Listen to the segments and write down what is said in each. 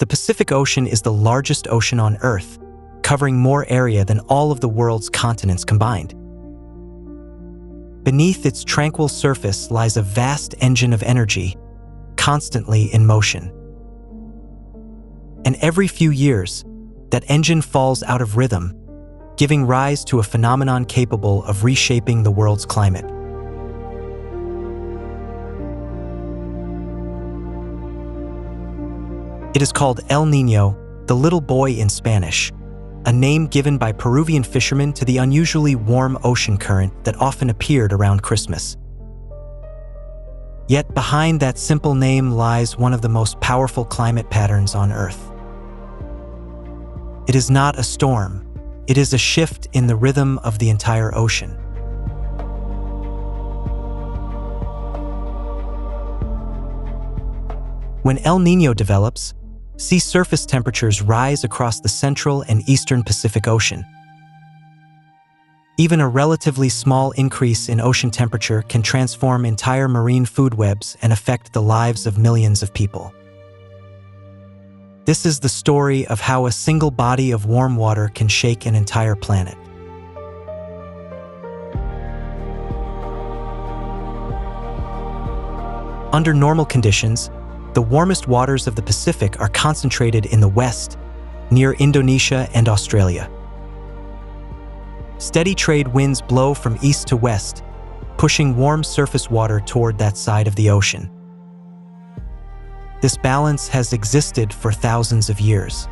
The Pacific Ocean is the largest ocean on Earth, covering more area than all of the world's continents combined. Beneath its tranquil surface lies a vast engine of energy, constantly in motion. And every few years, that engine falls out of rhythm, giving rise to a phenomenon capable of reshaping the world's climate. It is called El Niño, the little boy in Spanish, a name given by Peruvian fishermen to the unusually warm ocean current that often appeared around Christmas. Yet behind that simple name lies one of the most powerful climate patterns on Earth. It is not a storm, it is a shift in the rhythm of the entire ocean. When El Niño develops, sea surface temperatures rise across the central and eastern Pacific Ocean. Even a relatively small increase in ocean temperature can transform entire marine food webs and affect the lives of millions of people. This is the story of how a single body of warm water can shake an entire planet. Under normal conditions, the warmest waters of the Pacific are concentrated in the west, near Indonesia and Australia. Steady trade winds blow from east to west, pushing warm surface water toward that side of the ocean. This balance has existed for thousands of years.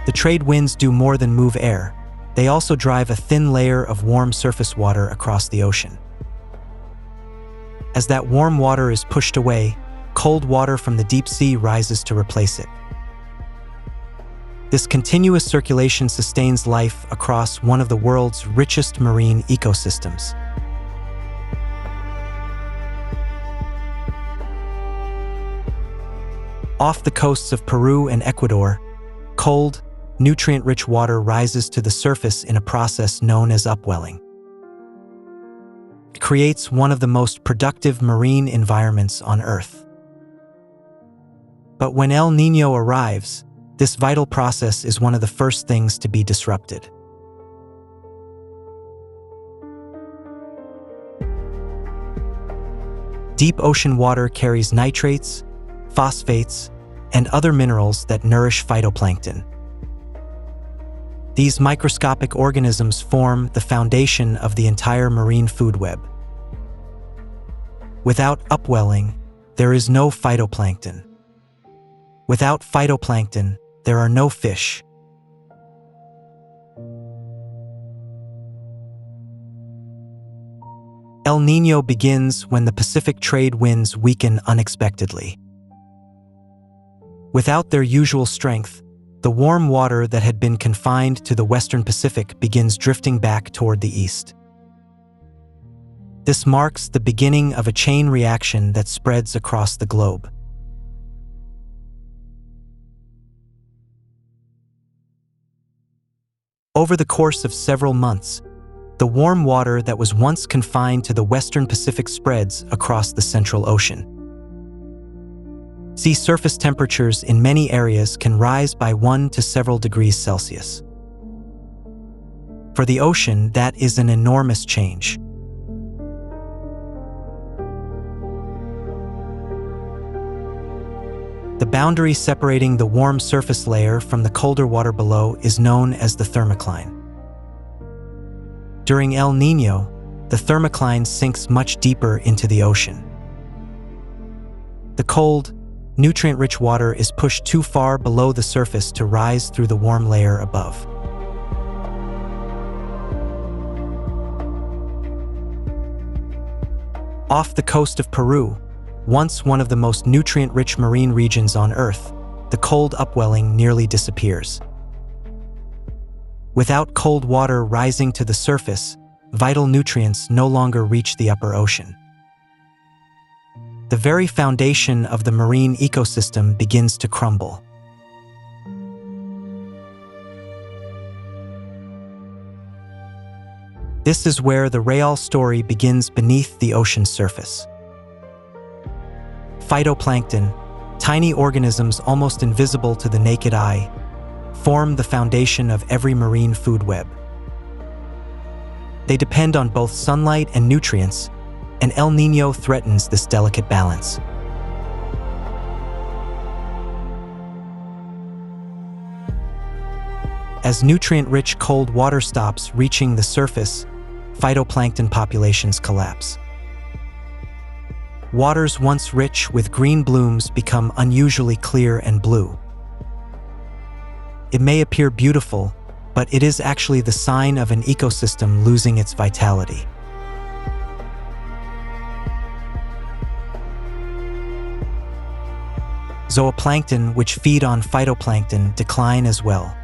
The trade winds do more than move air. They also drive a thin layer of warm surface water across the ocean. As that warm water is pushed away, cold water from the deep sea rises to replace it. This continuous circulation sustains life across one of the world's richest marine ecosystems. Off the coasts of Peru and Ecuador, cold, nutrient-rich water rises to the surface in a process known as upwelling. It creates one of the most productive marine environments on Earth. But when El Niño arrives, this vital process is one of the first things to be disrupted. Deep ocean water carries nitrates, phosphates, and other minerals that nourish phytoplankton. These microscopic organisms form the foundation of the entire marine food web. Without upwelling, there is no phytoplankton. Without phytoplankton, there are no fish. El Niño begins when the Pacific trade winds weaken unexpectedly. Without their usual strength, the warm water that had been confined to the western Pacific begins drifting back toward the east. This marks the beginning of a chain reaction that spreads across the globe. Over the course of several months, the warm water that was once confined to the western Pacific spreads across the Central Ocean. Sea surface temperatures in many areas can rise by 1 to several degrees Celsius. For the ocean, that is an enormous change. The boundary separating the warm surface layer from the colder water below is known as the thermocline. During El Niño, the thermocline sinks much deeper into the ocean. The cold, nutrient-rich water is pushed too far below the surface to rise through the warm layer above. Off the coast of Peru, once one of the most nutrient-rich marine regions on Earth, the cold upwelling nearly disappears. Without cold water rising to the surface, vital nutrients no longer reach the upper ocean. The very foundation of the marine ecosystem begins to crumble. This is where the real story begins beneath the ocean's surface. Phytoplankton, tiny organisms almost invisible to the naked eye, form the foundation of every marine food web. They depend on both sunlight and nutrients, and El Niño threatens this delicate balance. As nutrient-rich cold water stops reaching the surface, phytoplankton populations collapse. Waters once rich with green blooms become unusually clear and blue. It may appear beautiful, but it is actually the sign of an ecosystem losing its vitality. Zooplankton, which feed on phytoplankton, decline as well.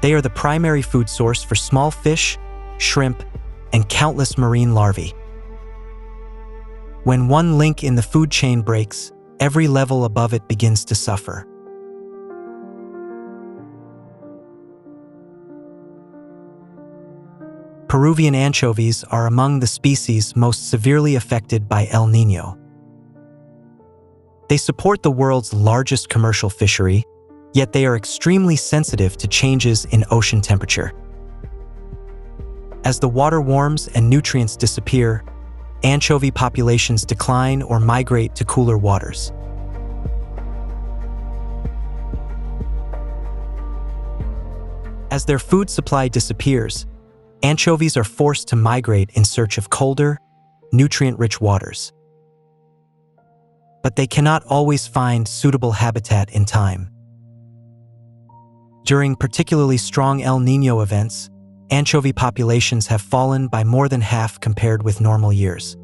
They are the primary food source for small fish, shrimp, and countless marine larvae. When one link in the food chain breaks, every level above it begins to suffer. Peruvian anchovies are among the species most severely affected by El Niño. They support the world's largest commercial fishery, yet they are extremely sensitive to changes in ocean temperature. As the water warms and nutrients disappear, anchovy populations decline or migrate to cooler waters. As their food supply disappears, anchovies are forced to migrate in search of colder, nutrient-rich waters. But they cannot always find suitable habitat in time. During particularly strong El Niño events, anchovy populations have fallen by more than half compared with normal years.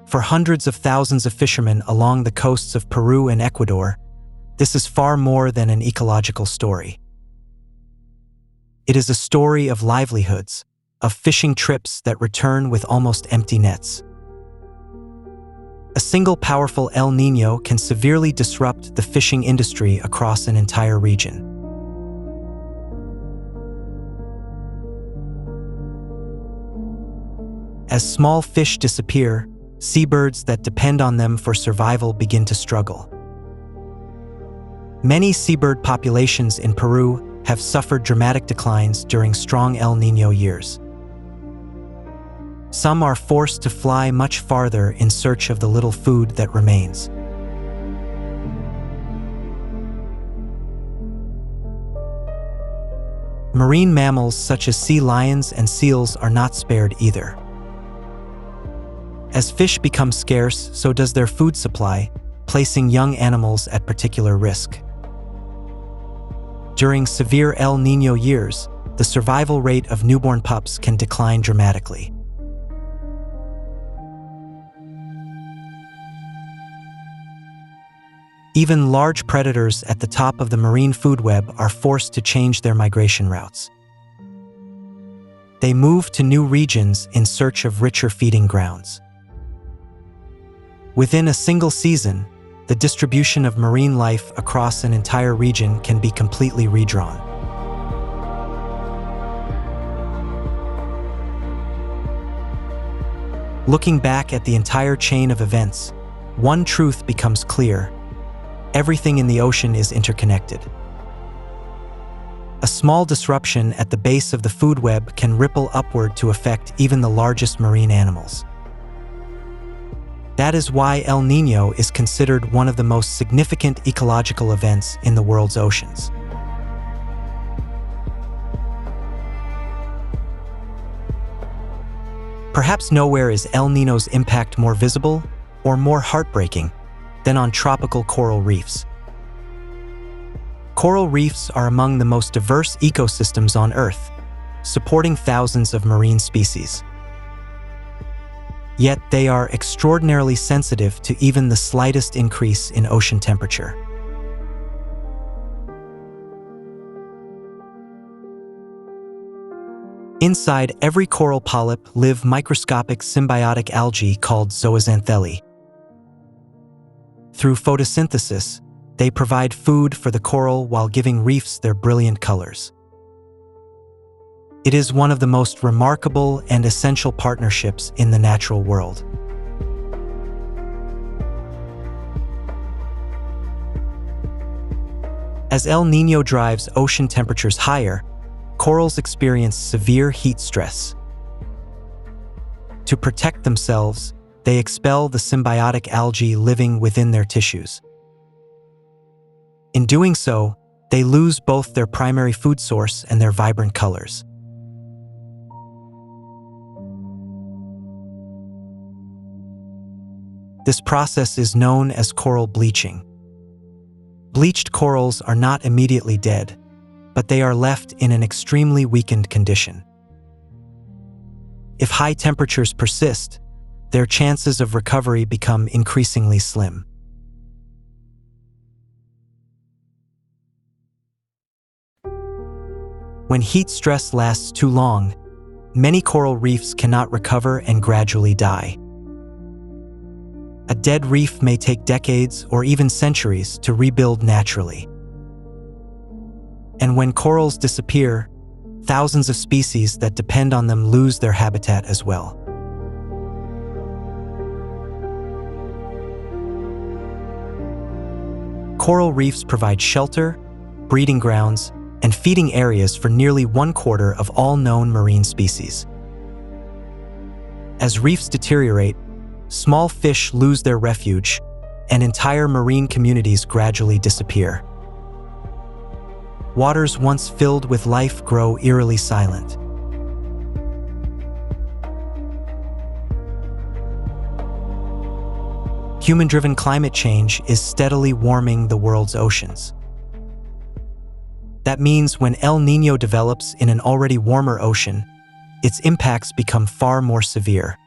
For hundreds of thousands of fishermen along the coasts of Peru and Ecuador, this is far more than an ecological story. It is a story of livelihoods, of fishing trips that return with almost empty nets. A single powerful El Niño can severely disrupt the fishing industry across an entire region. As small fish disappear, seabirds that depend on them for survival begin to struggle. Many seabird populations in Peru have suffered dramatic declines during strong El Niño years. Some are forced to fly much farther in search of the little food that remains. Marine mammals such as sea lions and seals are not spared either. As fish become scarce, so does their food supply, placing young animals at particular risk. During severe El Niño years, the survival rate of newborn pups can decline dramatically. Even large predators at the top of the marine food web are forced to change their migration routes. They move to new regions in search of richer feeding grounds. Within a single season, the distribution of marine life across an entire region can be completely redrawn. Looking back at the entire chain of events, one truth becomes clear: everything in the ocean is interconnected. A small disruption at the base of the food web can ripple upward to affect even the largest marine animals. That is why El Niño is considered one of the most significant ecological events in the world's oceans. Perhaps nowhere is El Niño's impact more visible or more heartbreaking than on tropical coral reefs. Coral reefs are among the most diverse ecosystems on Earth, supporting thousands of marine species. Yet they are extraordinarily sensitive to even the slightest increase in ocean temperature. Inside every coral polyp live microscopic symbiotic algae called zooxanthellae. Through photosynthesis, They provide food for the coral while giving reefs their brilliant colors. It is one of the most remarkable and essential partnerships in the natural world. As El Niño drives ocean temperatures higher, corals experience severe heat stress. To protect themselves, they expel the symbiotic algae living within their tissues. In doing so, they lose both their primary food source and their vibrant colors. This process is known as coral bleaching. Bleached corals are not immediately dead, but they are left in an extremely weakened condition. If high temperatures persist, their chances of recovery become increasingly slim. When heat stress lasts too long, many coral reefs cannot recover and gradually die. A dead reef may take decades or even centuries to rebuild naturally. And when corals disappear, thousands of species that depend on them lose their habitat as well. Coral reefs provide shelter, breeding grounds, and feeding areas for nearly 1/4 of all known marine species. As reefs deteriorate, small fish lose their refuge, and entire marine communities gradually disappear. Waters once filled with life grow eerily silent. Human-driven climate change is steadily warming the world's oceans. That means when El Niño develops in an already warmer ocean, its impacts become far more severe.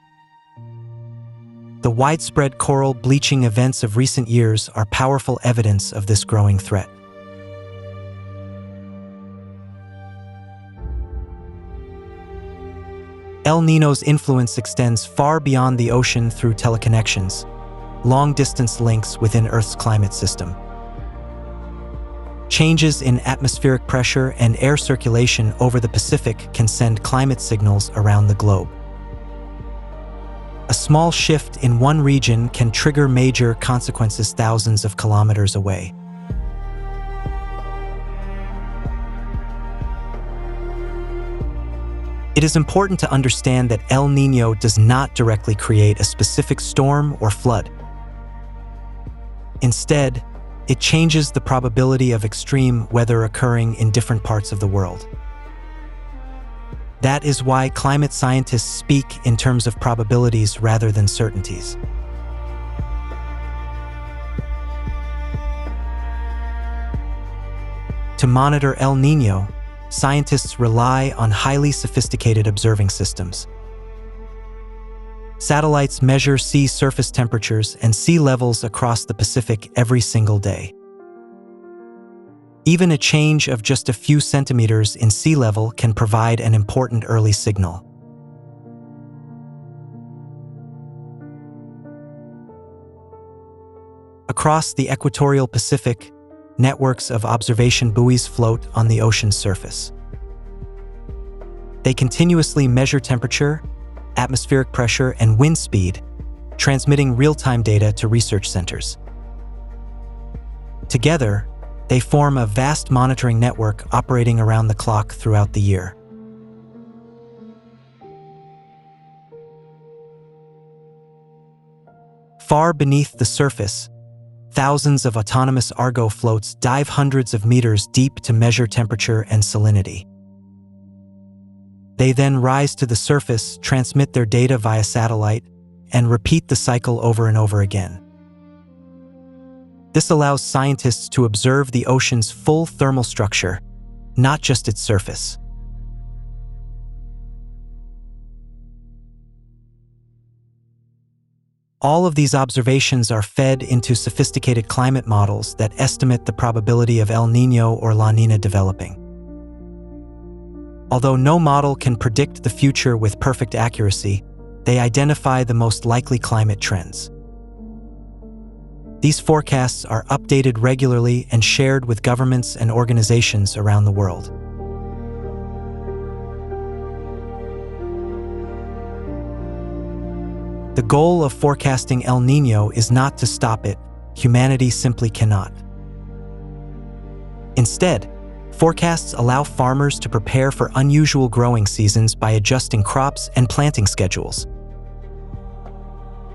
The widespread coral bleaching events of recent years are powerful evidence of this growing threat. El Niño's influence extends far beyond the ocean through teleconnections, long-distance links within Earth's climate system. Changes in atmospheric pressure and air circulation over the Pacific can send climate signals around the globe. A small shift in one region can trigger major consequences thousands of kilometers away. It is important to understand that El Niño does not directly create a specific storm or flood. Instead, it changes the probability of extreme weather occurring in different parts of the world. That is why climate scientists speak in terms of probabilities rather than certainties. To monitor El Niño, scientists rely on highly sophisticated observing systems. Satellites measure sea surface temperatures and sea levels across the Pacific every single day. Even a change of just a few centimeters in sea level can provide an important early signal. Across the equatorial Pacific, networks of observation buoys float on the ocean's surface. They continuously measure temperature, atmospheric pressure, and wind speed, transmitting real-time data to research centers. Together, they form a vast monitoring network operating around the clock throughout the year. Far beneath the surface, thousands of autonomous Argo floats dive hundreds of meters deep to measure temperature and salinity. They then rise to the surface, transmit their data via satellite, and repeat the cycle over and over again. This allows scientists to observe the ocean's full thermal structure, not just its surface. All of these observations are fed into sophisticated climate models that estimate the probability of El Niño or La Niña developing. Although no model can predict the future with perfect accuracy, they identify the most likely climate trends. These forecasts are updated regularly and shared with governments and organizations around the world. The goal of forecasting El Niño is not to stop it. Humanity simply cannot. Instead, forecasts allow farmers to prepare for unusual growing seasons by adjusting crops and planting schedules.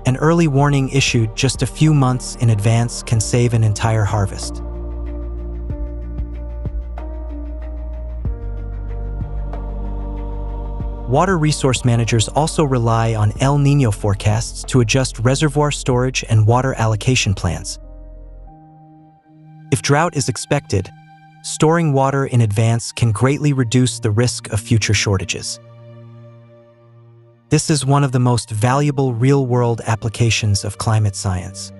An early warning issued just a few months in advance can save an entire harvest. Water resource managers also rely on El Niño forecasts to adjust reservoir storage and water allocation plans. If drought is expected, storing water in advance can greatly reduce the risk of future shortages. This is one of the most valuable real-world applications of climate science.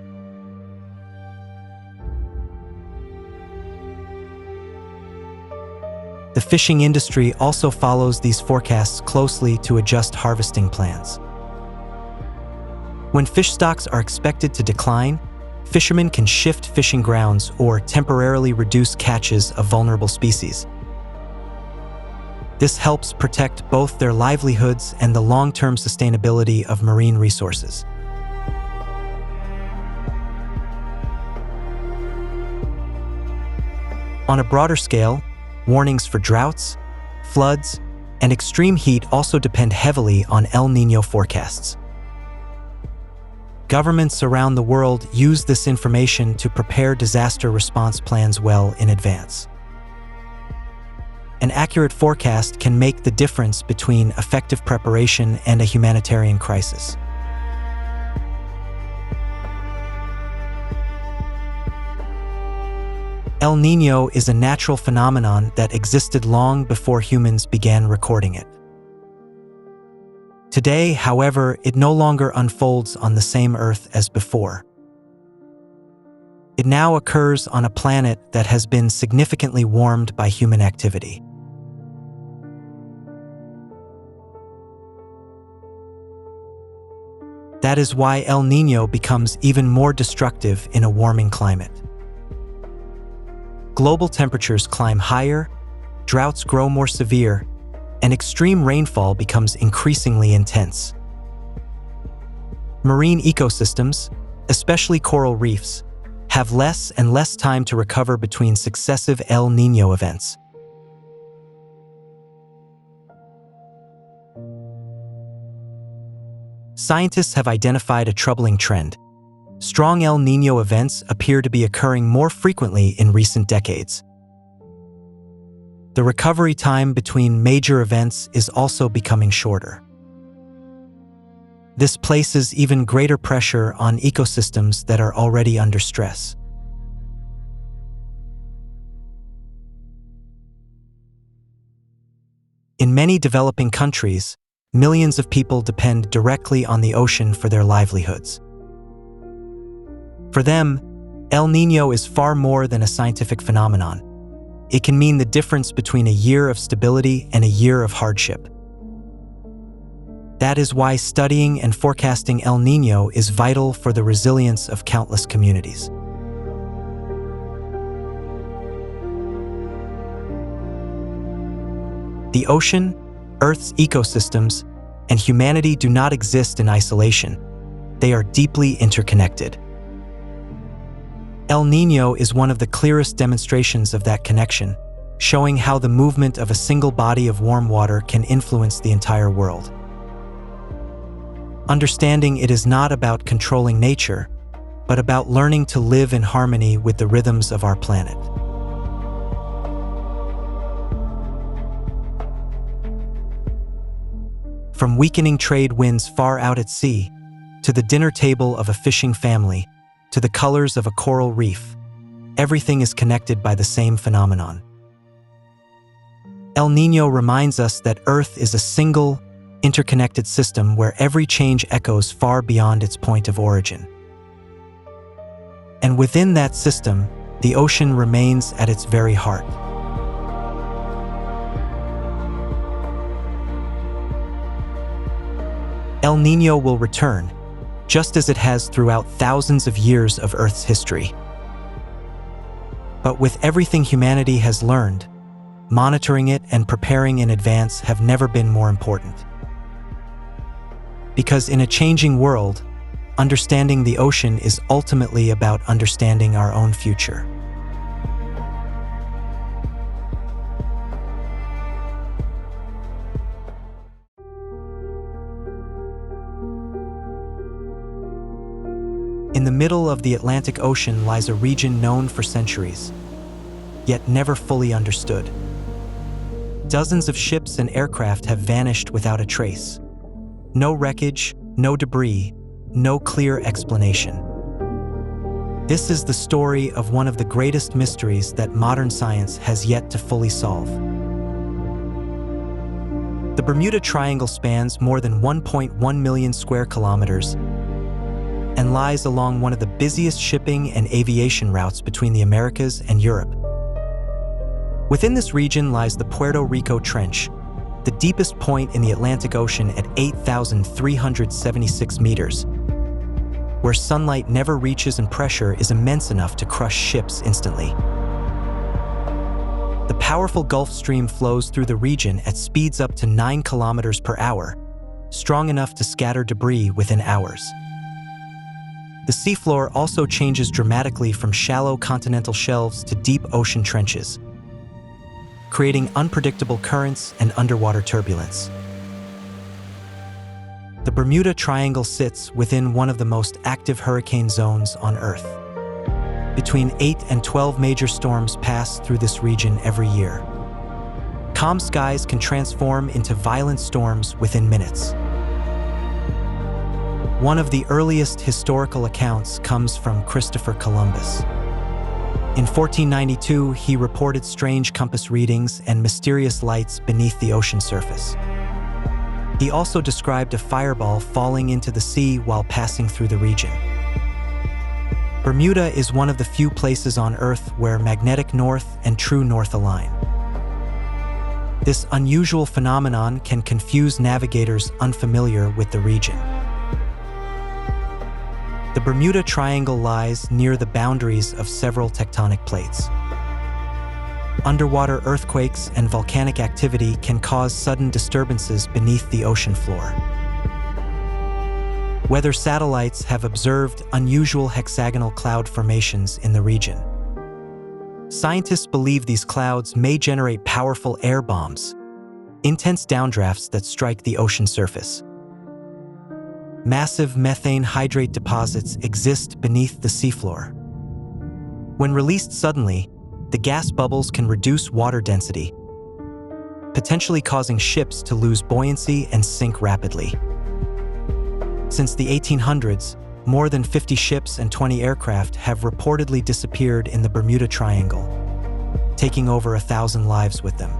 The fishing industry also follows these forecasts closely to adjust harvesting plans. When fish stocks are expected to decline, fishermen can shift fishing grounds or temporarily reduce catches of vulnerable species. This helps protect both their livelihoods and the long-term sustainability of marine resources. On a broader scale, warnings for droughts, floods, and extreme heat also depend heavily on El Niño forecasts. Governments around the world use this information to prepare disaster response plans well in advance. An accurate forecast can make the difference between effective preparation and a humanitarian crisis. El Niño is a natural phenomenon that existed long before humans began recording it. Today, however, it no longer unfolds on the same Earth as before. It now occurs on a planet that has been significantly warmed by human activity. That is why El Niño becomes even more destructive in a warming climate. Global temperatures climb higher, droughts grow more severe, and extreme rainfall becomes increasingly intense. Marine ecosystems, especially coral reefs, have less and less time to recover between successive El Niño events. Scientists have identified a troubling trend. Strong El Niño events appear to be occurring more frequently in recent decades. The recovery time between major events is also becoming shorter. This places even greater pressure on ecosystems that are already under stress. In many developing countries, millions of people depend directly on the ocean for their livelihoods. For them, El Niño is far more than a scientific phenomenon. It can mean the difference between a year of stability and a year of hardship. That is why studying and forecasting El Niño is vital for the resilience of countless communities. The ocean, Earth's ecosystems, and humanity do not exist in isolation. They are deeply interconnected. El Niño is one of the clearest demonstrations of that connection, showing how the movement of a single body of warm water can influence the entire world. Understanding it is not about controlling nature, but about learning to live in harmony with the rhythms of our planet. From weakening trade winds far out at sea, to the dinner table of a fishing family, to the colors of a coral reef, everything is connected by the same phenomenon. El Niño reminds us that Earth is a single, interconnected system where every change echoes far beyond its point of origin. And within that system, the ocean remains at its very heart. El Niño will return, just as it has throughout thousands of years of Earth's history. But with everything humanity has learned, monitoring it and preparing in advance have never been more important. Because in a changing world, understanding the ocean is ultimately about understanding our own future. In the middle of the Atlantic Ocean lies a region known for centuries, yet never fully understood. Dozens of ships and aircraft have vanished without a trace. No wreckage, no debris, no clear explanation. This is the story of one of the greatest mysteries that modern science has yet to fully solve. The Bermuda Triangle spans more than 1.1 million square kilometers and lies along one of the busiest shipping and aviation routes between the Americas and Europe. Within this region lies the Puerto Rico Trench, the deepest point in the Atlantic Ocean at 8,376 meters, where sunlight never reaches and pressure is immense enough to crush ships instantly. The powerful Gulf Stream flows through the region at speeds up to 9 kilometers per hour, strong enough to scatter debris within hours. The seafloor also changes dramatically from shallow continental shelves to deep ocean trenches, creating unpredictable currents and underwater turbulence. The Bermuda Triangle sits within one of the most active hurricane zones on Earth. Between 8 and 12 major storms pass through this region every year. Calm skies can transform into violent storms within minutes. One of the earliest historical accounts comes from Christopher Columbus. In 1492, he reported strange compass readings and mysterious lights beneath the ocean surface. He also described a fireball falling into the sea while passing through the region. Bermuda is one of the few places on Earth where magnetic north and true north align. This unusual phenomenon can confuse navigators unfamiliar with the region. The Bermuda Triangle lies near the boundaries of several tectonic plates. Underwater earthquakes and volcanic activity can cause sudden disturbances beneath the ocean floor. Weather satellites have observed unusual hexagonal cloud formations in the region. Scientists believe these clouds may generate powerful air bombs, intense downdrafts that strike the ocean surface. Massive methane hydrate deposits exist beneath the seafloor. When released suddenly, the gas bubbles can reduce water density, potentially causing ships to lose buoyancy and sink rapidly. Since the 1800s, more than 50 ships and 20 aircraft have reportedly disappeared in the Bermuda Triangle, taking over 1,000 lives with them.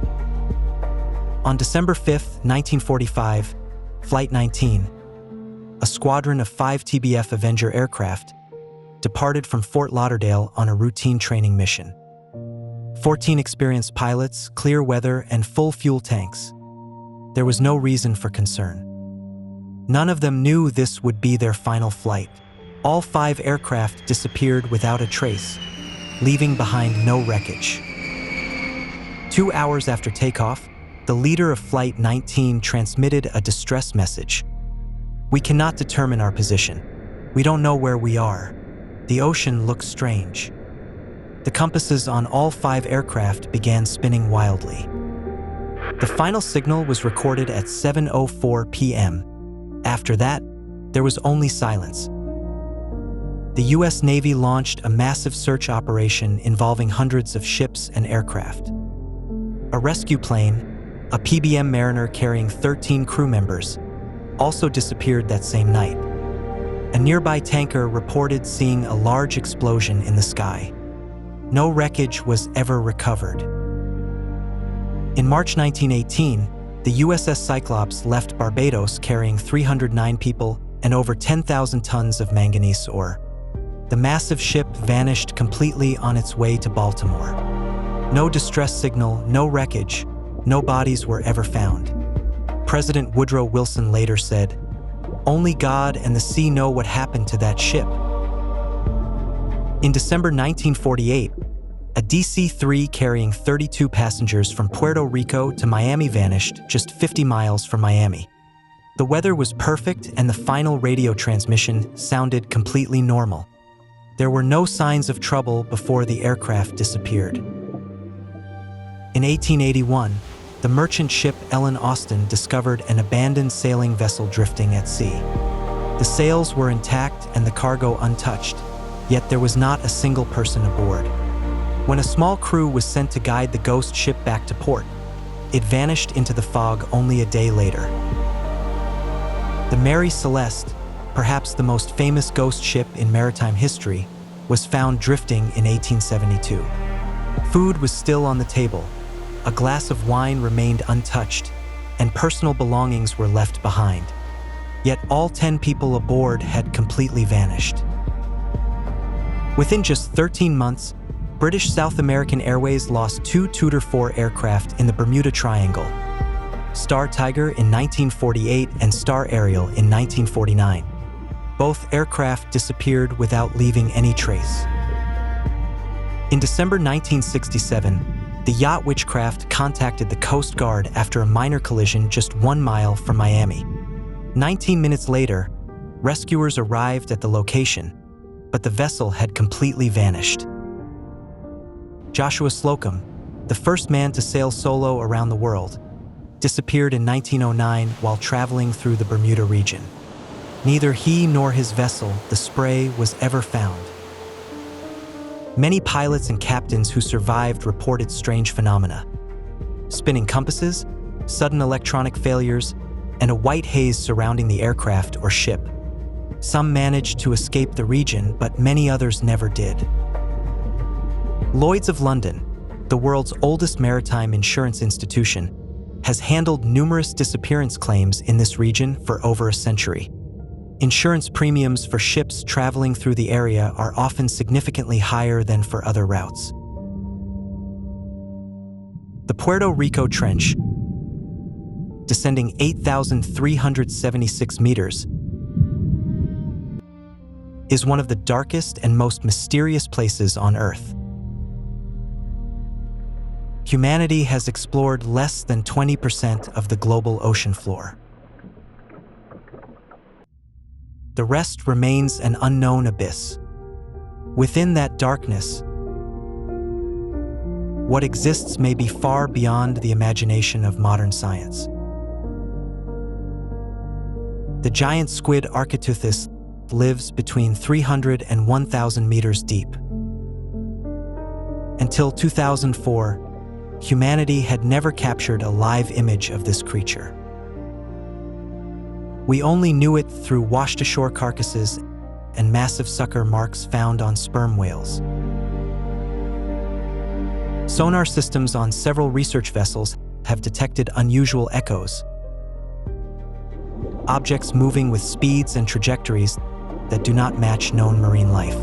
On December 5, 1945, Flight 19, a squadron of 5 TBF Avenger aircraft, departed from Fort Lauderdale on a routine training mission. 14 experienced pilots, clear weather, and full fuel tanks. There was no reason for concern. None of them knew this would be their final flight. All 5 aircraft disappeared without a trace, leaving behind no wreckage. 2 hours after takeoff, the leader of Flight 19 transmitted a distress message. "We cannot determine our position. We don't know where we are. The ocean looks strange." The compasses on all 5 aircraft began spinning wildly. The final signal was recorded at 7:04 p.m. After that, there was only silence. The U.S. Navy launched a massive search operation involving hundreds of ships and aircraft. A rescue plane, a PBM Mariner carrying 13 crew members, also disappeared that same night. A nearby tanker reported seeing a large explosion in the sky. No wreckage was ever recovered. In March 1918, the USS Cyclops left Barbados carrying 309 people and over 10,000 tons of manganese ore. The massive ship vanished completely on its way to Baltimore. No distress signal, no wreckage, no bodies were ever found. President Woodrow Wilson later said, Only God and the sea know what happened to that ship. In December 1948, a DC-3 carrying 32 passengers from Puerto Rico to Miami vanished just 50 miles from Miami. The weather was perfect and the final radio transmission sounded completely normal. There were no signs of trouble before the aircraft disappeared. In 1881, the merchant ship Ellen Austin discovered an abandoned sailing vessel drifting at sea. The sails were intact and the cargo untouched, yet there was not a single person aboard. When a small crew was sent to guide the ghost ship back to port, it vanished into the fog only a day later. The Mary Celeste, perhaps the most famous ghost ship in maritime history, was found drifting in 1872. Food was still on the table, a glass of wine remained untouched, and personal belongings were left behind. Yet all 10 people aboard had completely vanished. Within just 13 months, British South American Airways lost 2 Tudor IV aircraft in the Bermuda Triangle, Star Tiger in 1948 and Star Ariel in 1949. Both aircraft disappeared without leaving any trace. In December 1967, the yacht Witchcraft contacted the Coast Guard after a minor collision just 1 mile from Miami. 19 minutes later, rescuers arrived at the location, but the vessel had completely vanished. Joshua Slocum, the first man to sail solo around the world, disappeared in 1909 while traveling through the Bermuda region. Neither he nor his vessel, the Spray, was ever found. Many pilots and captains who survived reported strange phenomena: spinning compasses, sudden electronic failures, and a white haze surrounding the aircraft or ship. Some managed to escape the region, but many others never did. Lloyd's of London, the world's oldest maritime insurance institution, has handled numerous disappearance claims in this region for over a century. Insurance premiums for ships traveling through the area are often significantly higher than for other routes. The Puerto Rico Trench, descending 8,376 meters, is one of the darkest and most mysterious places on Earth. Humanity has explored less than 20% of the global ocean floor. The rest remains an unknown abyss. Within that darkness, what exists may be far beyond the imagination of modern science. The giant squid Architeuthis lives between 300 and 1,000 meters deep. Until 2004, humanity had never captured a live image of this creature. We only knew it through washed-ashore carcasses and massive sucker marks found on sperm whales. Sonar systems on several research vessels have detected unusual echoes, objects moving with speeds and trajectories that do not match known marine life.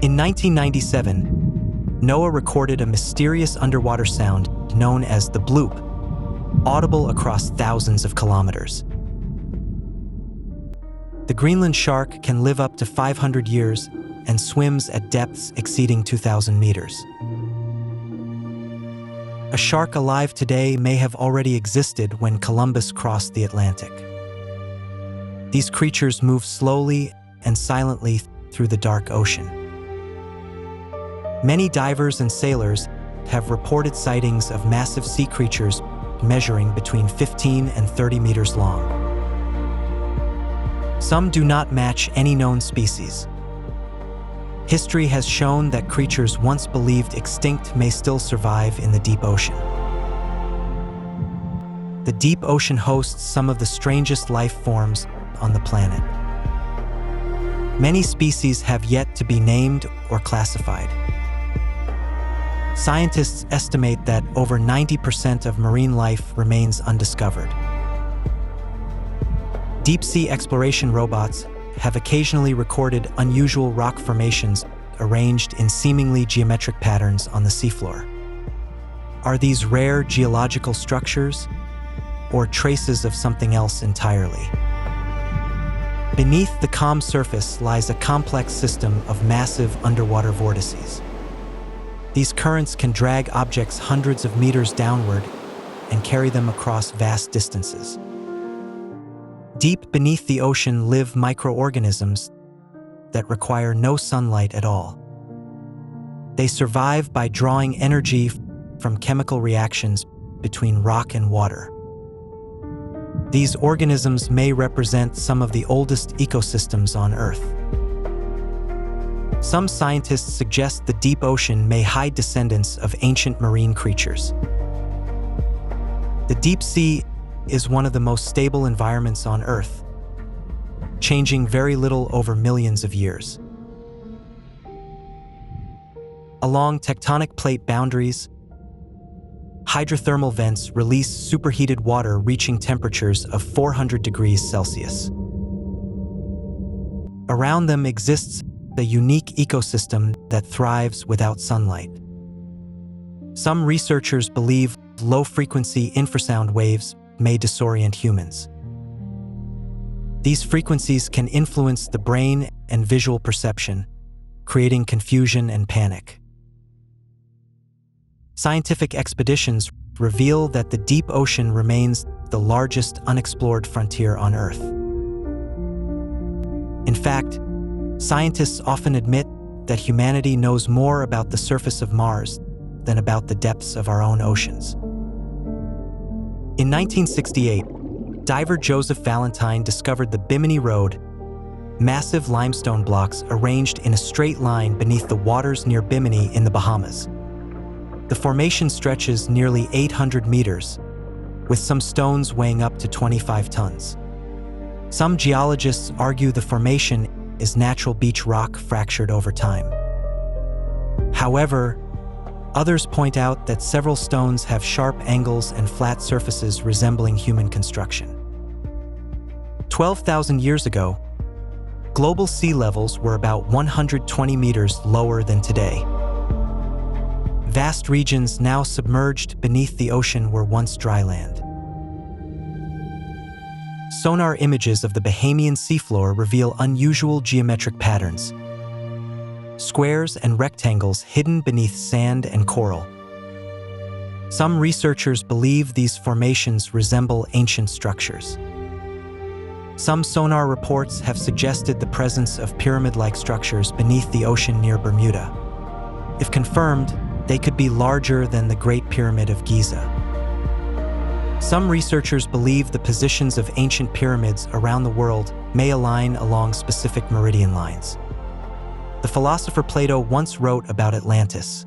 In 1997, NOAA recorded a mysterious underwater sound known as the bloop, audible across thousands of kilometers. The Greenland shark can live up to 500 years and swims at depths exceeding 2,000 meters. A shark alive today may have already existed when Columbus crossed the Atlantic. These creatures move slowly and silently through the dark ocean. Many divers and sailors have reported sightings of massive sea creatures measuring between 15 and 30 meters long. Some do not match any known species. History has shown that creatures once believed extinct may still survive in the deep ocean. The deep ocean hosts some of the strangest life forms on the planet. Many species have yet to be named or classified. Scientists estimate that over 90% of marine life remains undiscovered. Deep-sea exploration robots have occasionally recorded unusual rock formations arranged in seemingly geometric patterns on the seafloor. Are these rare geological structures, or traces of something else entirely. Beneath the calm surface lies a complex system of massive underwater vortices. These currents can drag objects hundreds of meters downward and carry them across vast distances. Deep beneath the ocean live microorganisms that require no sunlight at all. They survive by drawing energy from chemical reactions between rock and water. These organisms may represent some of the oldest ecosystems on Earth. Some scientists suggest the deep ocean may hide descendants of ancient marine creatures. The deep sea is one of the most stable environments on Earth, changing very little over millions of years. Along tectonic plate boundaries, hydrothermal vents release superheated water reaching temperatures of 400 degrees Celsius. Around them exists a unique ecosystem that thrives without sunlight. Some researchers believe low-frequency infrasound waves may disorient humans. These frequencies can influence the brain and visual perception, creating confusion and panic. Scientific expeditions reveal that the deep ocean remains the largest unexplored frontier on Earth. In fact, scientists often admit that humanity knows more about the surface of Mars than about the depths of our own oceans. In 1968, diver Joseph Valentine discovered the Bimini Road, massive limestone blocks arranged in a straight line beneath the waters near Bimini in the Bahamas. The formation stretches nearly 800 meters, with some stones weighing up to 25 tons. Some geologists argue the formation is natural beach rock fractured over time. However, others point out that several stones have sharp angles and flat surfaces resembling human construction. 12,000 years ago, global sea levels were about 120 meters lower than today. Vast regions now submerged beneath the ocean were once dry land. Sonar images of the Bahamian seafloor reveal unusual geometric patterns, squares and rectangles hidden beneath sand and coral. Some researchers believe these formations resemble ancient structures. Some sonar reports have suggested the presence of pyramid-like structures beneath the ocean near Bermuda. If confirmed, they could be larger than the Great Pyramid of Giza. Some researchers believe the positions of ancient pyramids around the world may align along specific meridian lines. The philosopher Plato once wrote about Atlantis,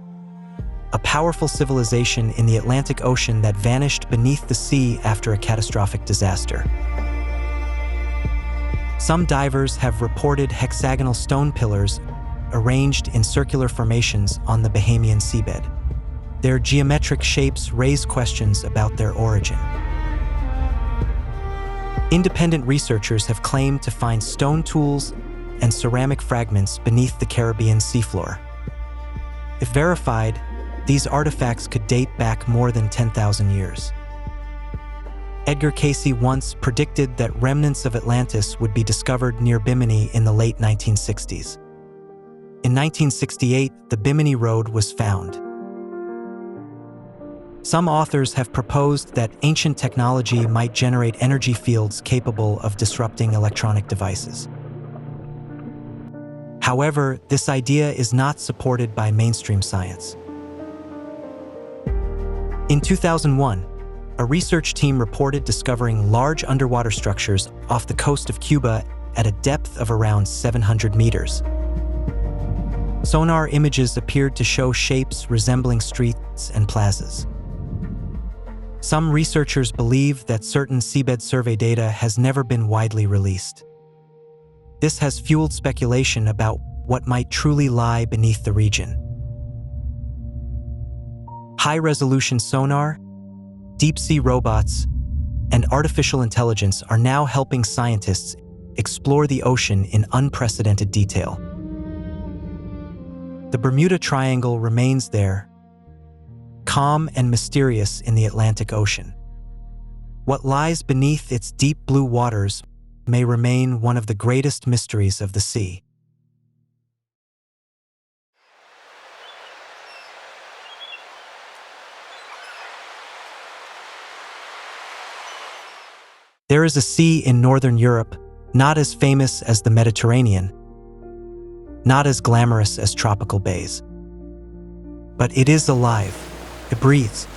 a powerful civilization in the Atlantic Ocean that vanished beneath the sea after a catastrophic disaster. Some divers have reported hexagonal stone pillars arranged in circular formations on the Bahamian seabed. Their geometric shapes raise questions about their origin. Independent researchers have claimed to find stone tools and ceramic fragments beneath the Caribbean seafloor. If verified, these artifacts could date back more than 10,000 years. Edgar Cayce once predicted that remnants of Atlantis would be discovered near Bimini in the late 1960s. In 1968, the Bimini Road was found. Some authors have proposed that ancient technology might generate energy fields capable of disrupting electronic devices. However, this idea is not supported by mainstream science. In 2001, a research team reported discovering large underwater structures off the coast of Cuba at a depth of around 700 meters. Sonar images appeared to show shapes resembling streets and plazas. Some researchers believe that certain seabed survey data has never been widely released. This has fueled speculation about what might truly lie beneath the region. High-resolution sonar, deep-sea robots, and artificial intelligence are now helping scientists explore the ocean in unprecedented detail. The Bermuda Triangle remains there, calm and mysterious in the Atlantic Ocean. What lies beneath its deep blue waters may remain one of the greatest mysteries of the sea. There is a sea in northern Europe, not as famous as the Mediterranean, not as glamorous as tropical bays. But it is alive, it breathes,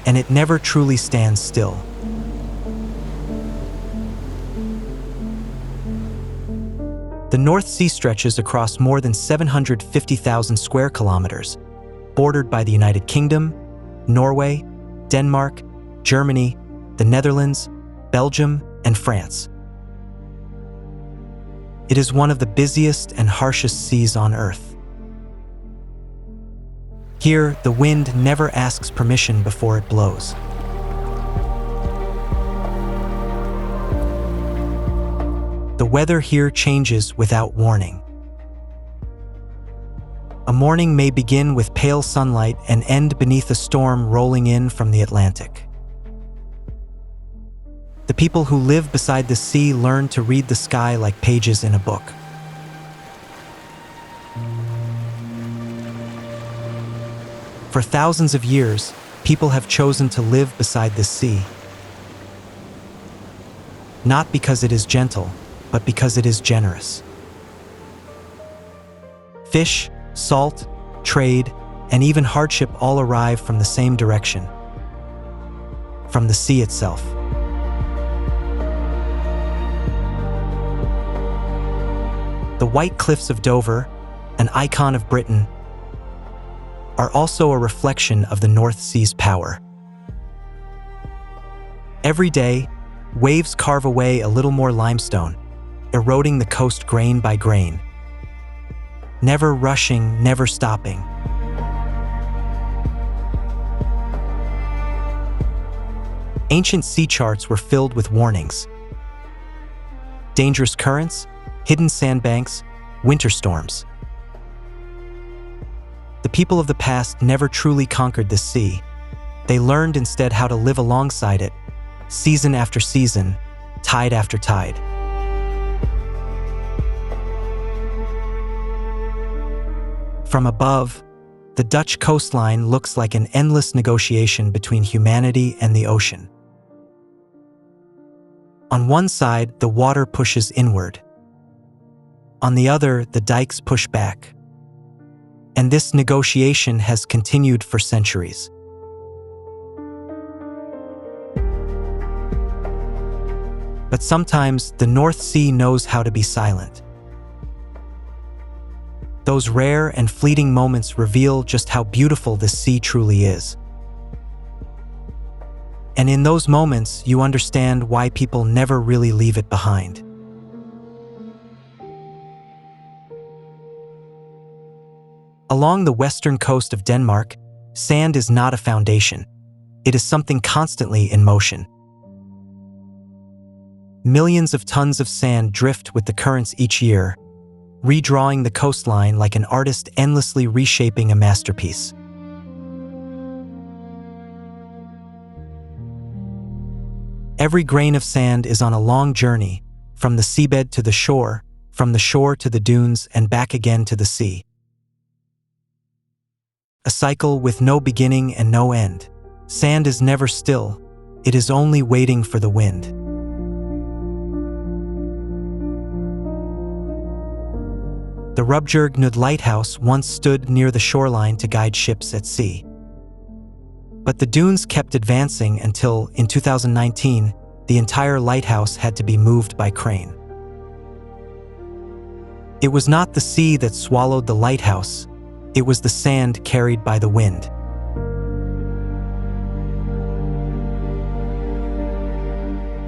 and it never truly stands still. The North Sea stretches across more than 750,000 square kilometers, bordered by the United Kingdom, Norway, Denmark, Germany, the Netherlands, Belgium, and France. It is one of the busiest and harshest seas on Earth. Here, the wind never asks permission before it blows. The weather here changes without warning. A morning may begin with pale sunlight and end beneath a storm rolling in from the Atlantic. The people who live beside the sea learn to read the sky like pages in a book. For thousands of years, people have chosen to live beside the sea. Not because it is gentle, but because it is generous. Fish, salt, trade, and even hardship all arrive from the same direction, from the sea itself. The white cliffs of Dover, an icon of Britain, are also a reflection of the North Sea's power. Every day, waves carve away a little more limestone, eroding the coast grain by grain. Never rushing, never stopping. Ancient sea charts were filled with warnings. Dangerous currents, hidden sandbanks, winter storms. The people of the past never truly conquered the sea. They learned instead how to live alongside it, season after season, tide after tide. From above, the Dutch coastline looks like an endless negotiation between humanity and the ocean. On one side, the water pushes inward. On the other, the dikes push back. And this negotiation has continued for centuries. But sometimes the North Sea knows how to be silent. Those rare and fleeting moments reveal just how beautiful the sea truly is. And in those moments, you understand why people never really leave it behind. Along the western coast of Denmark, sand is not a foundation. It is something constantly in motion. Millions of tons of sand drift with the currents each year, redrawing the coastline like an artist endlessly reshaping a masterpiece. Every grain of sand is on a long journey, from the seabed to the shore, from the shore to the dunes and back again to the sea. A cycle with no beginning and no end. Sand is never still. It is only waiting for the wind. The Rubjergnud lighthouse once stood near the shoreline to guide ships at sea. But the dunes kept advancing until, in 2019, the entire lighthouse had to be moved by crane. It was not the sea that swallowed the lighthouse. It was the sand carried by the wind.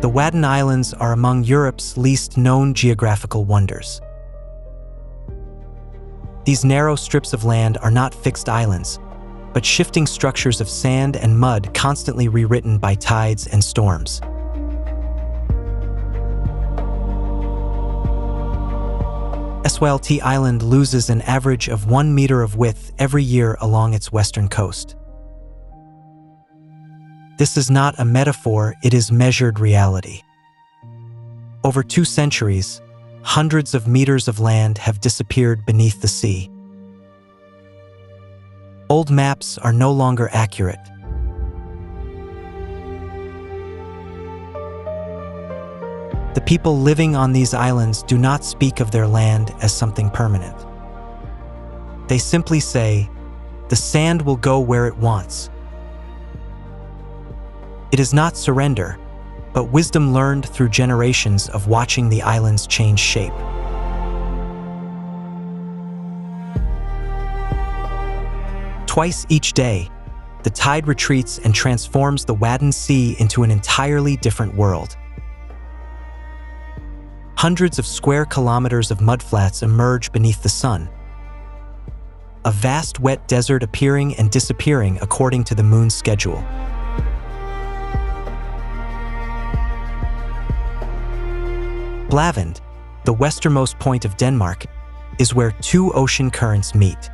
The Wadden Islands are among Europe's least known geographical wonders. These narrow strips of land are not fixed islands, but shifting structures of sand and mud constantly rewritten by tides and storms. Swlt Island loses an average of 1 meter of width every year along its western coast. This is not a metaphor, it is measured reality. Over 2 centuries, hundreds of meters of land have disappeared beneath the sea. Old maps are no longer accurate. The people living on these islands do not speak of their land as something permanent. They simply say, "The sand will go where it wants." It is not surrender, but wisdom learned through generations of watching the islands change shape. Twice each day, the tide retreats and transforms the Wadden Sea into an entirely different world. Hundreds of square kilometers of mudflats emerge beneath the sun. A vast wet desert appearing and disappearing according to the moon's schedule. Blavand, the westernmost point of Denmark, is where 2 ocean currents meet.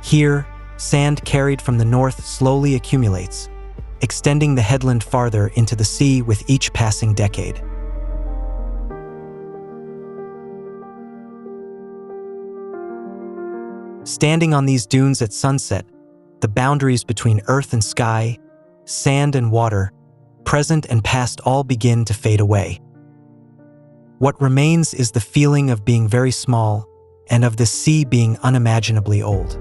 Here, sand carried from the north slowly accumulates, extending the headland farther into the sea with each passing decade. Standing on these dunes at sunset, the boundaries between earth and sky, sand and water, present and past all begin to fade away. What remains is the feeling of being very small and of the sea being unimaginably old.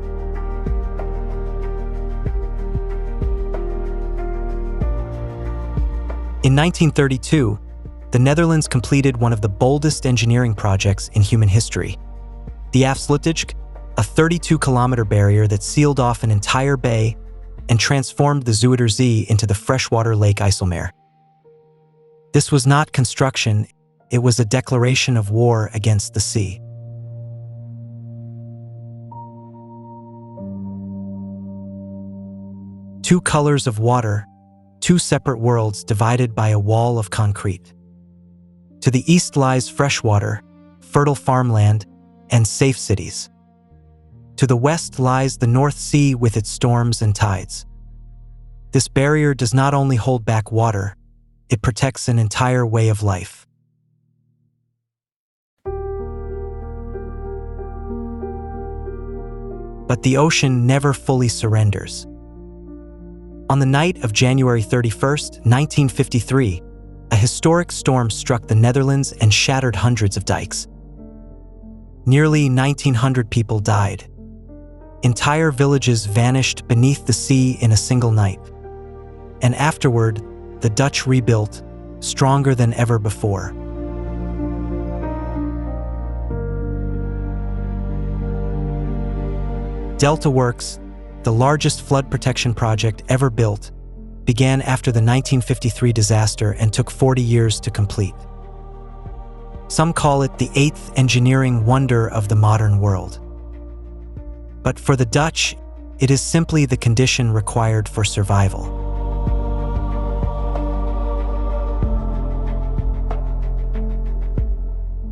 In 1932, the Netherlands completed one of the boldest engineering projects in human history. The afsluitdijk, a 32-kilometer barrier that sealed off an entire bay and transformed the Zuiderzee into the freshwater Lake IJsselmeer. This was not construction, it was a declaration of war against the sea. Two colors of water, 2 separate worlds divided by a wall of concrete. To the east lies freshwater, fertile farmland, and safe cities. To the west lies the North Sea with its storms and tides. This barrier does not only hold back water, it protects an entire way of life. But the ocean never fully surrenders. On the night of January 31st, 1953, a historic storm struck the Netherlands and shattered hundreds of dikes. Nearly 1,900 people died. Entire villages vanished beneath the sea in a single night. And afterward, the Dutch rebuilt, stronger than ever before. Delta Works, the largest flood protection project ever built, began after the 1953 disaster and took 40 years to complete. Some call it the 8th engineering wonder of the modern world. But for the Dutch, it is simply the condition required for survival.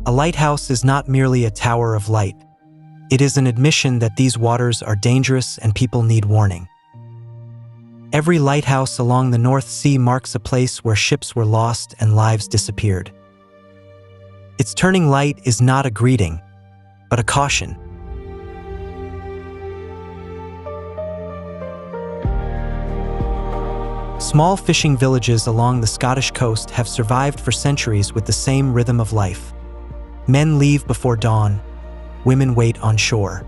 A lighthouse is not merely a tower of light. It is an admission that these waters are dangerous and people need warning. Every lighthouse along the North Sea marks a place where ships were lost and lives disappeared. Its turning light is not a greeting, but a caution. Small fishing villages along the Scottish coast have survived for centuries with the same rhythm of life. Men leave before dawn, women wait on shore.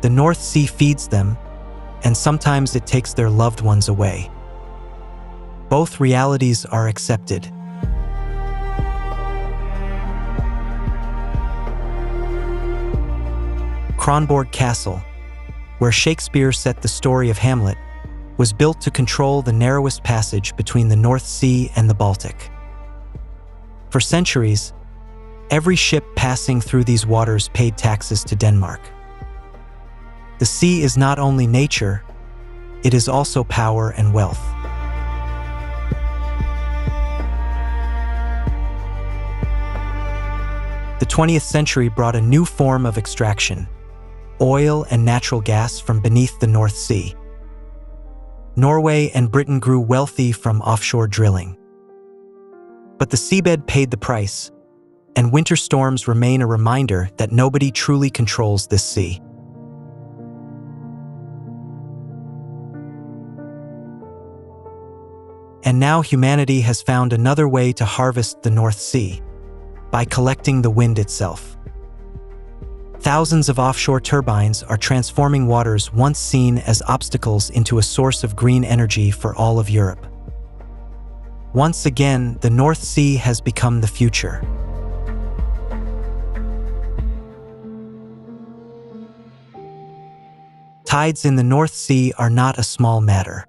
The North Sea feeds them, and sometimes it takes their loved ones away. Both realities are accepted. Kronborg Castle, where Shakespeare set the story of Hamlet, was built to control the narrowest passage between the North Sea and the Baltic. For centuries, every ship passing through these waters paid taxes to Denmark. The sea is not only nature, it is also power and wealth. The 20th century brought a new form of extraction: oil and natural gas from beneath the North Sea. Norway and Britain grew wealthy from offshore drilling. But the seabed paid the price, and winter storms remain a reminder that nobody truly controls this sea. And now humanity has found another way to harvest the North Sea, by collecting the wind itself. Thousands of offshore turbines are transforming waters once seen as obstacles into a source of green energy for all of Europe. Once again, the North Sea has become the future. Tides in the North Sea are not a small matter.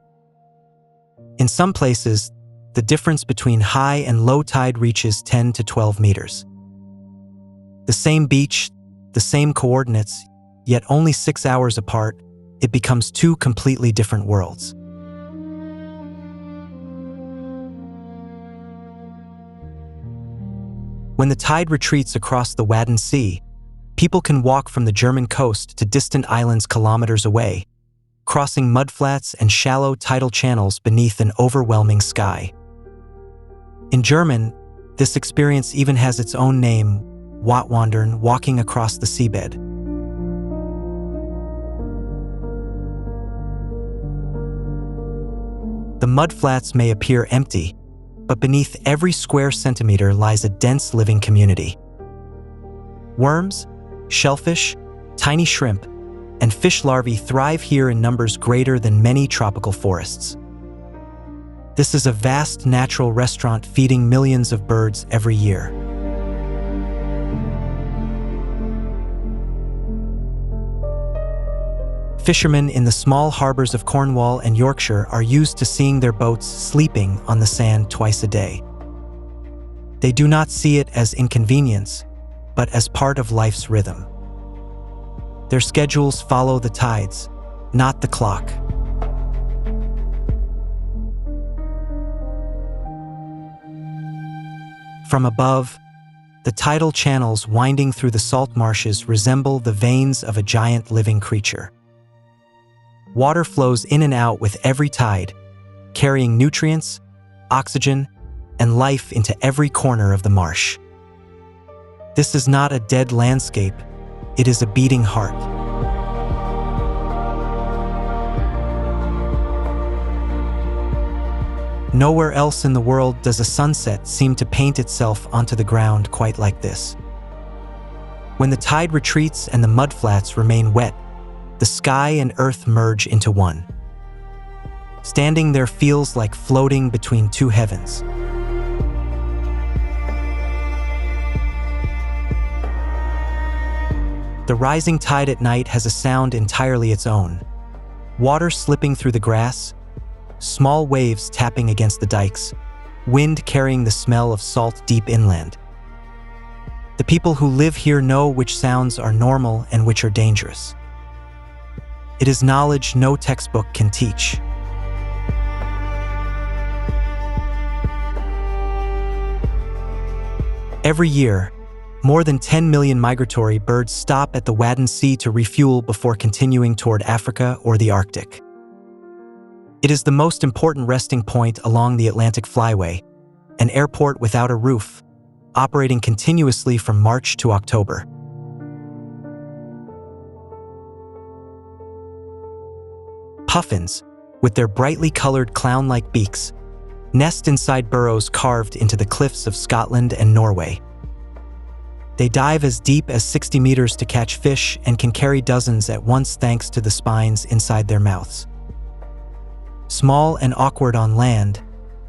In some places, the difference between high and low tide reaches 10 to 12 meters. The same beach, the same coordinates, yet only 6 hours apart, it becomes two completely different worlds. When the tide retreats across the Wadden Sea, people can walk from the German coast to distant islands kilometers away, crossing mudflats and shallow tidal channels beneath an overwhelming sky. In German, this experience even has its own name, Wattwandern, walking across the seabed. The mudflats may appear empty, but beneath every square centimeter lies a dense living community. Worms, shellfish, tiny shrimp, and fish larvae thrive here in numbers greater than many tropical forests. This is a vast natural restaurant feeding millions of birds every year. Fishermen in the small harbors of Cornwall and Yorkshire are used to seeing their boats sleeping on the sand twice a day. They do not see it as inconvenience, but as part of life's rhythm. Their schedules follow the tides, not the clock. From above, the tidal channels winding through the salt marshes resemble the veins of a giant living creature. Water flows in and out with every tide, carrying nutrients, oxygen, and life into every corner of the marsh. This is not a dead landscape, it is a beating heart. Nowhere else in the world does a sunset seem to paint itself onto the ground quite like this. When the tide retreats and the mudflats remain wet, the sky and earth merge into one. Standing there feels like floating between two heavens. The rising tide at night has a sound entirely its own. Water slipping through the grass, small waves tapping against the dikes, wind carrying the smell of salt deep inland. The people who live here know which sounds are normal and which are dangerous. It is knowledge no textbook can teach. Every year, more than 10 million migratory birds stop at the Wadden Sea to refuel before continuing toward Africa or the Arctic. It is the most important resting point along the Atlantic Flyway, an airport without a roof, operating continuously from March to October. Puffins, with their brightly colored clown-like beaks, nest inside burrows carved into the cliffs of Scotland and Norway. They dive as deep as 60 meters to catch fish and can carry dozens at once thanks to the spines inside their mouths. Small and awkward on land,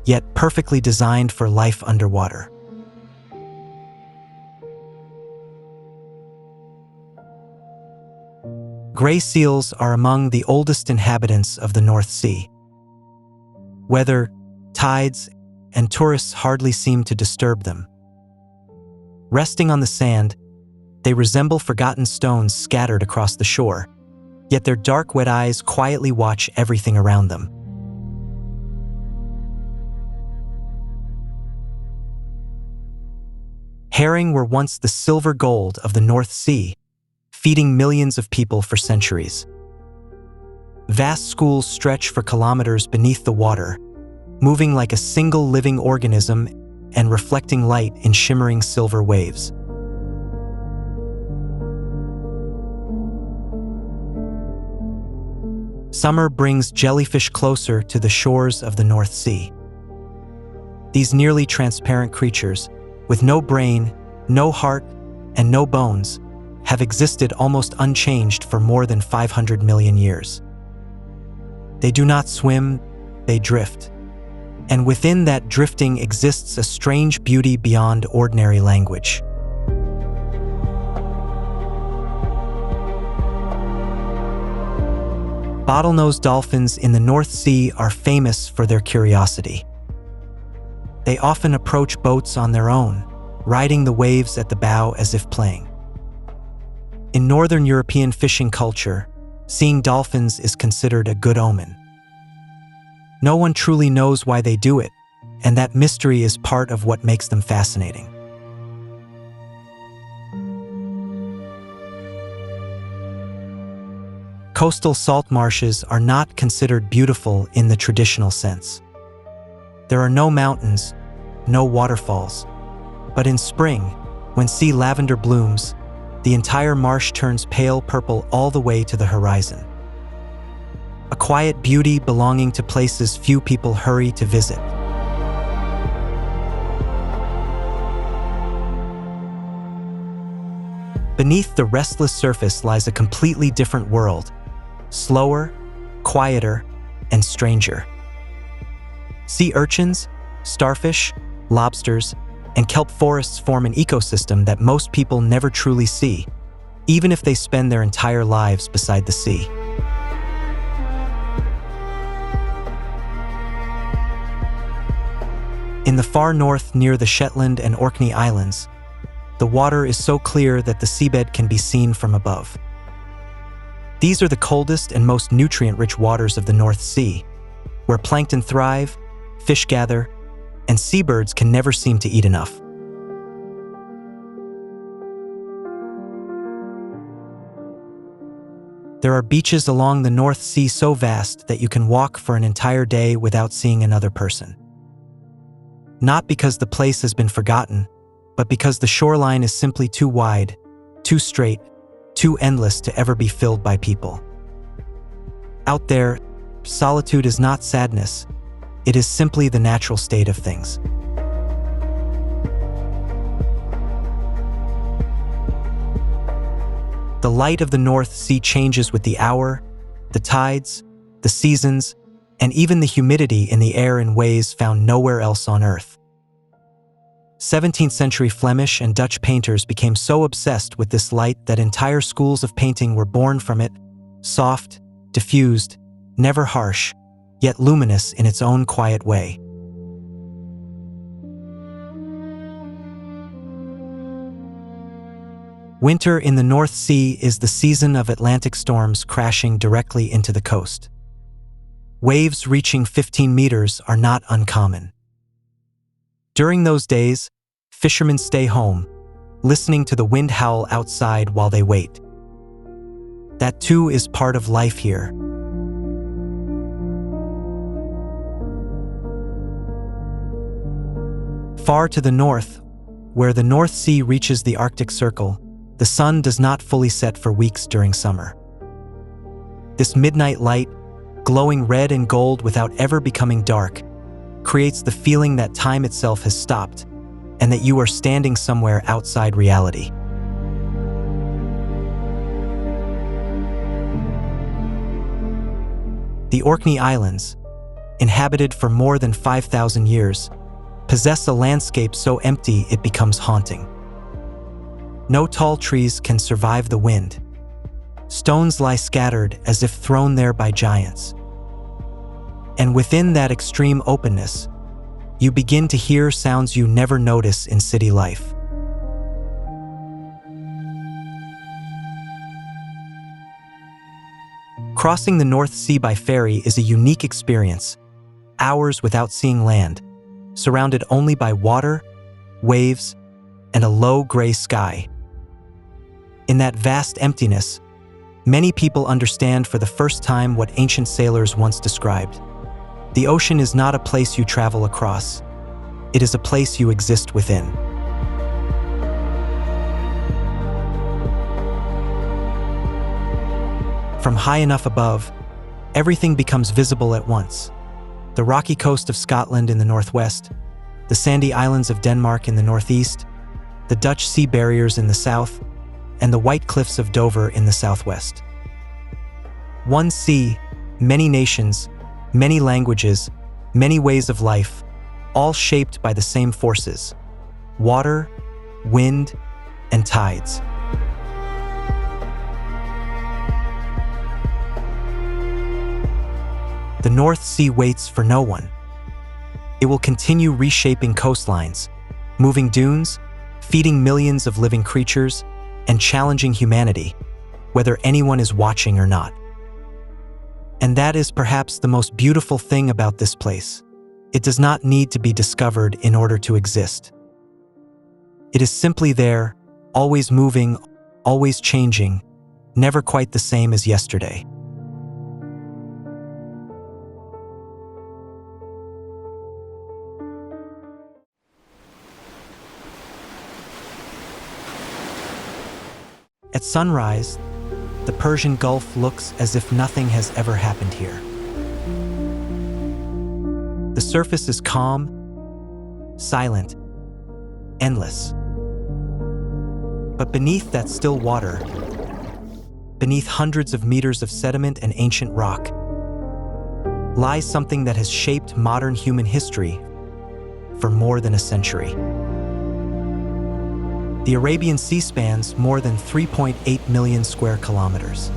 yet perfectly designed for life underwater. Gray seals are among the oldest inhabitants of the North Sea. Weather, tides, and tourists hardly seem to disturb them. Resting on the sand, they resemble forgotten stones scattered across the shore, yet their dark, wet eyes quietly watch everything around them. Herring were once the silver gold of the North Sea, feeding millions of people for centuries. Vast schools stretch for kilometers beneath the water, moving like a single living organism and reflecting light in shimmering silver waves. Summer brings jellyfish closer to the shores of the North Sea. These nearly transparent creatures, with no brain, no heart, and no bones, have existed almost unchanged for more than 500 million years. They do not swim, they drift. And within that drifting exists a strange beauty beyond ordinary language. Bottlenose dolphins in the North Sea are famous for their curiosity. They often approach boats on their own, riding the waves at the bow as if playing. In Northern European fishing culture, seeing dolphins is considered a good omen. No one truly knows why they do it, and that mystery is part of what makes them fascinating. Coastal salt marshes are not considered beautiful in the traditional sense. There are no mountains, no waterfalls. But in spring, when sea lavender blooms, the entire marsh turns pale purple all the way to the horizon. A quiet beauty belonging to places few people hurry to visit. Beneath the restless surface lies a completely different world, slower, quieter, and stranger. Sea urchins, starfish, lobsters, and kelp forests form an ecosystem that most people never truly see, even if they spend their entire lives beside the sea. In the far north near the Shetland and Orkney Islands, the water is so clear that the seabed can be seen from above. These are the coldest and most nutrient-rich waters of the North Sea, where plankton thrive, fish gather, and seabirds can never seem to eat enough. There are beaches along the North Sea so vast that you can walk for an entire day without seeing another person. Not because the place has been forgotten, but because the shoreline is simply too wide, too straight, too endless to ever be filled by people. Out there, solitude is not sadness, it is simply the natural state of things. The light of the North Sea changes with the hour, the tides, the seasons, and even the humidity in the air in ways found nowhere else on Earth. 17th century Flemish and Dutch painters became so obsessed with this light that entire schools of painting were born from it, soft, diffused, never harsh, yet luminous in its own quiet way. Winter in the North Sea is the season of Atlantic storms crashing directly into the coast. Waves reaching 15 meters are not uncommon. During those days, fishermen stay home, listening to the wind howl outside while they wait. That too is part of life here. Far to the north, where the North Sea reaches the Arctic Circle, the sun does not fully set for weeks during summer. This midnight light, glowing red and gold without ever becoming dark, creates the feeling that time itself has stopped and that you are standing somewhere outside reality. The Orkney Islands, inhabited for more than 5,000 years, possess a landscape so empty it becomes haunting. No tall trees can survive the wind. Stones lie scattered as if thrown there by giants. And within that extreme openness, you begin to hear sounds you never notice in city life. Crossing the North Sea by ferry is a unique experience, hours without seeing land, surrounded only by water, waves, and a low gray sky. In that vast emptiness, Many people understand for the first time what ancient sailors once described. The ocean is not a place you travel across. It is a place you exist within. From high enough above, everything becomes visible at once. The rocky coast of Scotland in the northwest, the sandy islands of Denmark in the northeast, the Dutch sea barriers in the south, and the white cliffs of Dover in the southwest. One sea, many nations, many languages, many ways of life, all shaped by the same forces: water, wind, and tides. The North Sea waits for no one. It will continue reshaping coastlines, moving dunes, feeding millions of living creatures, and challenging humanity, whether anyone is watching or not. And that is perhaps the most beautiful thing about this place. It does not need to be discovered in order to exist. It is simply there, always moving, always changing, never quite the same as yesterday. At sunrise, the Persian Gulf looks as if nothing has ever happened here. The surface is calm, silent, endless. But beneath that still water, beneath hundreds of meters of sediment and ancient rock, lies something that has shaped modern human history for more than a century. The Arabian Sea spans more than 3.8 million square kilometers.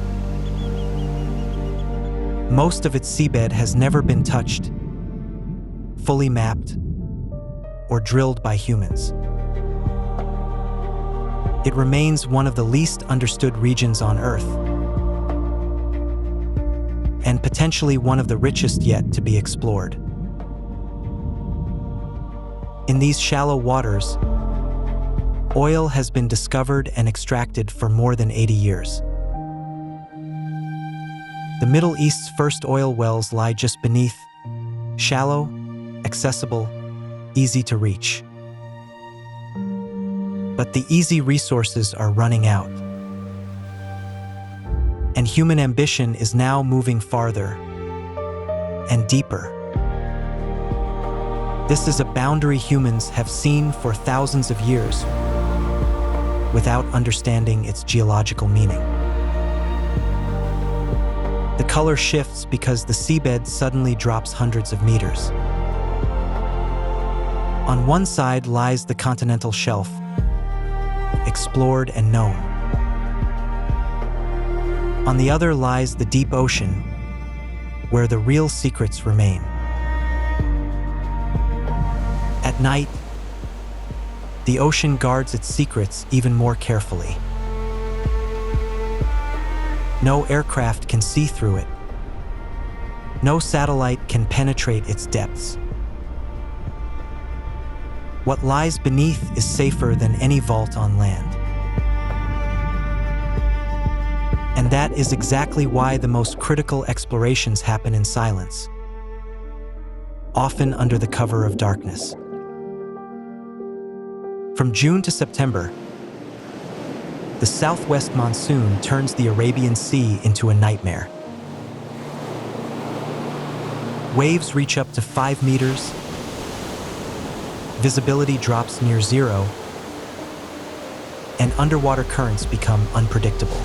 Most of its seabed has never been touched, fully mapped, or drilled by humans. It remains one of the least understood regions on Earth, and potentially one of the richest yet to be explored. In these shallow waters, oil has been discovered and extracted for more than 80 years. The Middle East's first oil wells lie just beneath, shallow, accessible, easy to reach. But the easy resources are running out. And human ambition is now moving farther and deeper. This is a boundary humans have seen for thousands of years without understanding its geological meaning. The color shifts because the seabed suddenly drops hundreds of meters. On one side lies the continental shelf, explored and known. On the other lies the deep ocean, where the real secrets remain. At night, the ocean guards its secrets even more carefully. No aircraft can see through it. No satellite can penetrate its depths. What lies beneath is safer than any vault on land. And that is exactly why the most critical explorations happen in silence, often under the cover of darkness. From June to September, the southwest monsoon turns the Arabian Sea into a nightmare. Waves reach up to 5 meters, visibility drops near zero, and underwater currents become unpredictable.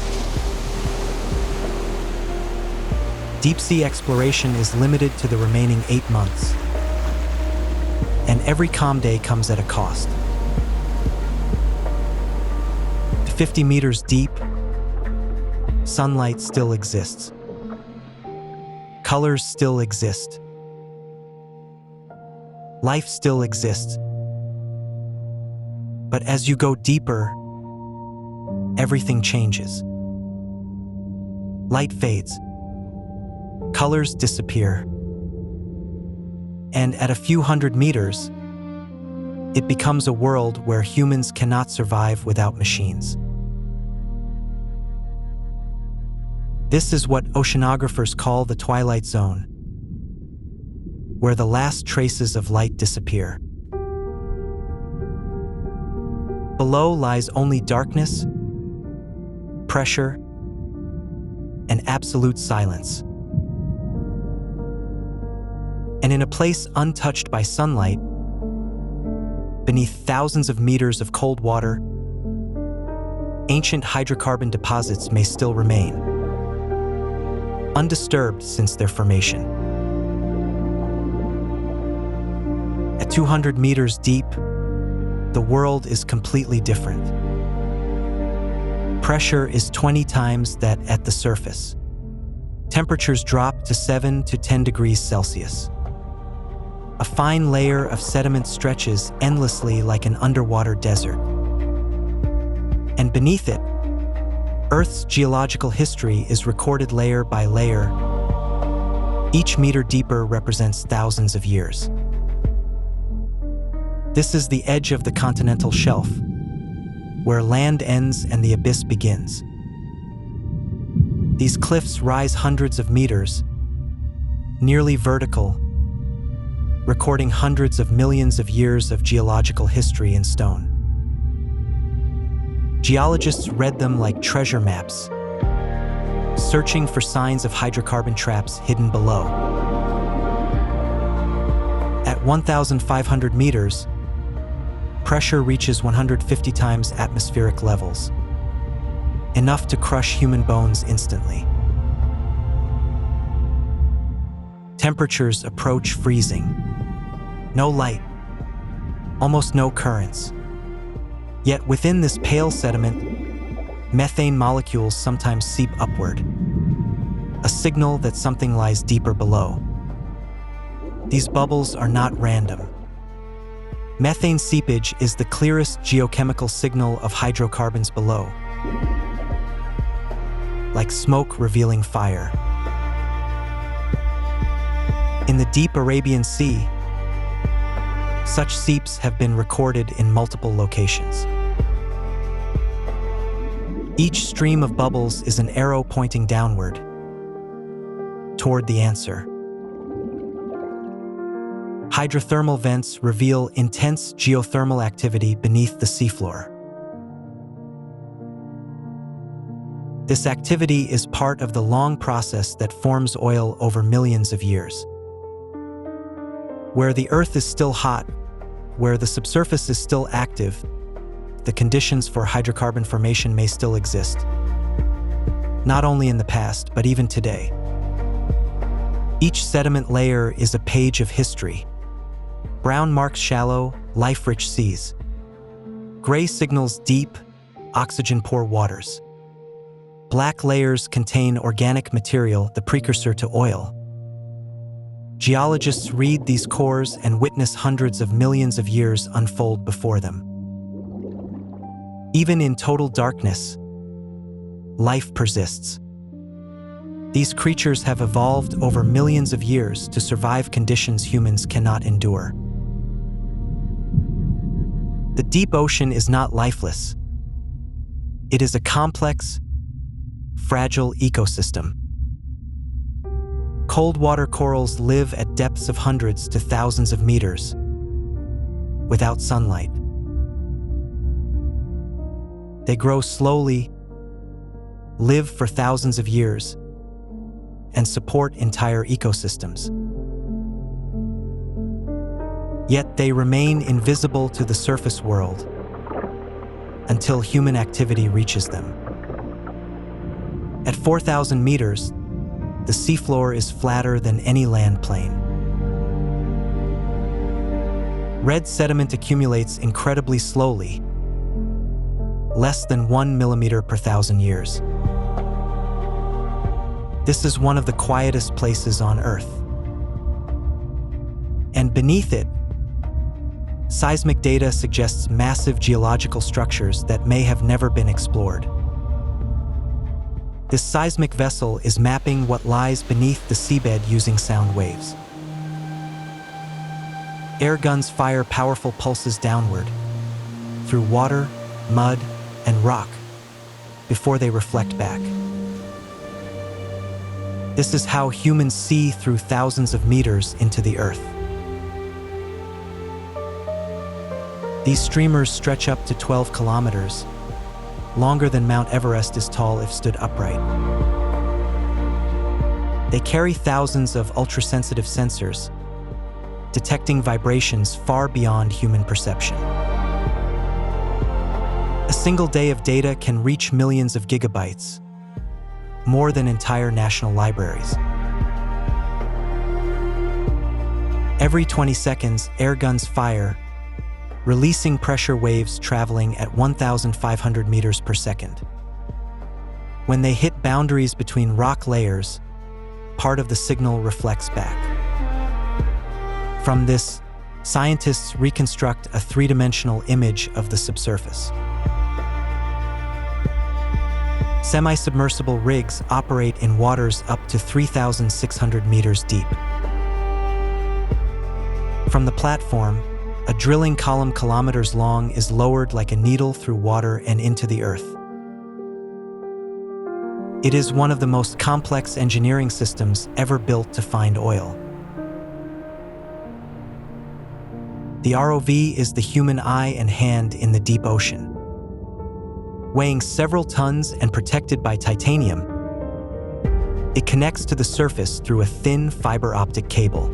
Deep-sea exploration is limited to the remaining 8 months, and every calm day comes at a cost. 50 meters deep, sunlight still exists. Colors still exist. Life still exists. But as you go deeper, everything changes. Light fades. Colors disappear. And at a few hundred meters, it becomes a world where humans cannot survive without machines. This is what oceanographers call the twilight zone, where the last traces of light disappear. Below lies only darkness, pressure, and absolute silence. And in a place untouched by sunlight, beneath thousands of meters of cold water, ancient hydrocarbon deposits may still remain, undisturbed since their formation. At 200 meters deep, the world is completely different. Pressure is 20 times that at the surface. Temperatures drop to 7 to 10 degrees Celsius. A fine layer of sediment stretches endlessly like an underwater desert. And beneath it, Earth's geological history is recorded layer by layer. Each meter deeper represents thousands of years. This is the edge of the continental shelf, where land ends and the abyss begins. These cliffs rise hundreds of meters, nearly vertical, recording hundreds of millions of years of geological history in stone. Geologists read them like treasure maps, searching for signs of hydrocarbon traps hidden below. At 1,500 meters, pressure reaches 150 times atmospheric levels, enough to crush human bones instantly. Temperatures approach freezing. No light, almost no currents. Yet within this pale sediment, methane molecules sometimes seep upward, a signal that something lies deeper below. These bubbles are not random. Methane seepage is the clearest geochemical signal of hydrocarbons below, like smoke revealing fire. In the deep Arabian Sea, such seeps have been recorded in multiple locations. Each stream of bubbles is an arrow pointing downward, toward the answer. Hydrothermal vents reveal intense geothermal activity beneath the seafloor. This activity is part of the long process that forms oil over millions of years. Where the Earth is still hot, where the subsurface is still active, the conditions for hydrocarbon formation may still exist. Not only in the past, but even today. Each sediment layer is a page of history. Brown marks shallow, life-rich seas. Gray signals deep, oxygen-poor waters. Black layers contain organic material, the precursor to oil. Geologists read these cores and witness hundreds of millions of years unfold before them. Even in total darkness, life persists. These creatures have evolved over millions of years to survive conditions humans cannot endure. The deep ocean is not lifeless. It is a complex, fragile ecosystem. Cold water corals live at depths of hundreds to thousands of meters, without sunlight. They grow slowly, live for thousands of years, and support entire ecosystems. Yet they remain invisible to the surface world until human activity reaches them. At 4,000 meters, the seafloor is flatter than any land plane. Red sediment accumulates incredibly slowly, less than 1 millimeter per 1,000 years. This is one of the quietest places on Earth. And beneath it, seismic data suggests massive geological structures that may have never been explored. This seismic vessel is mapping what lies beneath the seabed using sound waves. Air guns fire powerful pulses downward, through water, mud, and rock, before they reflect back. This is how humans see through thousands of meters into the earth. These streamers stretch up to 12 kilometers, longer than Mount Everest is tall if stood upright. They carry thousands of ultra-sensitive sensors, detecting vibrations far beyond human perception. A single day of data can reach millions of gigabytes, more than entire national libraries. Every 20 seconds, air guns fire, releasing pressure waves traveling at 1,500 meters per second. When they hit boundaries between rock layers, part of the signal reflects back. From this, scientists reconstruct a three-dimensional image of the subsurface. Semi-submersible rigs operate in waters up to 3,600 meters deep. From the platform, a drilling column kilometers long is lowered like a needle through water and into the earth. It is one of the most complex engineering systems ever built to find oil. The ROV is the human eye and hand in the deep ocean. Weighing several tons and protected by titanium, it connects to the surface through a thin fiber optic cable.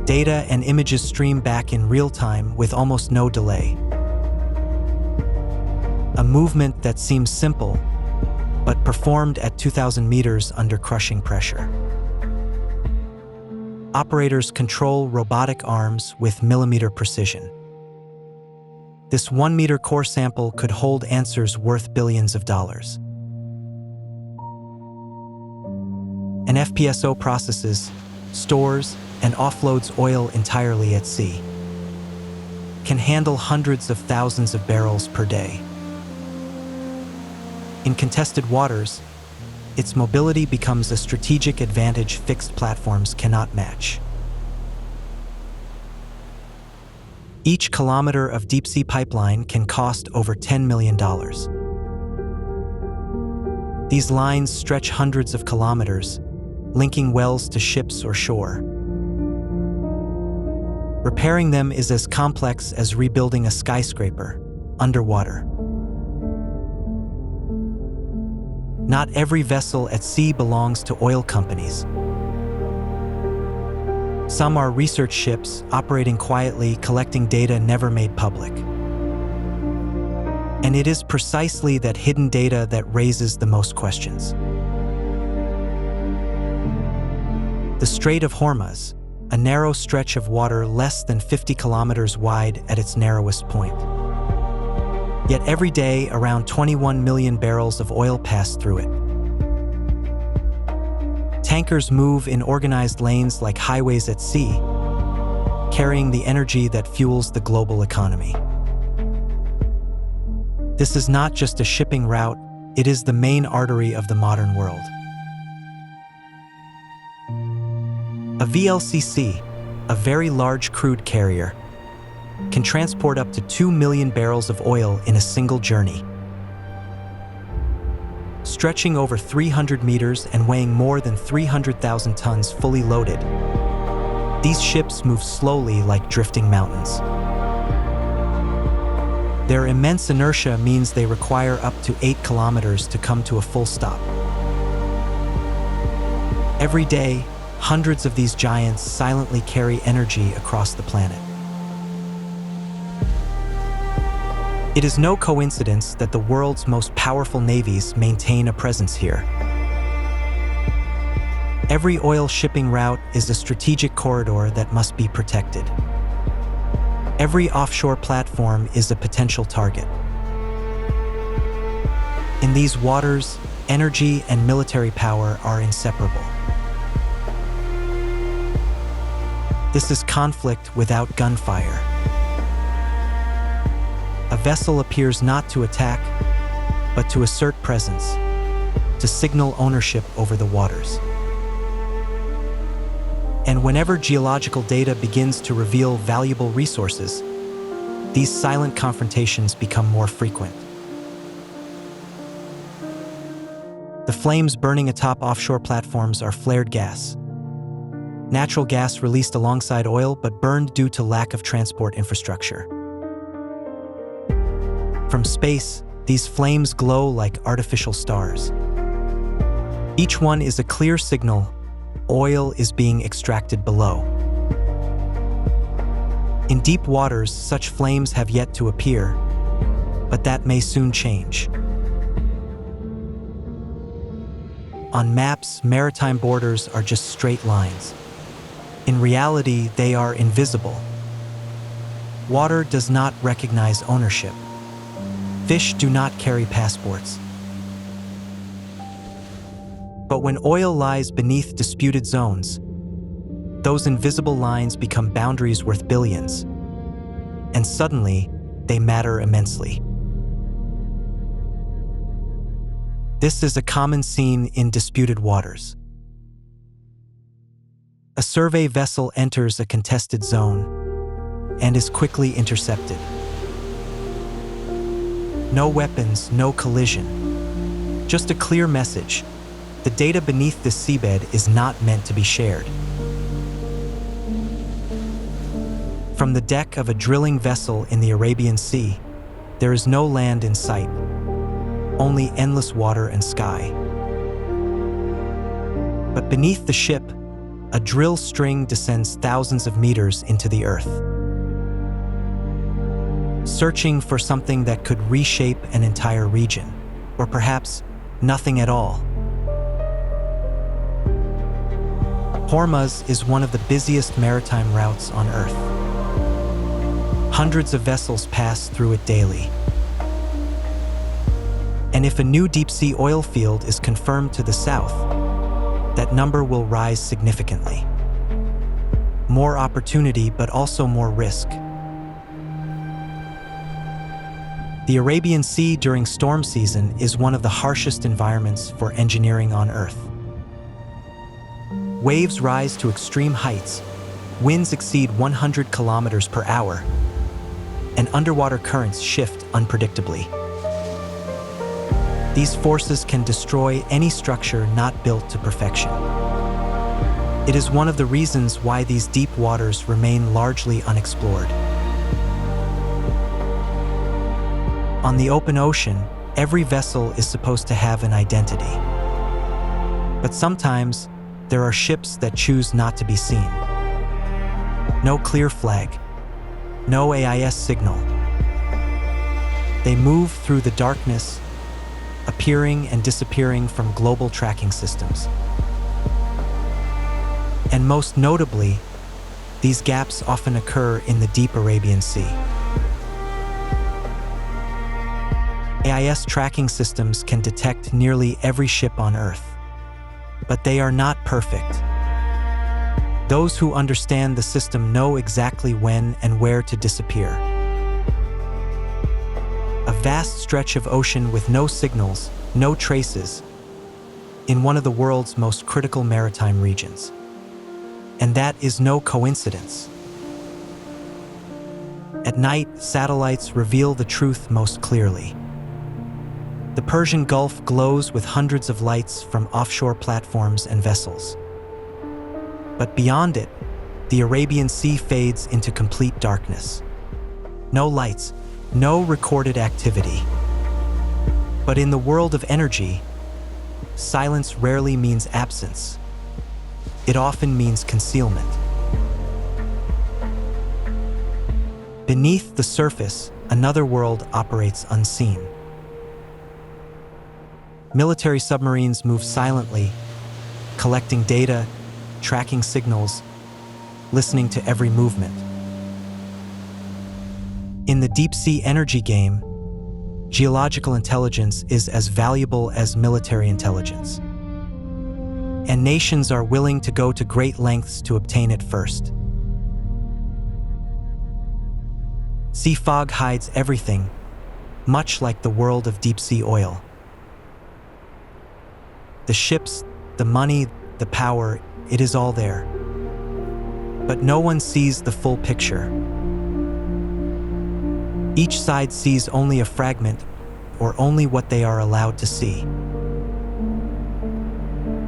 Data and images stream back in real time with almost no delay. A movement that seems simple, but performed at 2,000 meters under crushing pressure. Operators control robotic arms with millimeter precision. This 1-meter core sample could hold answers worth billions of dollars. An FPSO processes, stores, and offloads oil entirely at sea. Can handle hundreds of thousands of barrels per day. In contested waters, its mobility becomes a strategic advantage fixed platforms cannot match. Each kilometer of deep-sea pipeline can cost over $10 million. These lines stretch hundreds of kilometers, linking wells to ships or shore. Repairing them is as complex as rebuilding a skyscraper underwater. Not every vessel at sea belongs to oil companies. Some are research ships operating quietly, collecting data never made public. And it is precisely that hidden data that raises the most questions. The Strait of Hormuz, a narrow stretch of water less than 50 kilometers wide at its narrowest point. Yet every day, around 21 million barrels of oil pass through it. Tankers move in organized lanes like highways at sea, carrying the energy that fuels the global economy. This is not just a shipping route, it is the main artery of the modern world. A VLCC, a very large crude carrier, can transport up to 2 million barrels of oil in a single journey. Stretching over 300 meters and weighing more than 300,000 tons fully loaded, these ships move slowly like drifting mountains. Their immense inertia means they require up to 8 kilometers to come to a full stop. Every day, hundreds of these giants silently carry energy across the planet. It is no coincidence that the world's most powerful navies maintain a presence here. Every oil shipping route is a strategic corridor that must be protected. Every offshore platform is a potential target. In these waters, energy and military power are inseparable. This is conflict without gunfire. A vessel appears not to attack, but to assert presence, to signal ownership over the waters. And whenever geological data begins to reveal valuable resources, these silent confrontations become more frequent. The flames burning atop offshore platforms are flared gas. Natural gas released alongside oil but burned due to lack of transport infrastructure. From space, these flames glow like artificial stars. Each one is a clear signal oil is being extracted below. In deep waters, such flames have yet to appear, but that may soon change. On maps, maritime borders are just straight lines. In reality, they are invisible. Water does not recognize ownership. Fish do not carry passports. But when oil lies beneath disputed zones, those invisible lines become boundaries worth billions, and suddenly, they matter immensely. This is a common scene in disputed waters. A survey vessel enters a contested zone and is quickly intercepted. No weapons, no collision. Just a clear message. The data beneath this seabed is not meant to be shared. From the deck of a drilling vessel in the Arabian Sea, there is no land in sight, only endless water and sky. But beneath the ship, a drill string descends thousands of meters into the earth, searching for something that could reshape an entire region, or perhaps nothing at all. Hormuz is one of the busiest maritime routes on Earth. Hundreds of vessels pass through it daily. And if a new deep-sea oil field is confirmed to the south, that number will rise significantly. More opportunity, but also more risk. The Arabian Sea during storm season is one of the harshest environments for engineering on Earth. Waves rise to extreme heights, winds exceed 100 kilometers per hour, and underwater currents shift unpredictably. These forces can destroy any structure not built to perfection. It is one of the reasons why these deep waters remain largely unexplored. On the open ocean, every vessel is supposed to have an identity. But sometimes, there are ships that choose not to be seen. No clear flag, no AIS signal. They move through the darkness, appearing and disappearing from global tracking systems. And most notably, these gaps often occur in the deep Arabian Sea. AIS tracking systems can detect nearly every ship on Earth, but they are not perfect. Those who understand the system know exactly when and where to disappear. A vast stretch of ocean with no signals, no traces, in one of the world's most critical maritime regions. And that is no coincidence. At night, satellites reveal the truth most clearly. The Persian Gulf glows with hundreds of lights from offshore platforms and vessels. But beyond it, the Arabian Sea fades into complete darkness. No lights, no recorded activity. But in the world of energy, silence rarely means absence. It often means concealment. Beneath the surface, another world operates unseen. Military submarines move silently, collecting data, tracking signals, listening to every movement. In the deep-sea energy game, geological intelligence is as valuable as military intelligence. And nations are willing to go to great lengths to obtain it first. Sea fog hides everything, much like the world of deep-sea oil. The ships, the money, the power, it is all there. But no one sees the full picture. Each side sees only a fragment, or only what they are allowed to see.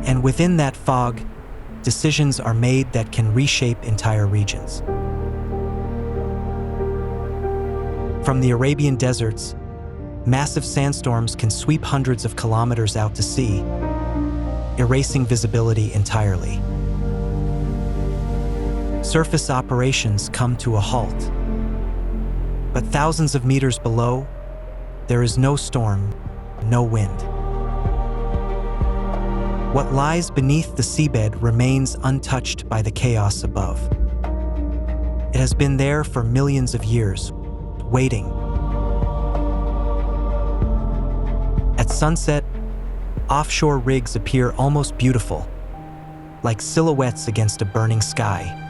And within that fog, decisions are made that can reshape entire regions. From the Arabian deserts, massive sandstorms can sweep hundreds of kilometers out to sea, erasing visibility entirely. Surface operations come to a halt. But thousands of meters below, there is no storm, no wind. What lies beneath the seabed remains untouched by the chaos above. It has been there for millions of years, waiting. At sunset, offshore rigs appear almost beautiful, like silhouettes against a burning sky.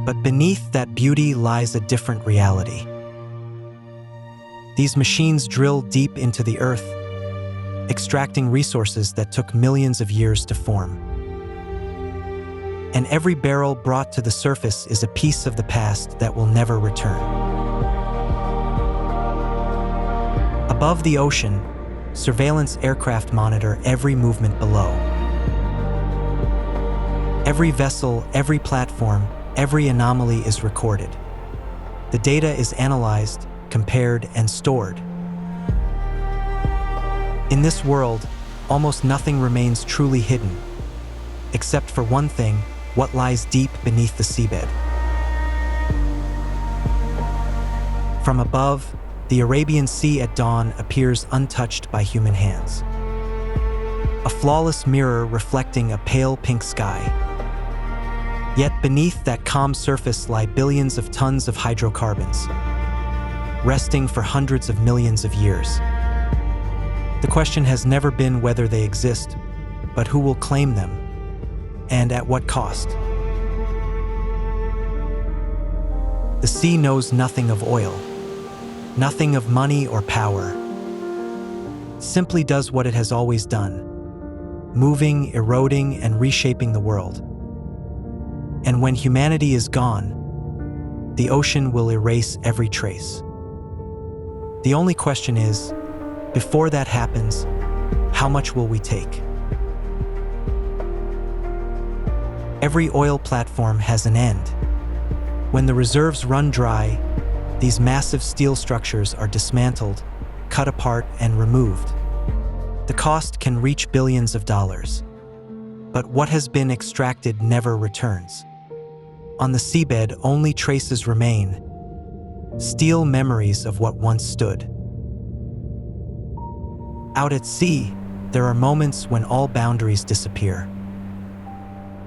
But beneath that beauty lies a different reality. These machines drill deep into the earth, extracting resources that took millions of years to form. And every barrel brought to the surface is a piece of the past that will never return. Above the ocean, surveillance aircraft monitor every movement below. Every vessel, every platform, every anomaly is recorded. The data is analyzed, compared, and stored. In this world, almost nothing remains truly hidden, except for one thing: what lies deep beneath the seabed. From above, the Arabian Sea at dawn appears untouched by human hands. A flawless mirror reflecting a pale pink sky. Yet beneath that calm surface lie billions of tons of hydrocarbons, resting for hundreds of millions of years. The question has never been whether they exist, but who will claim them, and at what cost. The sea knows nothing of oil, nothing of money or power. Simply does what it has always done, moving, eroding, and reshaping the world. And when humanity is gone, the ocean will erase every trace. The only question is, before that happens, how much will we take? Every oil platform has an end. When the reserves run dry, these massive steel structures are dismantled, cut apart, and removed. The cost can reach billions of dollars. But what has been extracted never returns. On the seabed, only traces remain, steel memories of what once stood. Out at sea, there are moments when all boundaries disappear.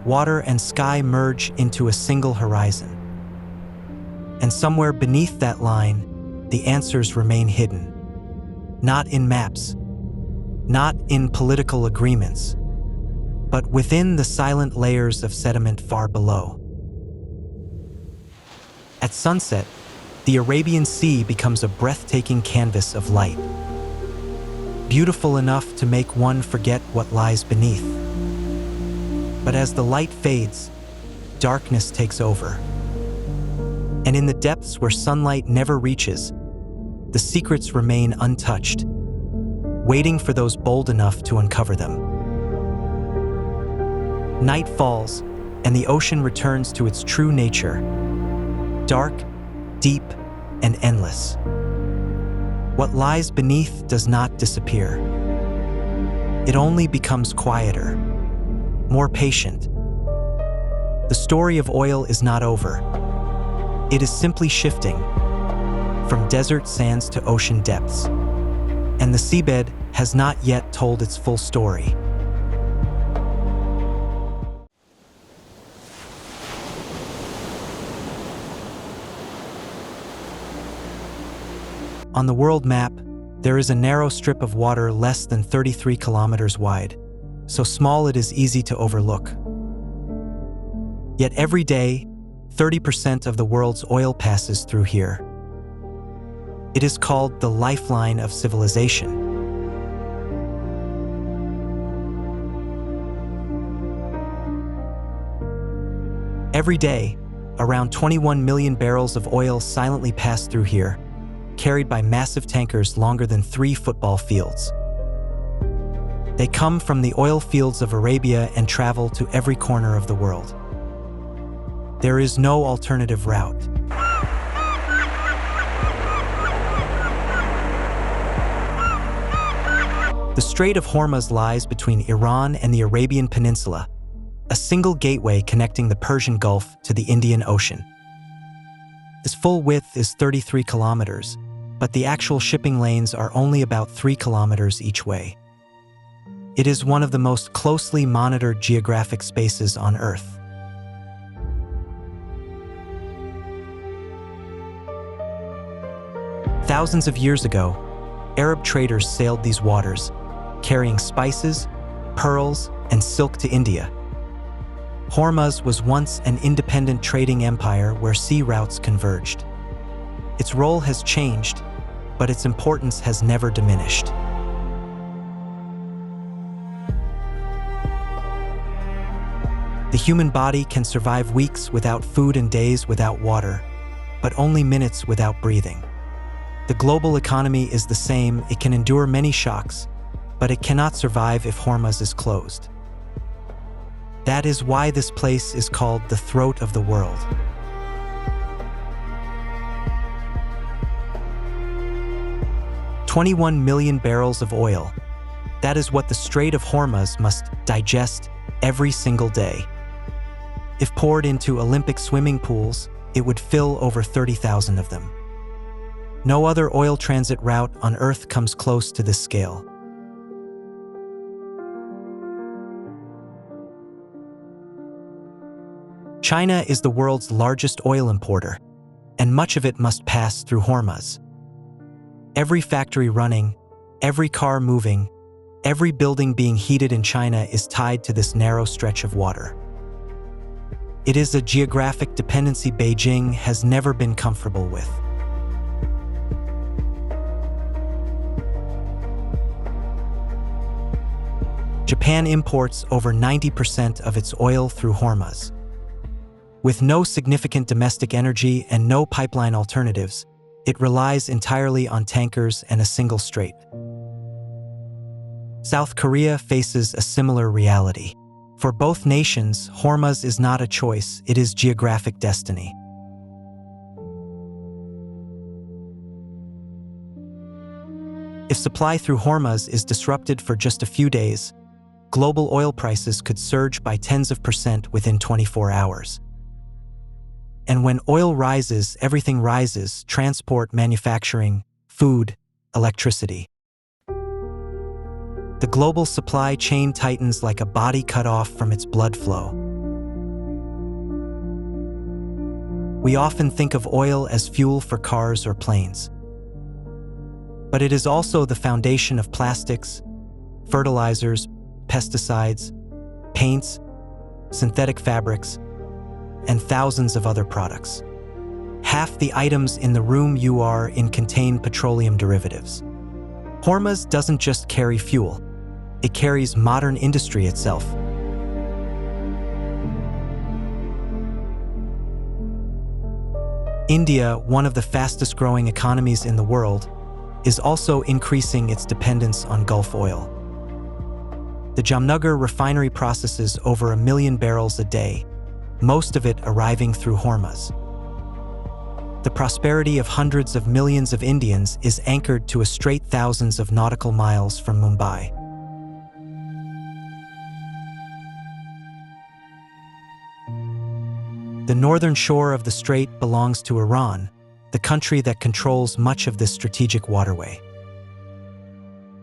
Water and sky merge into a single horizon. And somewhere beneath that line, the answers remain hidden. Not in maps, not in political agreements, but within the silent layers of sediment far below. At sunset, the Arabian Sea becomes a breathtaking canvas of light, beautiful enough to make one forget what lies beneath. But as the light fades, darkness takes over. And in the depths where sunlight never reaches, the secrets remain untouched, waiting for those bold enough to uncover them. Night falls, and the ocean returns to its true nature: dark, deep, and endless. What lies beneath does not disappear. It only becomes quieter, more patient. The story of oil is not over. It is simply shifting from desert sands to ocean depths, and the seabed has not yet told its full story. On the world map, there is a narrow strip of water less than 33 kilometers wide, so small it is easy to overlook. Yet every day, 30% of the world's oil passes through here. It is called the lifeline of civilization. Every day, around 21 million barrels of oil silently pass through here, carried by massive tankers longer than 3 football fields. They come from the oil fields of Arabia and travel to every corner of the world. There is no alternative route. The Strait of Hormuz lies between Iran and the Arabian Peninsula, a single gateway connecting the Persian Gulf to the Indian Ocean. Its full width is 33 kilometers, but the actual shipping lanes are only about 3 kilometers each way. It is one of the most closely monitored geographic spaces on Earth. Thousands of years ago, Arab traders sailed these waters, carrying spices, pearls, and silk to India. Hormuz was once an independent trading empire where sea routes converged. Its role has changed, but its importance has never diminished. The human body can survive weeks without food and days without water, but only minutes without breathing. The global economy is the same. It can endure many shocks, but it cannot survive if Hormuz is closed. That is why this place is called the throat of the world. "21 million barrels of oil. That is what the Strait of Hormuz must digest every single day. If poured into Olympic swimming pools, it would fill over 30,000 of them. No other oil transit route on Earth comes close to this scale. China is the world's largest oil importer, and much of it must pass through Hormuz. Every factory running, every car moving, every building being heated in China is tied to this narrow stretch of water. It is a geographic dependency Beijing has never been comfortable with. Japan imports over 90% of its oil through Hormuz. With no significant domestic energy and no pipeline alternatives, it relies entirely on tankers and a single strait. South Korea faces a similar reality. For both nations, Hormuz is not a choice, it is geographic destiny. If supply through Hormuz is disrupted for just a few days, global oil prices could surge by tens of percent within 24 hours. And when oil rises, everything rises: transport, manufacturing, food, electricity. The global supply chain tightens like a body cut off from its blood flow. We often think of oil as fuel for cars or planes. But it is also the foundation of plastics, fertilizers, pesticides, paints, synthetic fabrics, and thousands of other products. Half the items in the room you are in contain petroleum derivatives. Hormuz doesn't just carry fuel, it carries modern industry itself. India, one of the fastest-growing economies in the world, is also increasing its dependence on Gulf oil. The Jamnagar refinery processes over 1 million barrels a day, most of it arriving through Hormuz. The prosperity of hundreds of millions of Indians is anchored to a strait thousands of nautical miles from Mumbai. The northern shore of the strait belongs to Iran, the country that controls much of this strategic waterway.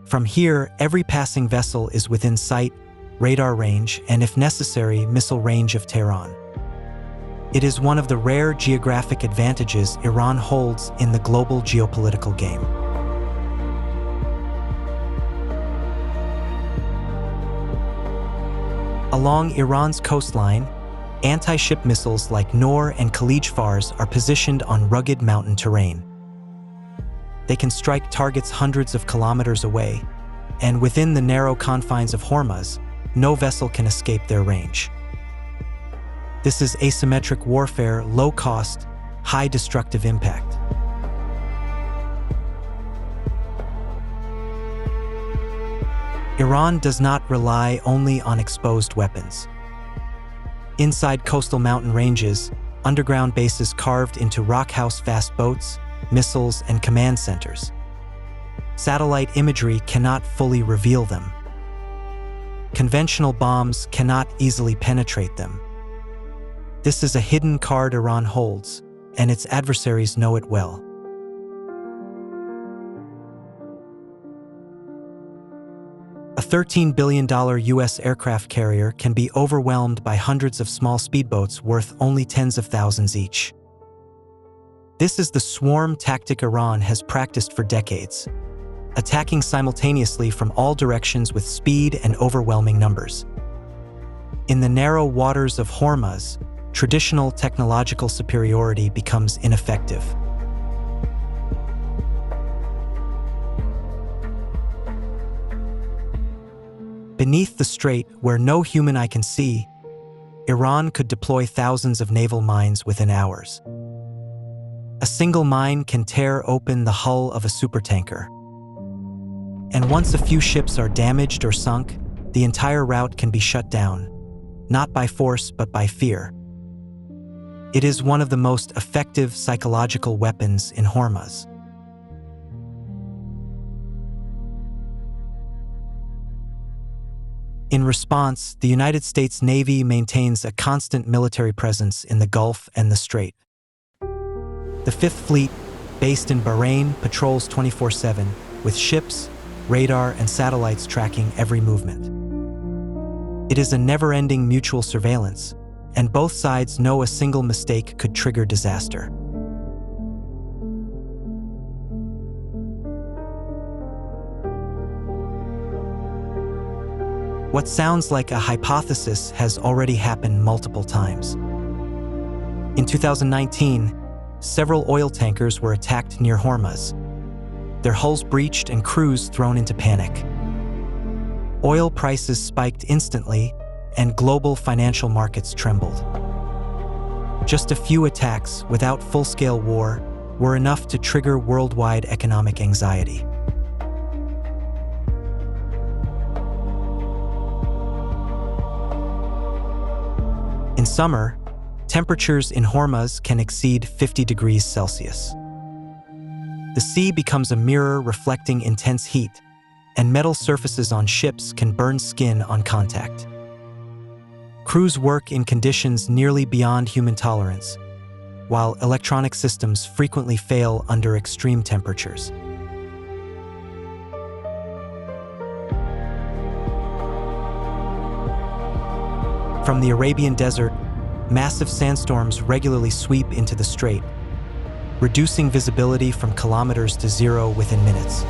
From here, every passing vessel is within sight, radar range, and if necessary, missile range of Tehran. It is one of the rare geographic advantages Iran holds in the global geopolitical game. Along Iran's coastline, anti-ship missiles like Noor and Khalij-Fars are positioned on rugged mountain terrain. They can strike targets hundreds of kilometers away, and within the narrow confines of Hormuz, no vessel can escape their range. This is asymmetric warfare, low cost, high destructive impact. Iran does not rely only on exposed weapons. Inside coastal mountain ranges, underground bases carved into rock-house fast boats, missiles, and command centers. Satellite imagery cannot fully reveal them. Conventional bombs cannot easily penetrate them. This is a hidden card Iran holds, and its adversaries know it well. A $13 billion U.S. aircraft carrier can be overwhelmed by hundreds of small speedboats worth only tens of thousands each. This is the swarm tactic Iran has practiced for decades, attacking simultaneously from all directions with speed and overwhelming numbers. In the narrow waters of Hormuz, traditional technological superiority becomes ineffective. Beneath the strait, where no human eye can see, Iran could deploy thousands of naval mines within hours. A single mine can tear open the hull of a supertanker. And once a few ships are damaged or sunk, the entire route can be shut down, not by force but by fear. It is one of the most effective psychological weapons in Hormuz. In response, the United States Navy maintains a constant military presence in the Gulf and the Strait. The Fifth Fleet, based in Bahrain, patrols 24/7, with ships, radar, and satellites tracking every movement. It is a never-ending mutual surveillance, and both sides know a single mistake could trigger disaster. What sounds like a hypothesis has already happened multiple times. In 2019, several oil tankers were attacked near Hormuz, their hulls breached and crews thrown into panic. Oil prices spiked instantly, and global financial markets trembled. Just a few attacks, without full-scale war, were enough to trigger worldwide economic anxiety. In summer, temperatures in Hormuz can exceed 50 degrees Celsius. The sea becomes a mirror reflecting intense heat, and metal surfaces on ships can burn skin on contact. Crews work in conditions nearly beyond human tolerance, while electronic systems frequently fail under extreme temperatures. From the Arabian Desert, massive sandstorms regularly sweep into the strait, reducing visibility from kilometers to zero within minutes.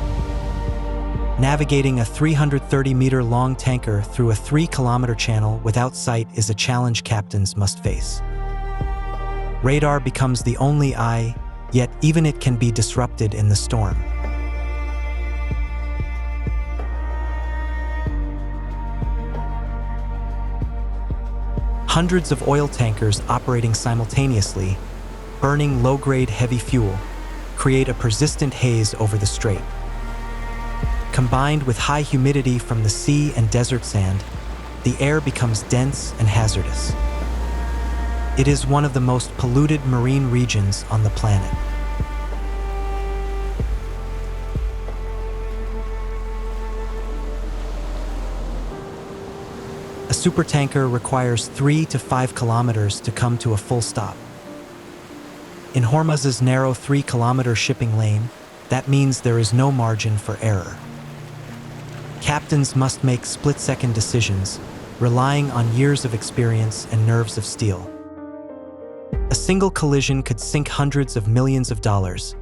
Navigating a 330-meter-long tanker through a 3-kilometer channel without sight is a challenge captains must face. Radar becomes the only eye, yet even it can be disrupted in the storm. Hundreds of oil tankers operating simultaneously, burning low-grade heavy fuel, create a persistent haze over the strait. Combined with high humidity from the sea and desert sand, the air becomes dense and hazardous. It is one of the most polluted marine regions on the planet. A supertanker requires 3 to 5 kilometers to come to a full stop. In Hormuz's narrow 3-kilometer shipping lane, that means there is no margin for error. Captains must make split-second decisions, relying on years of experience and nerves of steel. A single collision could sink hundreds of millions of dollars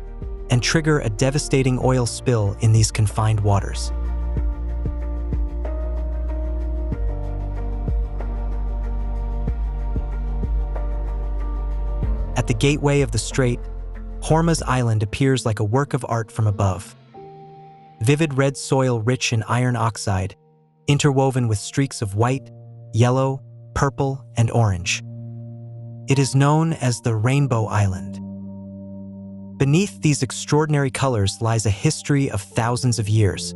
and trigger a devastating oil spill in these confined waters. At the gateway of the strait, Hormuz Island appears like a work of art from above. Vivid red soil rich in iron oxide, interwoven with streaks of white, yellow, purple, and orange. It is known as the Rainbow Island. Beneath these extraordinary colors lies a history of thousands of years.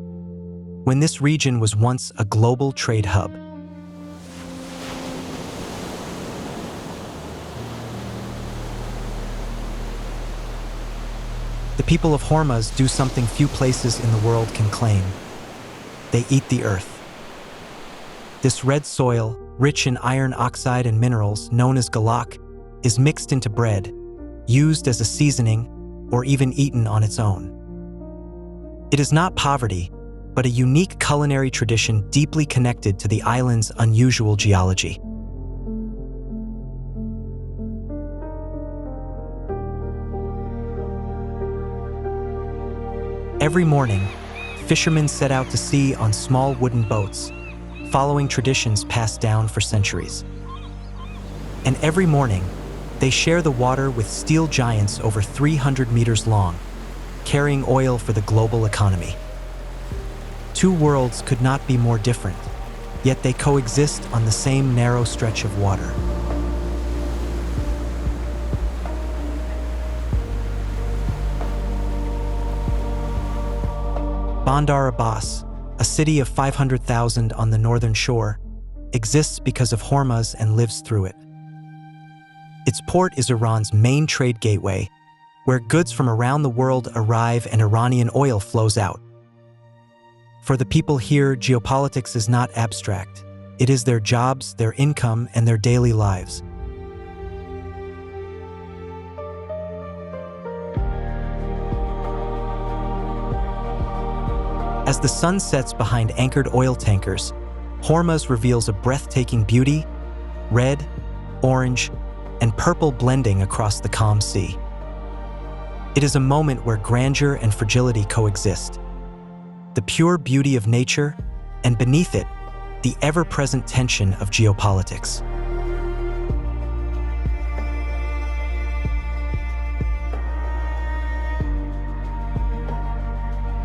when this region was once a global trade hub. The people of Hormuz do something few places in the world can claim. They eat the earth. This red soil, rich in iron oxide and minerals known as galak, is mixed into bread, used as a seasoning, or even eaten on its own. It is not poverty, but a unique culinary tradition deeply connected to the island's unusual geology. Every morning, fishermen set out to sea on small wooden boats, following traditions passed down for centuries. And every morning, they share the water with steel giants over 300 meters long, carrying oil for the global economy. Two worlds could not be more different, yet they coexist on the same narrow stretch of water. Bandar Abbas, a city of 500,000 on the northern shore, exists because of Hormuz and lives through it. Its port is Iran's main trade gateway, where goods from around the world arrive and Iranian oil flows out. For the people here, geopolitics is not abstract. It is their jobs, their income, and their daily lives. As the sun sets behind anchored oil tankers, Hormuz reveals a breathtaking beauty, red, orange, and purple blending across the calm sea. It is a moment where grandeur and fragility coexist. The pure beauty of nature, and beneath it, the ever-present tension of geopolitics.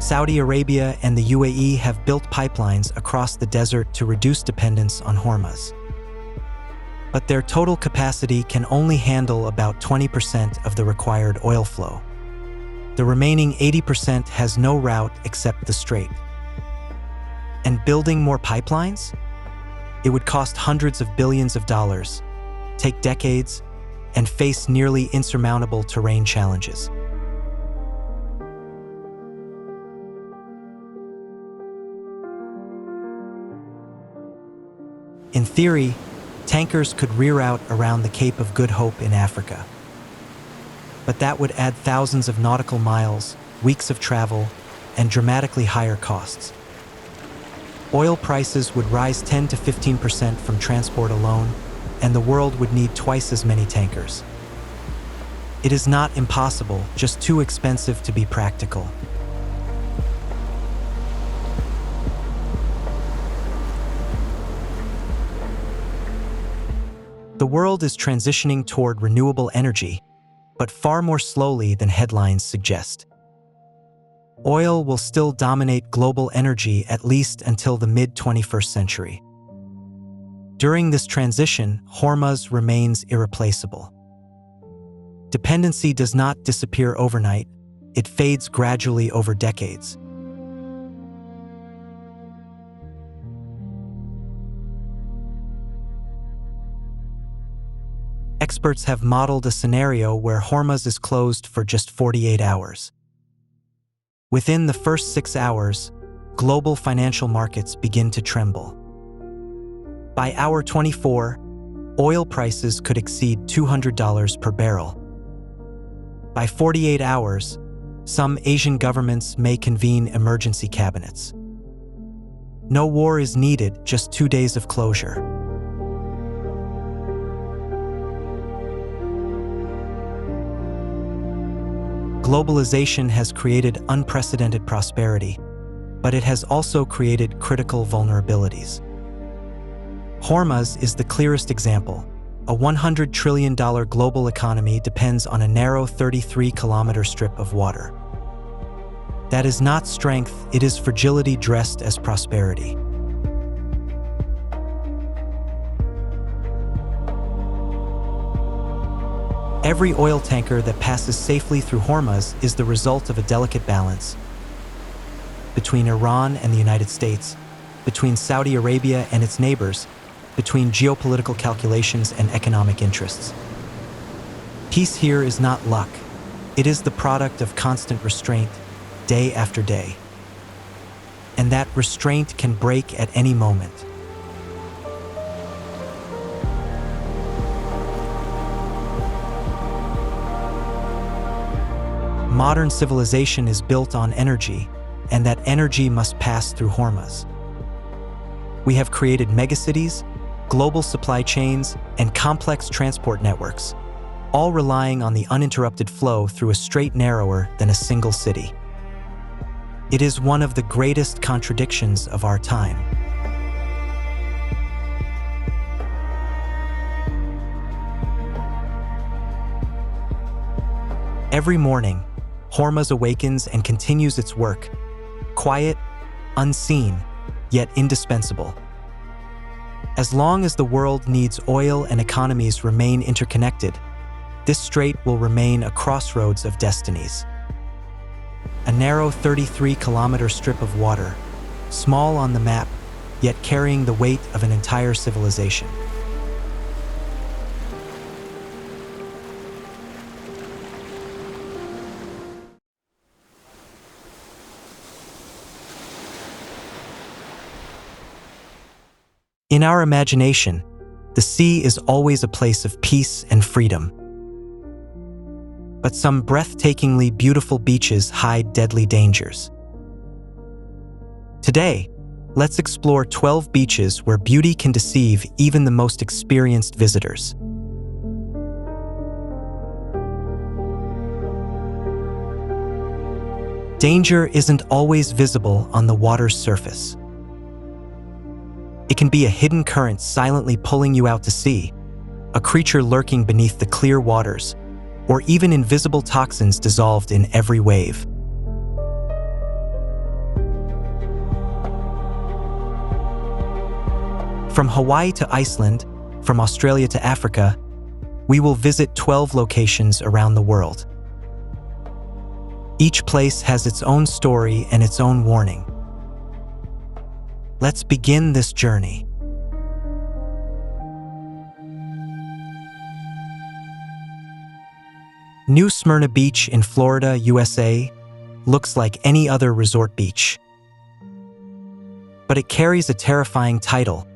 Saudi Arabia and the UAE have built pipelines across the desert to reduce dependence on Hormuz. But their total capacity can only handle about 20% of the required oil flow. The remaining 80% has no route except the strait. And building more pipelines? It would cost hundreds of billions of dollars, take decades, and face nearly insurmountable terrain challenges. In theory, tankers could reroute around the Cape of Good Hope in Africa. But that would add thousands of nautical miles, weeks of travel, and dramatically higher costs. Oil prices would rise 10 to 15% from transport alone, and the world would need twice as many tankers. It is not impossible, just too expensive to be practical. The world is transitioning toward renewable energy, but far more slowly than headlines suggest. Oil will still dominate global energy at least until the mid-21st century. During this transition, Hormuz remains irreplaceable. Dependency does not disappear overnight, it fades gradually over decades. Experts have modeled a scenario where Hormuz is closed for just 48 hours. Within the first 6 hours, global financial markets begin to tremble. By hour 24, oil prices could exceed $200 per barrel. By 48 hours, some Asian governments may convene emergency cabinets. No war is needed, just 2 days of closure. Globalization has created unprecedented prosperity, but it has also created critical vulnerabilities. Hormuz is the clearest example. A $100 trillion global economy depends on a narrow 33-kilometer strip of water. That is not strength, it is fragility dressed as prosperity. Every oil tanker that passes safely through Hormuz is the result of a delicate balance. between Iran and the United States, between Saudi Arabia and its neighbors, between geopolitical calculations and economic interests. Peace here is not luck. It is the product of constant restraint, day after day. And that restraint can break at any moment. Modern civilization is built on energy, and that energy must pass through Hormuz. We have created megacities, global supply chains, and complex transport networks, all relying on the uninterrupted flow through a strait narrower than a single city. It is one of the greatest contradictions of our time. Every morning, Hormuz awakens and continues its work, quiet, unseen, yet indispensable. As long as the world needs oil and economies remain interconnected, this strait will remain a crossroads of destinies. A narrow 33-kilometer strip of water, small on the map, yet carrying the weight of an entire civilization. In our imagination, the sea is always a place of peace and freedom. But some breathtakingly beautiful beaches hide deadly dangers. Today, let's explore 12 beaches where beauty can deceive even the most experienced visitors. Danger isn't always visible on the water's surface. It can be a hidden current silently pulling you out to sea, a creature lurking beneath the clear waters, or even invisible toxins dissolved in every wave. From Hawaii to Iceland, from Australia to Africa, we will visit 12 locations around the world. Each place has its own story and its own warning. Let's begin this journey. New Smyrna Beach in Florida, USA, looks like any other resort beach. But it carries a terrifying title,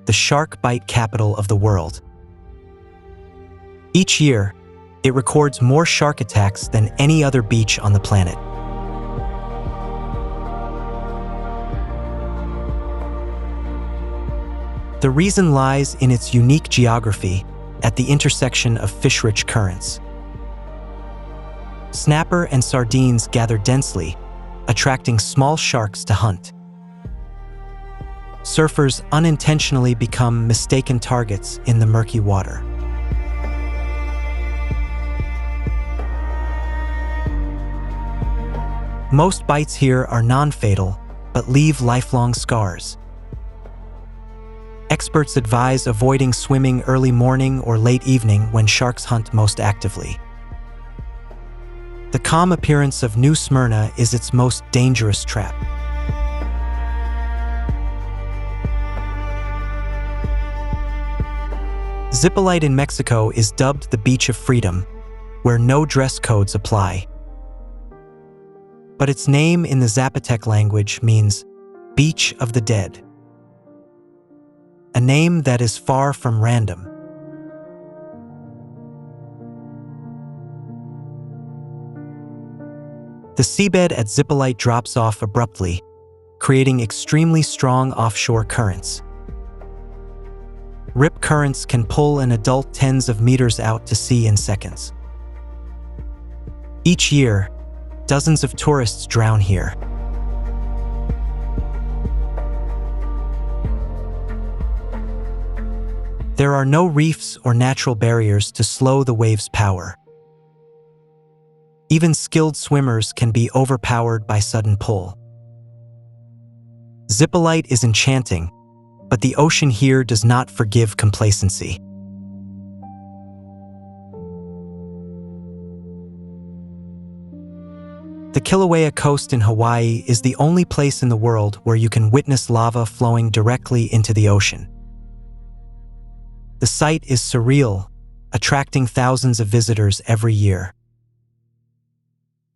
the shark bite capital of the world. Each year, it records more shark attacks than any other beach on the planet. The reason lies in its unique geography at the intersection of fish-rich currents. Snapper and sardines gather densely, attracting small sharks to hunt. Surfers unintentionally become mistaken targets in the murky water. Most bites here are non-fatal, but leave lifelong scars. Experts advise avoiding swimming early morning or late evening when sharks hunt most actively. The calm appearance of New Smyrna is its most dangerous trap. Zipolite in Mexico is dubbed the Beach of Freedom, where no dress codes apply. But its name in the Zapotec language means Beach of the Dead, a name that is far from random. The seabed at Zipolite drops off abruptly, creating extremely strong offshore currents. Rip currents can pull an adult tens of meters out to sea in seconds. Each year, dozens of tourists drown here. There are no reefs or natural barriers to slow the wave's power. Even skilled swimmers can be overpowered by sudden pull. Zipolite is enchanting, but the ocean here does not forgive complacency. The Kilauea Coast in Hawaii is the only place in the world where you can witness lava flowing directly into the ocean. The sight is surreal, attracting thousands of visitors every year.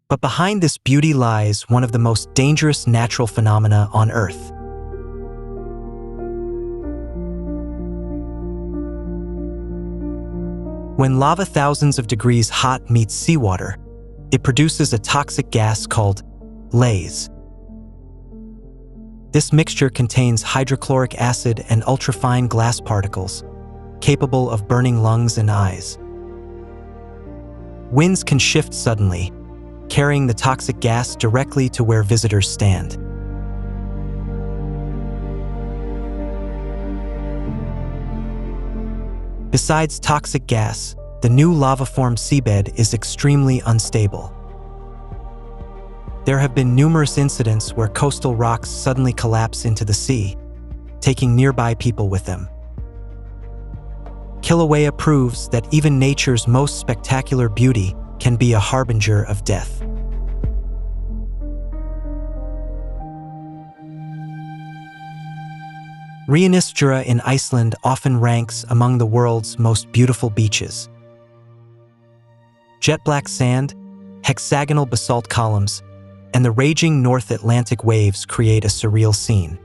But behind this beauty lies one of the most dangerous natural phenomena on Earth. When lava thousands of degrees hot meets seawater, it produces a toxic gas called laze. This mixture contains hydrochloric acid and ultrafine glass particles, capable of burning lungs and eyes. Winds can shift suddenly, carrying the toxic gas directly to where visitors stand. Besides toxic gas, the new lava-formed seabed is extremely unstable. There have been numerous incidents where coastal rocks suddenly collapse into the sea, taking nearby people with them. Kilauea proves that even nature's most spectacular beauty can be a harbinger of death. Reynisfjara in Iceland often ranks among the world's most beautiful beaches. Jet black sand, hexagonal basalt columns, and the raging North Atlantic waves create a surreal scene.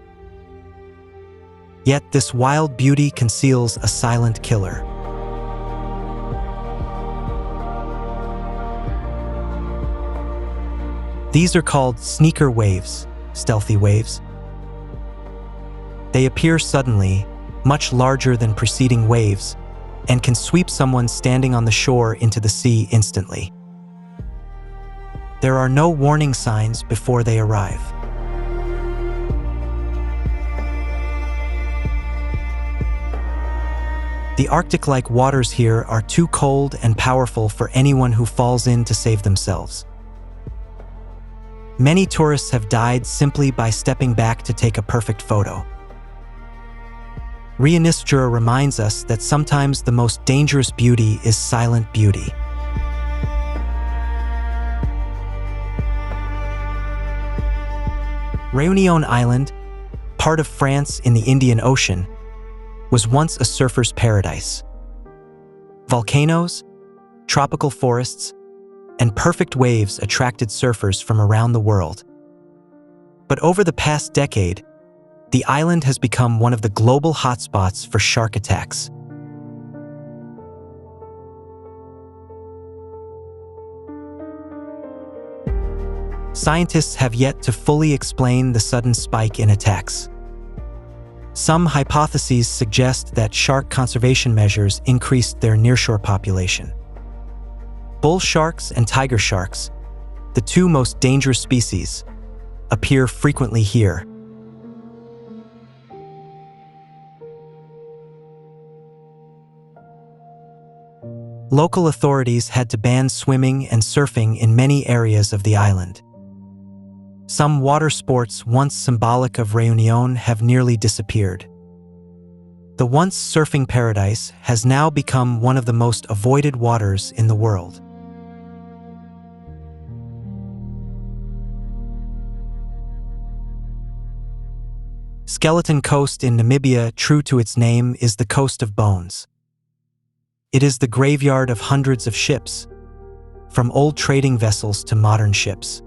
Yet this wild beauty conceals a silent killer. These are called sneaker waves, stealthy waves. They appear suddenly, much larger than preceding waves, and can sweep someone standing on the shore into the sea instantly. There are no warning signs before they arrive. The Arctic-like waters here are too cold and powerful for anyone who falls in to save themselves. Many tourists have died simply by stepping back to take a perfect photo. Reynisfjara reminds us that sometimes the most dangerous beauty is silent beauty. Réunion Island, part of France in the Indian Ocean, was once a surfer's paradise. Volcanoes, tropical forests, and perfect waves attracted surfers from around the world. But over the past decade, the island has become one of the global hotspots for shark attacks. Scientists have yet to fully explain the sudden spike in attacks. Some hypotheses suggest that shark conservation measures increased their nearshore population. Bull sharks and tiger sharks, the two most dangerous species, appear frequently here. Local authorities had to ban swimming and surfing in many areas of the island. Some water sports once symbolic of Réunion have nearly disappeared. The once surfing paradise has now become one of the most avoided waters in the world. Skeleton Coast in Namibia, true to its name, is the Coast of Bones. It is the graveyard of hundreds of ships, from old trading vessels to modern ships.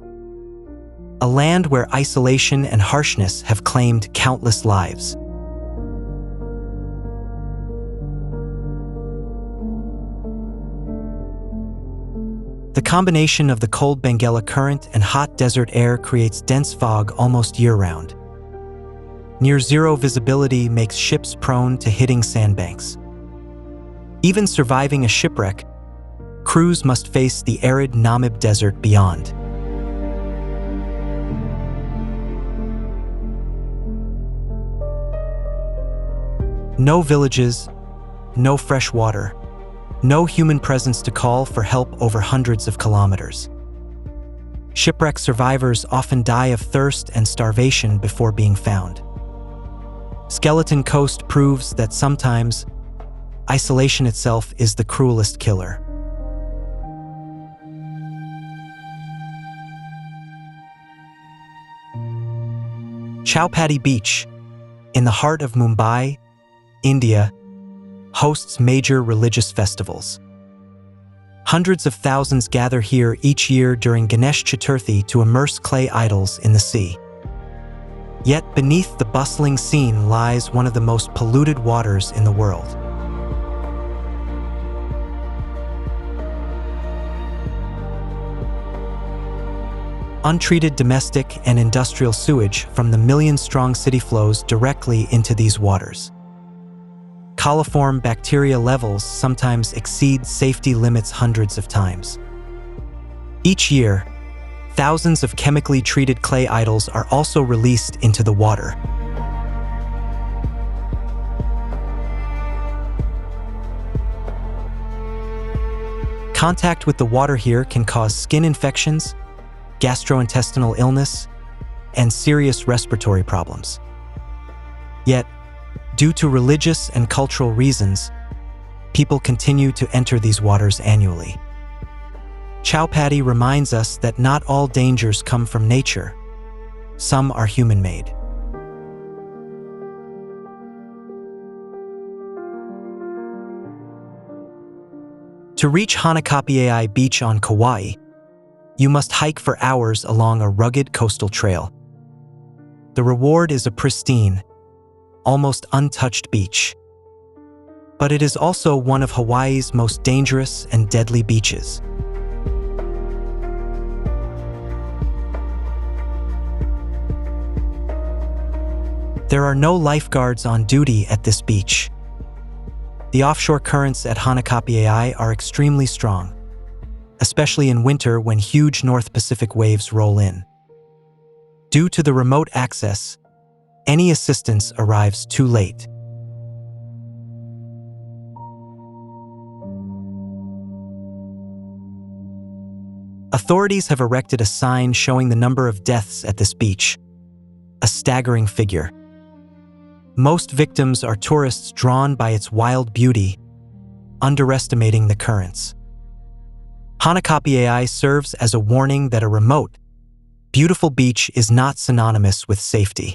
A land where isolation and harshness have claimed countless lives. The combination of the cold Benguela current and hot desert air creates dense fog almost year-round. Near-zero visibility makes ships prone to hitting sandbanks. Even surviving a shipwreck, crews must face the arid Namib Desert beyond. No villages, no fresh water, no human presence to call for help over hundreds of kilometers. Shipwreck survivors often die of thirst and starvation before being found. Skeleton Coast proves that sometimes isolation itself is the cruelest killer. Chowpatty Beach, in the heart of Mumbai, India, hosts major religious festivals. Hundreds of thousands gather here each year during Ganesh Chaturthi to immerse clay idols in the sea. Yet beneath the bustling scene lies one of the most polluted waters in the world. Untreated domestic and industrial sewage from the million-strong city flows directly into these waters. Coliform bacteria levels sometimes exceed safety limits hundreds of times. Each year, thousands of chemically treated clay idols are also released into the water. Contact with the water here can cause skin infections, gastrointestinal illness, and serious respiratory problems. Yet, due to religious and cultural reasons, people continue to enter these waters annually. Chowpatty reminds us that not all dangers come from nature. Some are human-made. To reach Hanakapiai Beach on Kauai, you must hike for hours along a rugged coastal trail. The reward is a pristine, almost untouched beach. But it is also one of Hawaii's most dangerous and deadly beaches. There are no lifeguards on duty at this beach. The offshore currents at Hanakapiai are extremely strong, especially in winter when huge North Pacific waves roll in. Due to the remote access, any assistance arrives too late. Authorities have erected a sign showing the number of deaths at this beach, a staggering figure. Most victims are tourists drawn by its wild beauty, underestimating the currents. Hanakapiai serves as a warning that a remote, beautiful beach is not synonymous with safety.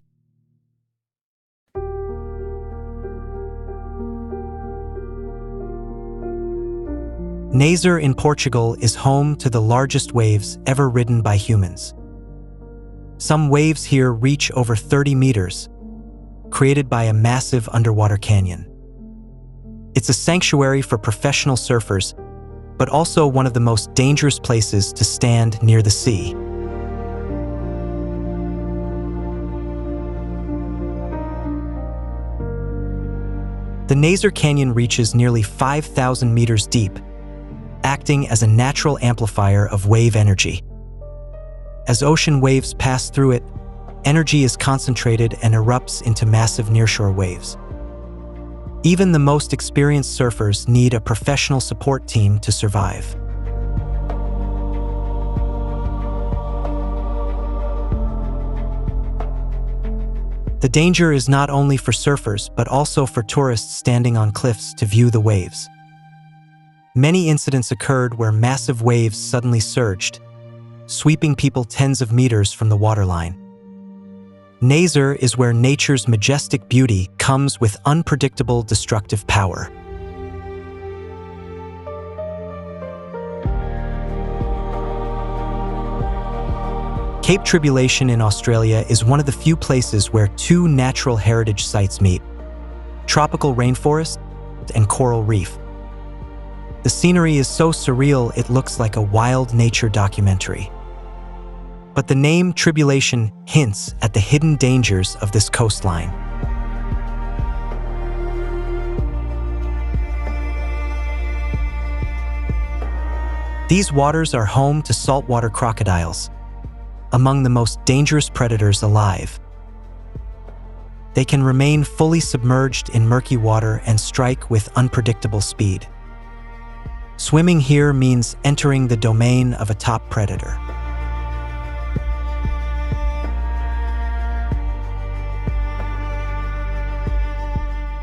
Nazaré in Portugal is home to the largest waves ever ridden by humans. Some waves here reach over 30 meters, created by a massive underwater canyon. It's a sanctuary for professional surfers, but also one of the most dangerous places to stand near the sea. The Nazaré Canyon reaches nearly 5,000 meters deep, acting as a natural amplifier of wave energy. As ocean waves pass through it, energy is concentrated and erupts into massive nearshore waves. Even the most experienced surfers need a professional support team to survive. The danger is not only for surfers, but also for tourists standing on cliffs to view the waves. Many incidents occurred where massive waves suddenly surged, sweeping people tens of meters from the waterline. Nazaré is where nature's majestic beauty comes with unpredictable destructive power. Cape Tribulation in Australia is one of the few places where two natural heritage sites meet: tropical rainforest and coral reef. The scenery is so surreal it looks like a wild nature documentary. But the name Tribulation hints at the hidden dangers of this coastline. These waters are home to saltwater crocodiles, among the most dangerous predators alive. They can remain fully submerged in murky water and strike with unpredictable speed. Swimming here means entering the domain of a top predator.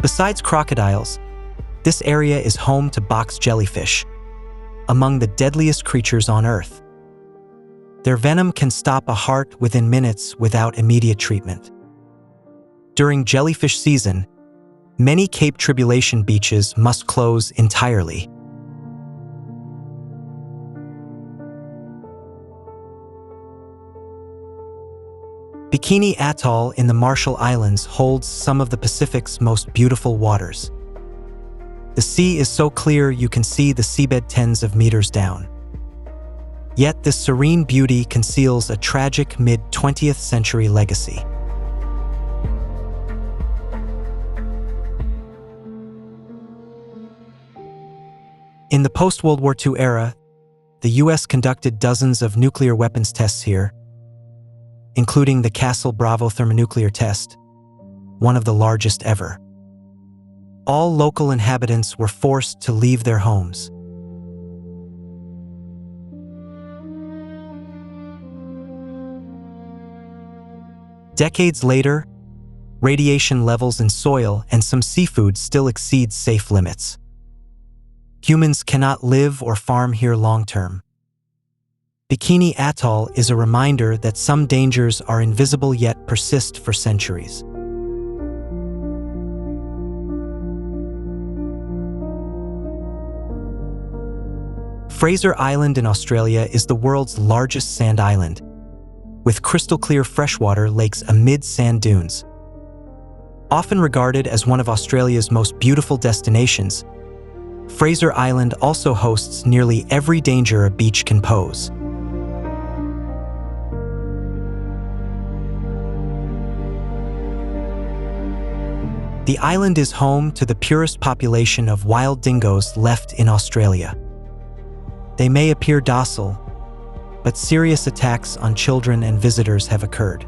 Besides crocodiles, this area is home to box jellyfish, among the deadliest creatures on Earth. Their venom can stop a heart within minutes without immediate treatment. During jellyfish season, many Cape Tribulation beaches must close entirely. Bikini Atoll in the Marshall Islands holds some of the Pacific's most beautiful waters. The sea is so clear you can see the seabed tens of meters down. Yet this serene beauty conceals a tragic mid-20th century legacy. In the post-World War II era, the U.S. conducted dozens of nuclear weapons tests here, including the Castle Bravo thermonuclear test, one of the largest ever. All local inhabitants were forced to leave their homes. Decades later, radiation levels in soil and some seafood still exceed safe limits. Humans cannot live or farm here long-term. Bikini Atoll is a reminder that some dangers are invisible yet persist for centuries. Fraser Island in Australia is the world's largest sand island, with crystal-clear freshwater lakes amid sand dunes. Often regarded as one of Australia's most beautiful destinations, Fraser Island also hosts nearly every danger a beach can pose. The island is home to the purest population of wild dingoes left in Australia. They may appear docile, but serious attacks on children and visitors have occurred.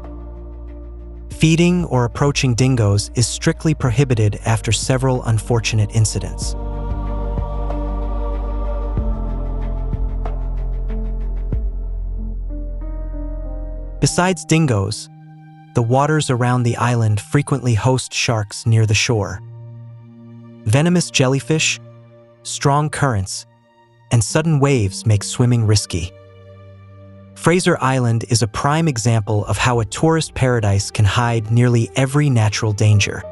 Feeding or approaching dingoes is strictly prohibited after several unfortunate incidents. Besides dingoes, the waters around the island frequently host sharks near the shore. Venomous jellyfish, strong currents, and sudden waves make swimming risky. Fraser Island is a prime example of how a tourist paradise can hide nearly every natural danger.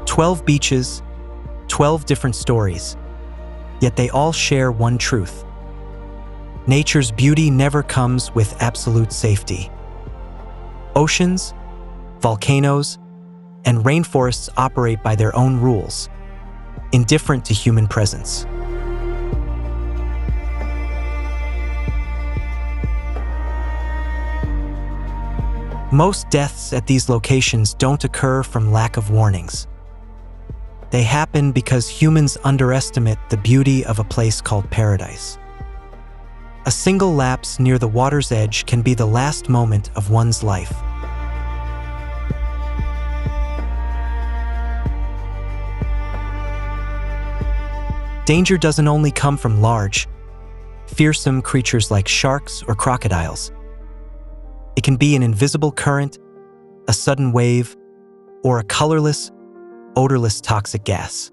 "12 beaches, 12 different stories. Yet they all share one truth. Nature's beauty never comes with absolute safety. Oceans, volcanoes, and rainforests operate by their own rules, indifferent to human presence." Most deaths at these locations don't occur from lack of warnings. They happen because humans underestimate the beauty of a place called paradise. A single lapse near the water's edge can be the last moment of one's life. Danger doesn't only come from large, fearsome creatures like sharks or crocodiles. It can be an invisible current, a sudden wave, or a colorless, odorless toxic gas.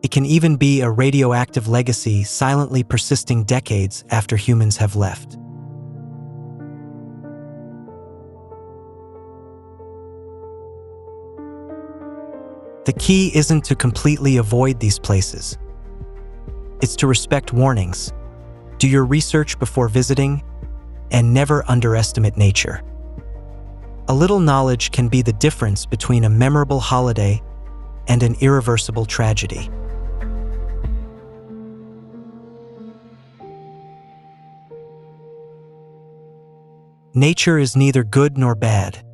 It can even be a radioactive legacy silently persisting decades after humans have left. The key isn't to completely avoid these places. It's to respect warnings, do your research before visiting, and never underestimate nature. A little knowledge can be the difference between a memorable holiday and an irreversible tragedy. Nature is neither good nor bad.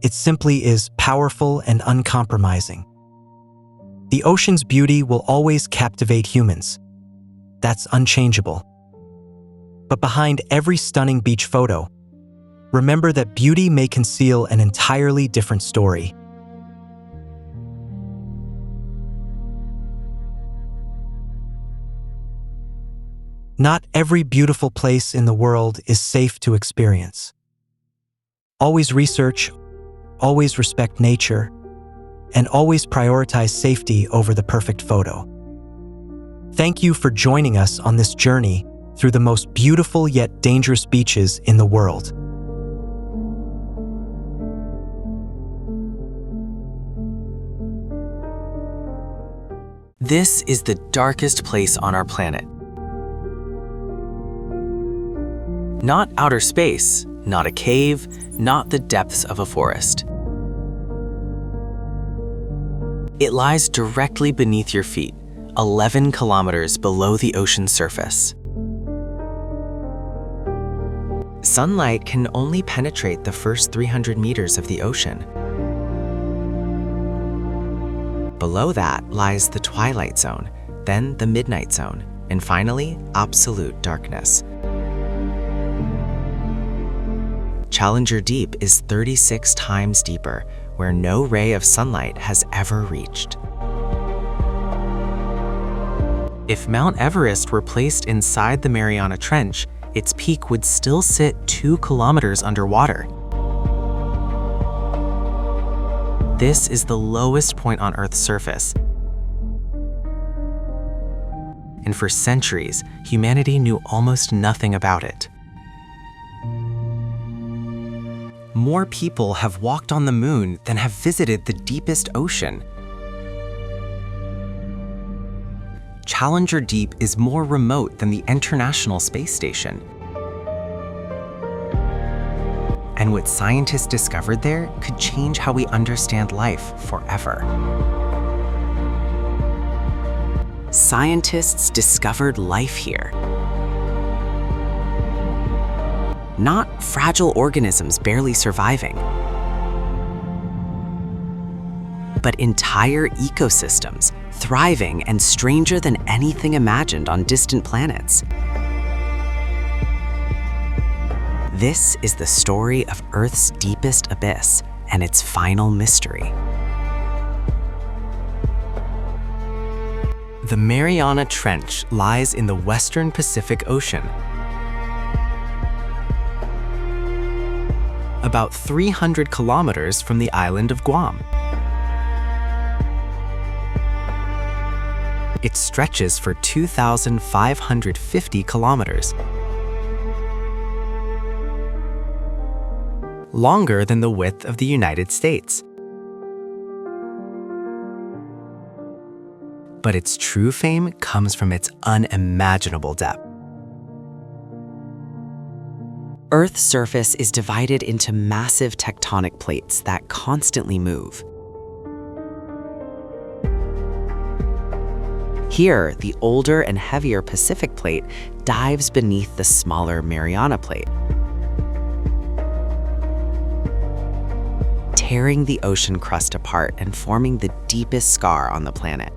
It simply is powerful and uncompromising. The ocean's beauty will always captivate humans. That's unchangeable. But behind every stunning beach photo, remember that beauty may conceal an entirely different story. Not every beautiful place in the world is safe to experience. Always research, always respect nature, and always prioritize safety over the perfect photo. Thank you for joining us on this journey through the most beautiful yet dangerous beaches in the world. This is the darkest place on our planet. Not outer space, not a cave, not the depths of a forest. It lies directly beneath your feet, 11 kilometers below the ocean's surface. Sunlight can only penetrate the first 300 meters of the ocean. Below that lies the twilight zone, then the midnight zone, and finally, absolute darkness. Challenger Deep is 36 times deeper, where no ray of sunlight has ever reached. If Mount Everest were placed inside the Mariana Trench, its peak would still sit 2 kilometers underwater. This is the lowest point on Earth's surface. And for centuries, humanity knew almost nothing about it. More people have walked on the moon than have visited the deepest ocean. Challenger Deep is more remote than the International Space Station. And what scientists discovered there could change how we understand life forever. Scientists discovered life here. Not fragile organisms barely surviving, but entire ecosystems thriving and stranger than anything imagined on distant planets. This is the story of Earth's deepest abyss and its final mystery. The Mariana Trench lies in the western Pacific Ocean, about 300 kilometers from the island of Guam. It stretches for 2,550 kilometers. Longer than the width of the United States. But its true fame comes from its unimaginable depth. Earth's surface is divided into massive tectonic plates that constantly move. Here, the older and heavier Pacific Plate dives beneath the smaller Mariana Plate, tearing the ocean crust apart and forming the deepest scar on the planet.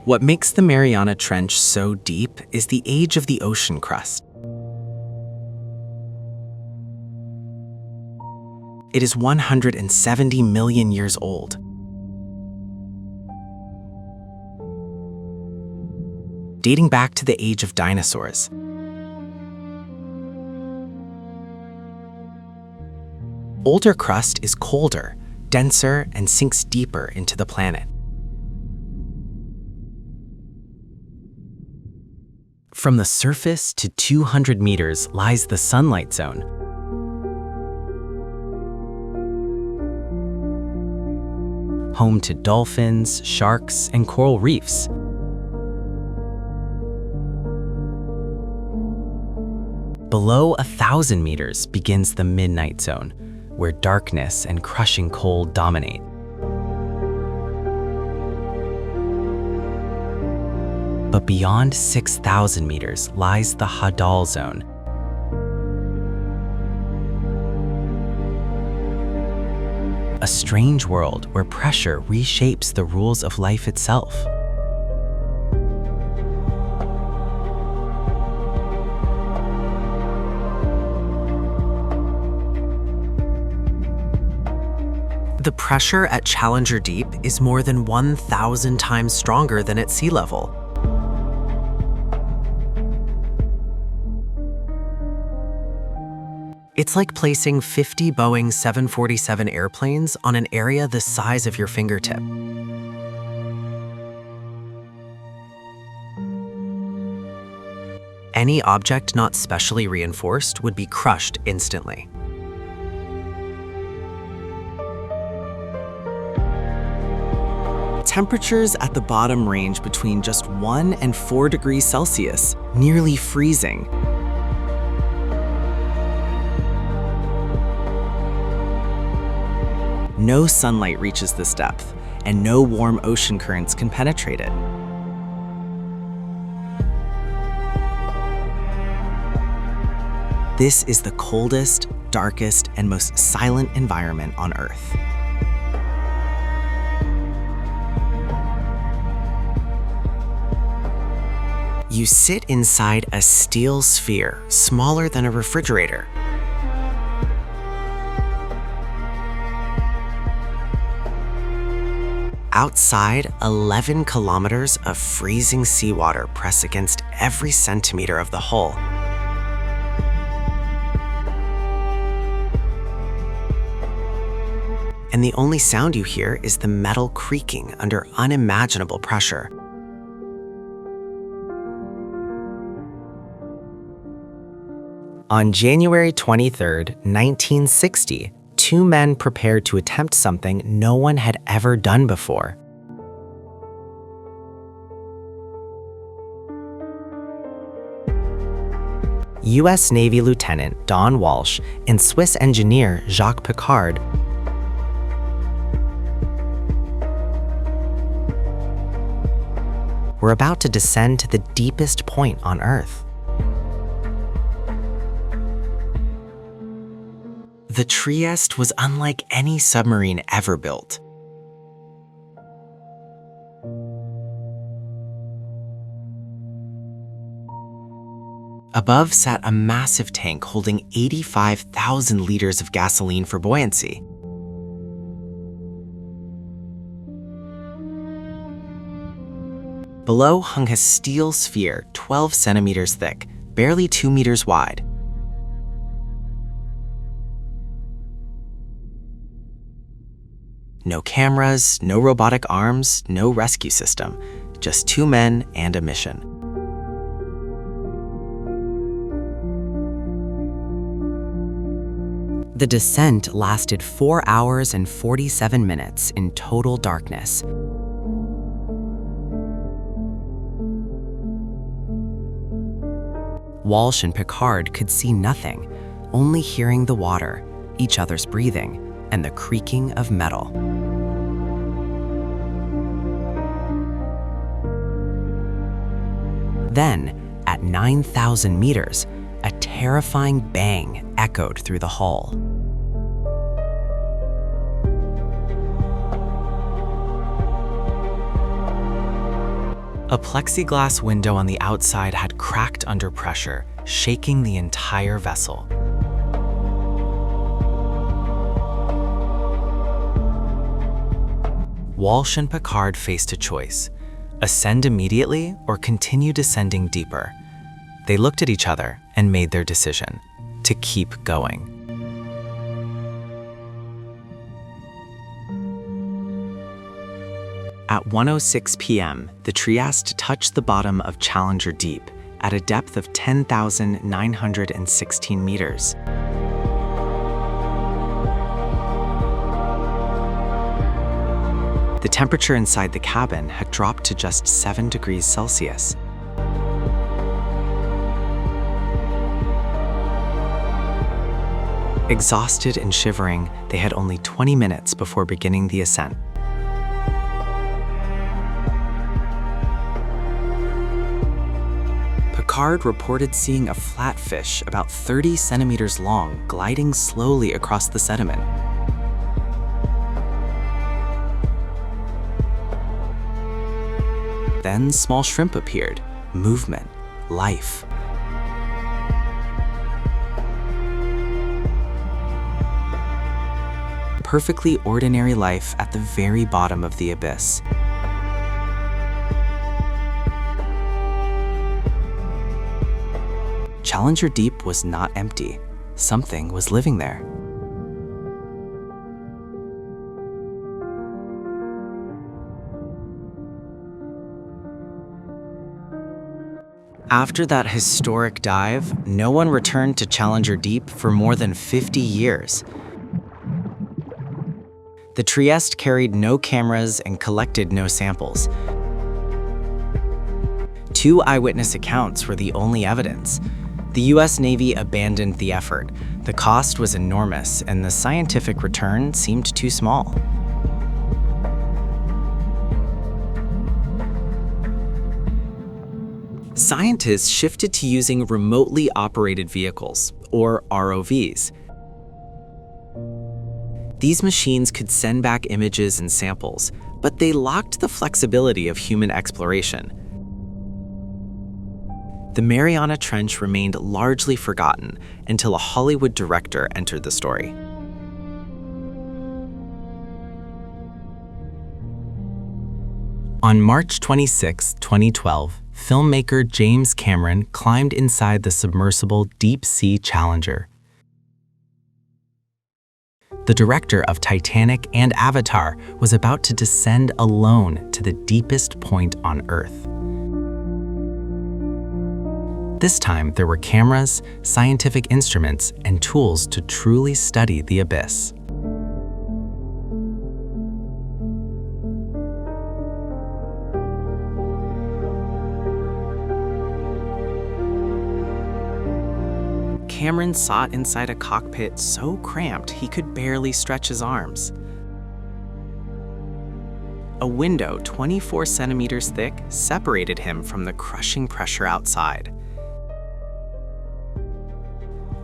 What makes the Mariana Trench so deep is the age of the ocean crust. It is 170 million years old. Dating back to the age of dinosaurs. Older crust is colder, denser, and sinks deeper into the planet. From the surface to 200 meters lies the sunlight zone. Home to dolphins, sharks, and coral reefs. Below 1,000 meters begins the midnight zone, where darkness and crushing cold dominate. But beyond 6,000 meters lies the Hadal zone. A strange world where pressure reshapes the rules of life itself. The pressure at Challenger Deep is more than 1,000 times stronger than at sea level. It's like placing 50 Boeing 747 airplanes on an area the size of your fingertip. Any object not specially reinforced would be crushed instantly. Temperatures at the bottom range between just 1 and 4 degrees Celsius, nearly freezing. No sunlight reaches this depth, and no warm ocean currents can penetrate it. This is the coldest, darkest, and most silent environment on Earth. You sit inside a steel sphere, smaller than a refrigerator. Outside, 11 kilometers of freezing seawater press against every centimeter of the hull. And the only sound you hear is the metal creaking under unimaginable pressure. On January 23, 1960, two men prepared to attempt something no one had ever done before. U.S. Navy Lieutenant Don Walsh and Swiss engineer Jacques Piccard were about to descend to the deepest point on Earth. The Trieste was unlike any submarine ever built. Above sat a massive tank holding 85,000 liters of gasoline for buoyancy. Below hung a steel sphere 12 centimeters thick, barely 2 meters wide. No cameras, no robotic arms, no rescue system, just two men and a mission. The descent lasted 4 hours and 47 minutes in total darkness. Walsh and Piccard could see nothing, only hearing the water, each other's breathing, and the creaking of metal. Then, at 9,000 meters, a terrifying bang echoed through the hull. A plexiglass window on the outside had cracked under pressure, shaking the entire vessel. Walsh and Piccard faced a choice: ascend immediately or continue descending deeper. They looked at each other and made their decision: to keep going. At 1:06 p.m., the Trieste touched the bottom of Challenger Deep at a depth of 10,916 meters. The temperature inside the cabin had dropped to just 7 degrees Celsius. Exhausted and shivering, they had only 20 minutes before beginning the ascent. Piccard reported seeing a flatfish about 30 centimeters long gliding slowly across the sediment. Then small shrimp appeared, movement, life. Perfectly ordinary life at the very bottom of the abyss. Challenger Deep was not empty. Something was living there. After that historic dive, no one returned to Challenger Deep for more than 50 years. The Trieste carried no cameras and collected no samples. 2 eyewitness accounts were the only evidence. The US Navy abandoned the effort. The cost was enormous, and the scientific return seemed too small. Scientists shifted to using remotely operated vehicles, or ROVs. These machines could send back images and samples, but they lacked the flexibility of human exploration. The Mariana Trench remained largely forgotten until a Hollywood director entered the story. On March 26, 2012, filmmaker James Cameron climbed inside the submersible Deep Sea Challenger. The director of Titanic and Avatar was about to descend alone to the deepest point on Earth. This time, there were cameras, scientific instruments, and tools to truly study the abyss. Cameron sat inside a cockpit so cramped he could barely stretch his arms. A window 24 centimeters thick separated him from the crushing pressure outside.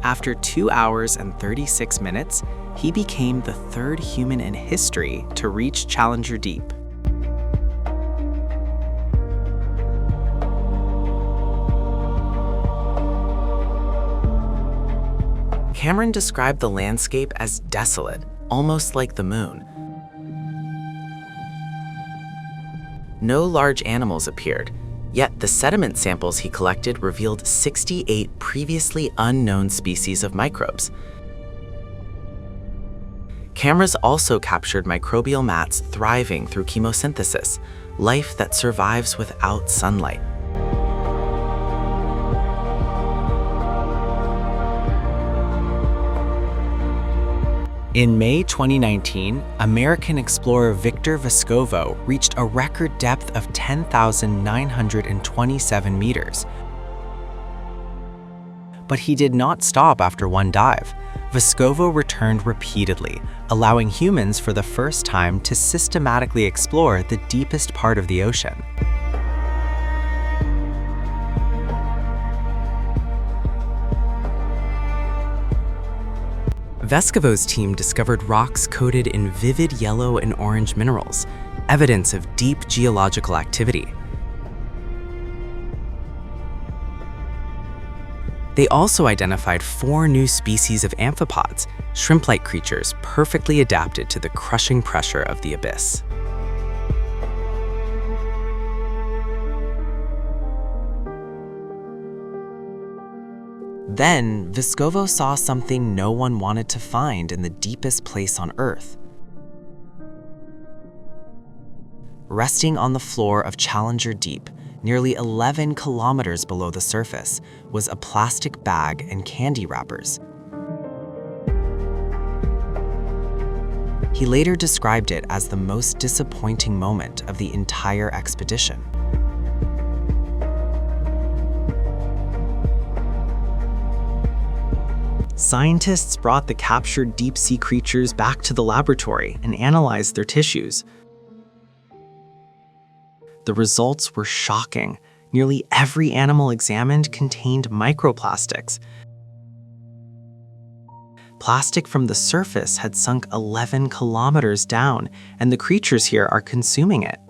After 2 hours and 36 minutes, he became the 3rd human in history to reach Challenger Deep. Cameron described the landscape as desolate, almost like the moon. No large animals appeared, yet the sediment samples he collected revealed 68 previously unknown species of microbes. Cameras also captured microbial mats thriving through chemosynthesis, life that survives without sunlight. In May 2019, American explorer Victor Vescovo reached a record depth of 10,927 meters. But he did not stop after one dive. Vescovo returned repeatedly, allowing humans for the first time to systematically explore the deepest part of the ocean. Vescovo's team discovered rocks coated in vivid yellow and orange minerals, evidence of deep geological activity. They also identified 4 new species of amphipods, shrimp-like creatures perfectly adapted to the crushing pressure of the abyss. Then, Vescovo saw something no one wanted to find in the deepest place on Earth. Resting on the floor of Challenger Deep, nearly 11 kilometers below the surface, was a plastic bag and candy wrappers. He later described it as the most disappointing moment of the entire expedition. Scientists brought the captured deep-sea creatures back to the laboratory and analyzed their tissues. The results were shocking. Nearly every animal examined contained microplastics. Plastic from the surface had sunk 11 kilometers down, and the creatures here are consuming it.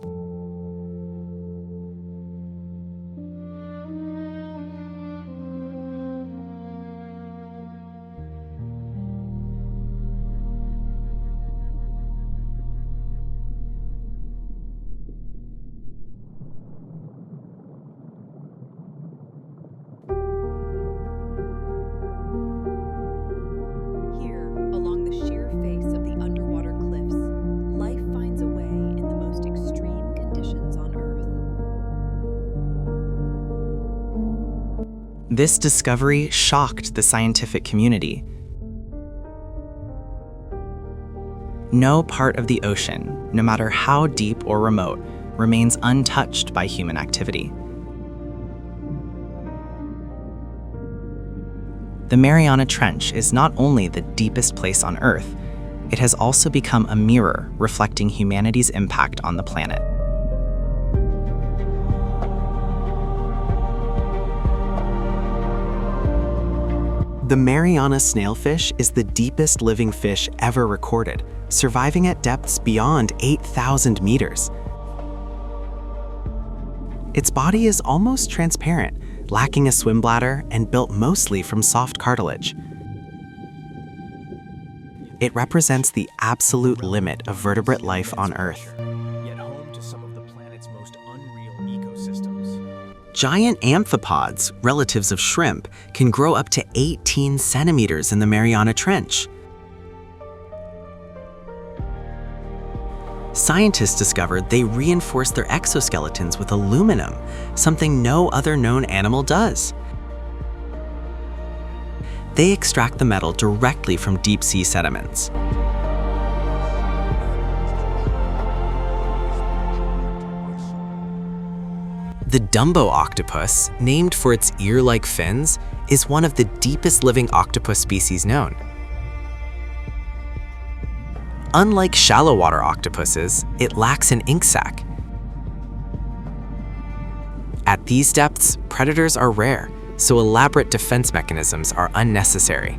Along the sheer face of the underwater cliffs, life finds a way in the most extreme This discovery shocked the scientific community. No part of the ocean, no matter how deep or remote, remains untouched by human activity. The Mariana Trench is not only the deepest place on Earth, it has also become a mirror reflecting humanity's impact on the planet. The Mariana snailfish is the deepest living fish ever recorded, surviving at depths beyond 8,000 meters. Its body is almost transparent, lacking a swim bladder and built mostly from soft cartilage. It represents the absolute limit of vertebrate life on Earth. Yet home to some of the planet's most unreal ecosystems. Giant amphipods, relatives of shrimp, can grow up to 18 centimeters in the Mariana Trench. Scientists discovered they reinforce their exoskeletons with aluminum, something no other known animal does. They extract the metal directly from deep-sea sediments. The Dumbo octopus, named for its ear-like fins, is one of the deepest living octopus species known. Unlike shallow water octopuses, it lacks an ink sac. At these depths, predators are rare, so elaborate defense mechanisms are unnecessary.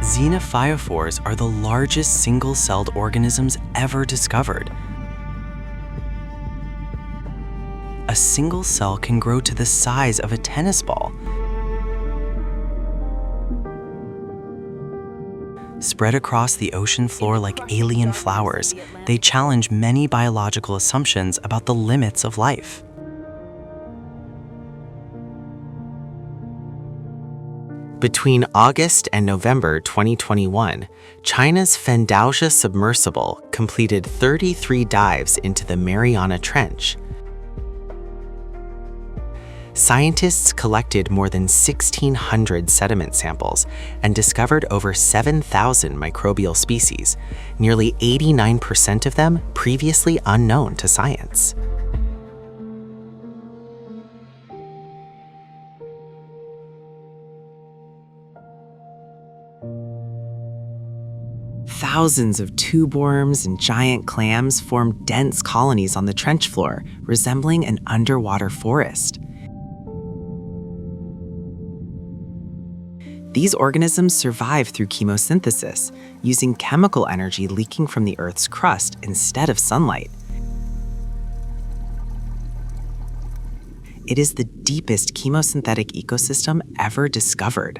Xenophyophores are the largest single-celled organisms ever discovered. A single cell can grow to the size of a tennis ball. Spread across the ocean floor like alien flowers, they challenge many biological assumptions about the limits of life. Between August and November 2021, China's Fendaoxia submersible completed 33 dives into the Mariana Trench. Scientists collected more than 1,600 sediment samples and discovered over 7,000 microbial species, nearly 89% of them previously unknown to science. Thousands of tube worms and giant clams form dense colonies on the trench floor, resembling an underwater forest. These organisms survive through chemosynthesis, using chemical energy leaking from the Earth's crust instead of sunlight. It is the deepest chemosynthetic ecosystem ever discovered.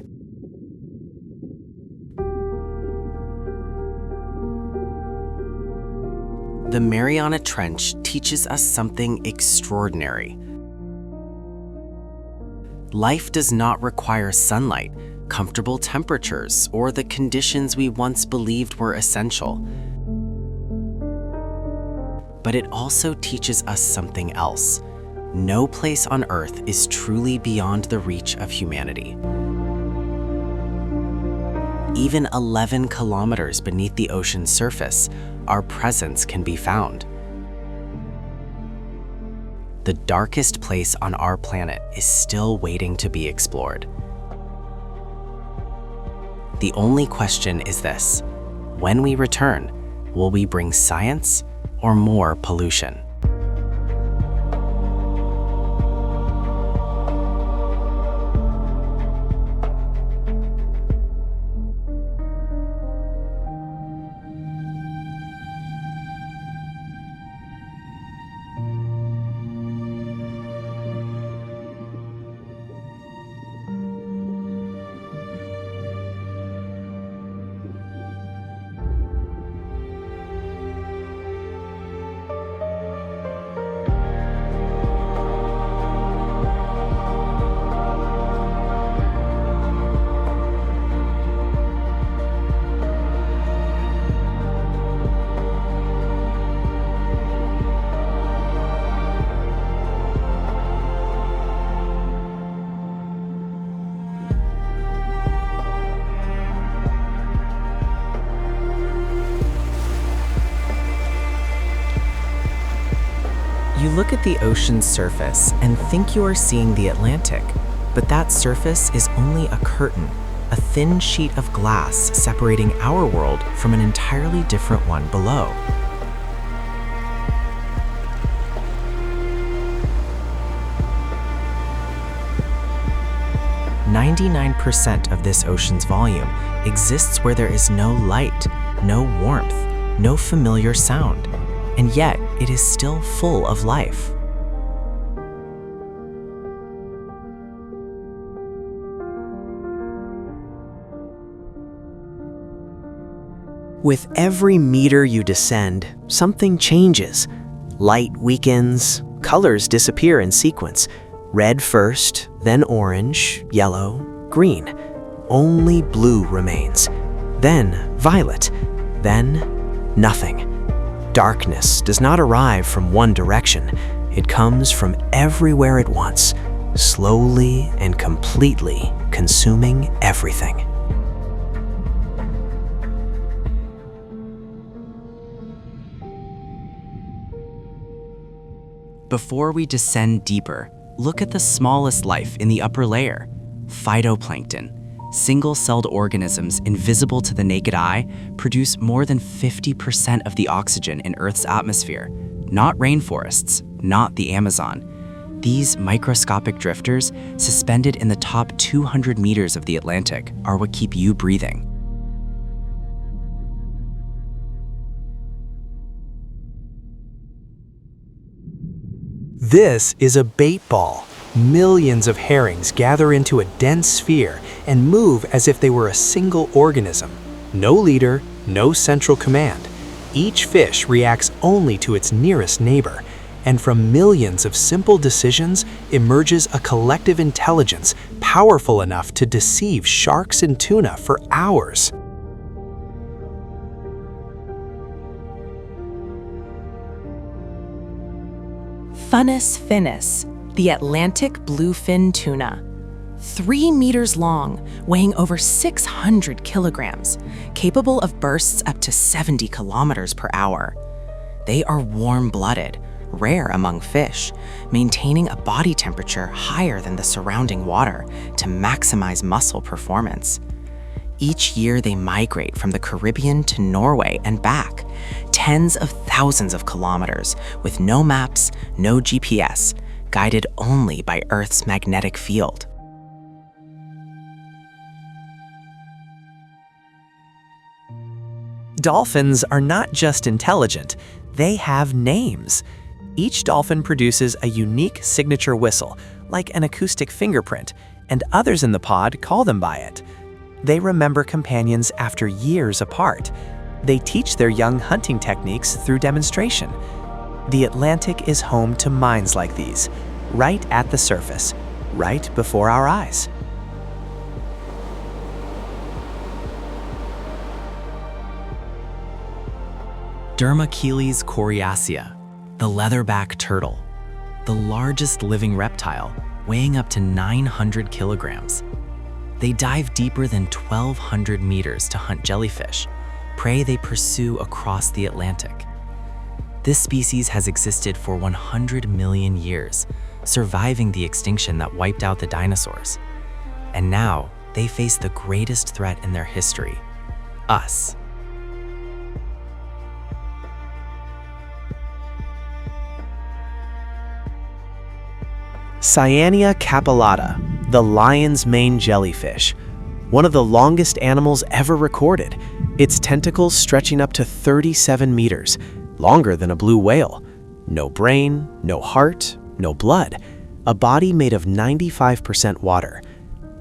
The Mariana Trench teaches us something extraordinary. Life does not require sunlight, comfortable temperatures, or the conditions we once believed were essential. But it also teaches us something else. No place on Earth is truly beyond the reach of humanity. Even 11 kilometers beneath the ocean's surface, our presence can be found. The darkest place on our planet is still waiting to be explored. The only question is this: when we return, will we bring science or more pollution? look at the ocean's surface and think you are seeing the Atlantic, but that surface is only a curtain, a thin sheet of glass separating our world from an entirely different one below. "99% of this ocean's volume exists where there is no light, no warmth, no familiar sound, and yet it is still full of life." With every meter you descend, something changes. Light weakens, colors disappear in sequence. Red first, then orange, yellow, green. Only blue remains. Then violet. Then nothing. Darkness does not arrive from one direction. It comes from everywhere at once, slowly and completely consuming everything. Before we descend deeper, look at the smallest life in the upper layer, phytoplankton. Single-celled organisms invisible to the naked eye produce more than 50% of the oxygen in Earth's atmosphere. Not rainforests, not the Amazon. These microscopic drifters, suspended in the top 200 meters of the Atlantic, are what keep you breathing. This is a bait ball. Millions of herrings gather into a dense sphere and move as if they were a single organism. No leader, no central command. Each fish reacts only to its nearest neighbor, and from millions of simple decisions emerges a collective intelligence powerful enough to deceive sharks and tuna for hours. Funnus finis, the Atlantic bluefin tuna. 3 meters long, weighing over 600 kilograms, capable of bursts up to 70 kilometers per hour. They are warm-blooded, rare among fish, maintaining a body temperature higher than the surrounding water to maximize muscle performance. Each year they migrate from the Caribbean to Norway and back, tens of thousands of kilometers with no maps, no GPS, guided only by Earth's magnetic field. Dolphins are not just intelligent, they have names. Each dolphin produces a unique signature whistle, like an acoustic fingerprint, and others in the pod call them by it. They remember companions after years apart. They teach their young hunting techniques through demonstration. The Atlantic is home to minds like these, right at the surface, right before our eyes. Dermacheles coriacea, the leatherback turtle, the largest living reptile, weighing up to 900 kilograms. They dive deeper than 1,200 meters to hunt jellyfish, prey they pursue across the Atlantic. This species has existed for 100 million years, surviving the extinction that wiped out the dinosaurs. And now, they face the greatest threat in their history, us. Cyanea capillata, the lion's mane jellyfish, one of the longest animals ever recorded, its tentacles stretching up to 37 meters, longer than a blue whale. No brain, no heart, no blood, a body made of 95% water.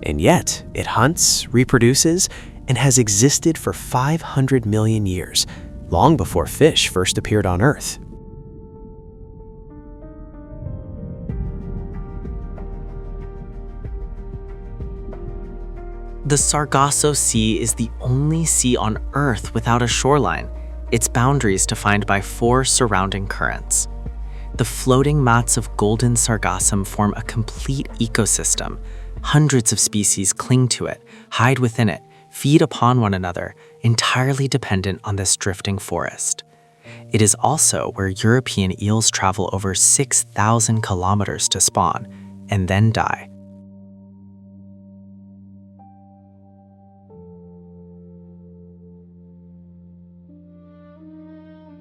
And yet, it hunts, reproduces, and has existed for 500 million years, long before fish first appeared on Earth. The Sargasso Sea is the only sea on Earth without a shoreline, its boundaries defined by 4 surrounding currents. The floating mats of golden sargassum form a complete ecosystem. Hundreds of species cling to it, hide within it, feed upon one another, entirely dependent on this drifting forest. It is also where European eels travel over 6,000 kilometers to spawn and then die.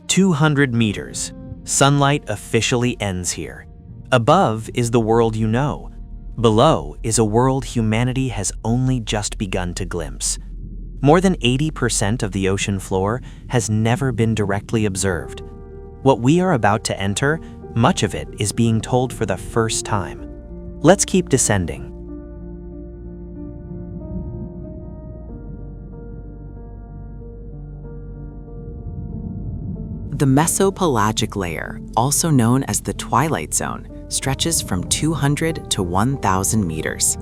"200 meters. Sunlight officially ends here. Above is the world you know. Below is a world humanity has only just begun to glimpse. More than 80% of the ocean floor has never been directly observed. What we are about to enter, much of it is being told for the first time. Let's keep descending. The mesopelagic layer, also known as the twilight zone, stretches from 200 to 1,000 meters.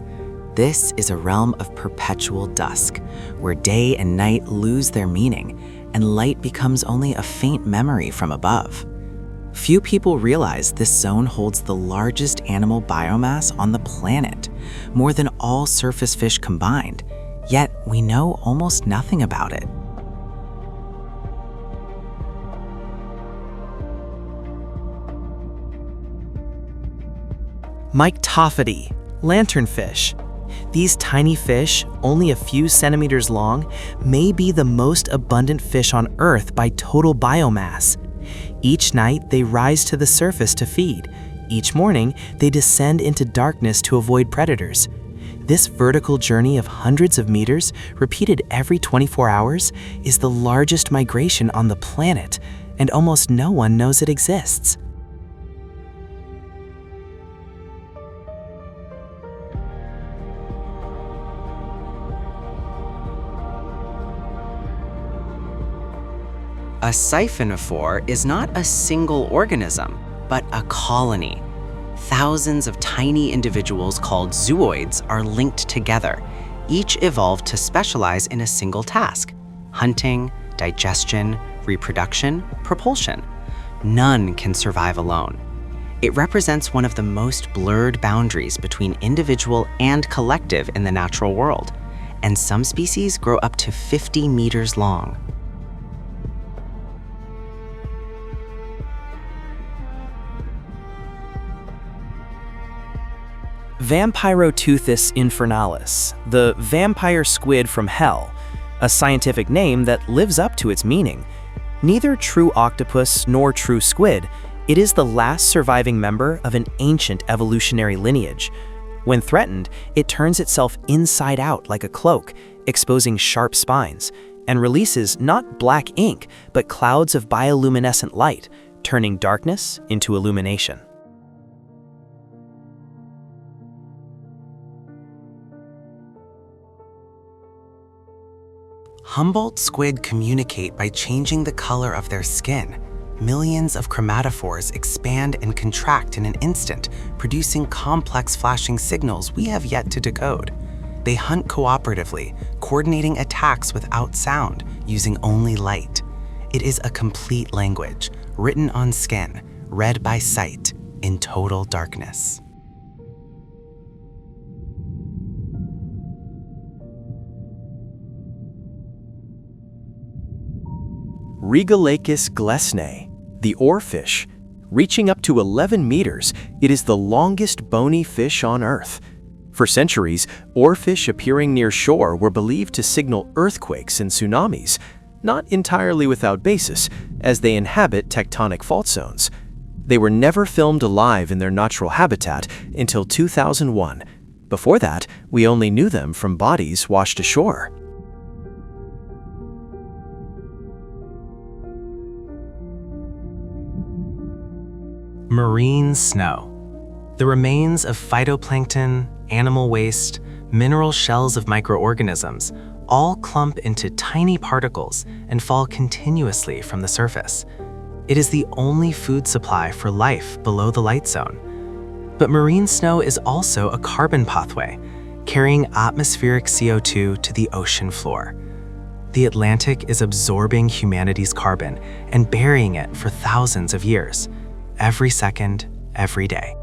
This is a realm of perpetual dusk, where day and night lose their meaning, and light becomes only a faint memory from above. Few people realize this zone holds the largest animal biomass on the planet, more than all surface fish combined, yet we know almost nothing about it. Myctophody, lanternfish. These tiny fish, only a few centimeters long, may be the most abundant fish on Earth by total biomass. Each night, they rise to the surface to feed. Each morning, they descend into darkness to avoid predators. This vertical journey of hundreds of meters, repeated every 24 hours, is the largest migration on the planet, and almost no one knows it exists. A siphonophore is not a single organism, but a colony. Thousands of tiny individuals called zooids are linked together. Each evolved to specialize in a single task: hunting, digestion, reproduction, propulsion. None can survive alone. It represents one of the most blurred boundaries between individual and collective in the natural world, and some species grow up to 50 meters long. Vampiroteuthis infernalis, the vampire squid from hell, a scientific name that lives up to its meaning. Neither true octopus nor true squid, it is the last surviving member of an ancient evolutionary lineage. When threatened, it turns itself inside out like a cloak, exposing sharp spines, and releases not black ink, but clouds of bioluminescent light, turning darkness into illumination. Humboldt squid communicate by changing the color of their skin. Millions of chromatophores expand and contract in an instant, producing complex flashing signals we have yet to decode. They hunt cooperatively, coordinating attacks without sound, using only light. It is a complete language, written on skin, read by sight, in total darkness. Regalachus glesnae, the oarfish. Reaching up to 11 meters, it is the longest bony fish on Earth. For centuries, oarfish appearing near shore were believed to signal earthquakes and tsunamis, not entirely without basis, as they inhabit tectonic fault zones. They were never filmed alive in their natural habitat until 2001. Before that, we only knew them from bodies washed ashore. Marine snow. The remains of phytoplankton, animal waste, mineral shells of microorganisms all clump into tiny particles and fall continuously from the surface. It is the only food supply for life below the light zone. But marine snow is also a carbon pathway, carrying atmospheric CO2 to the ocean floor. The Atlantic is absorbing humanity's carbon and burying it for thousands of years. Every second, every day.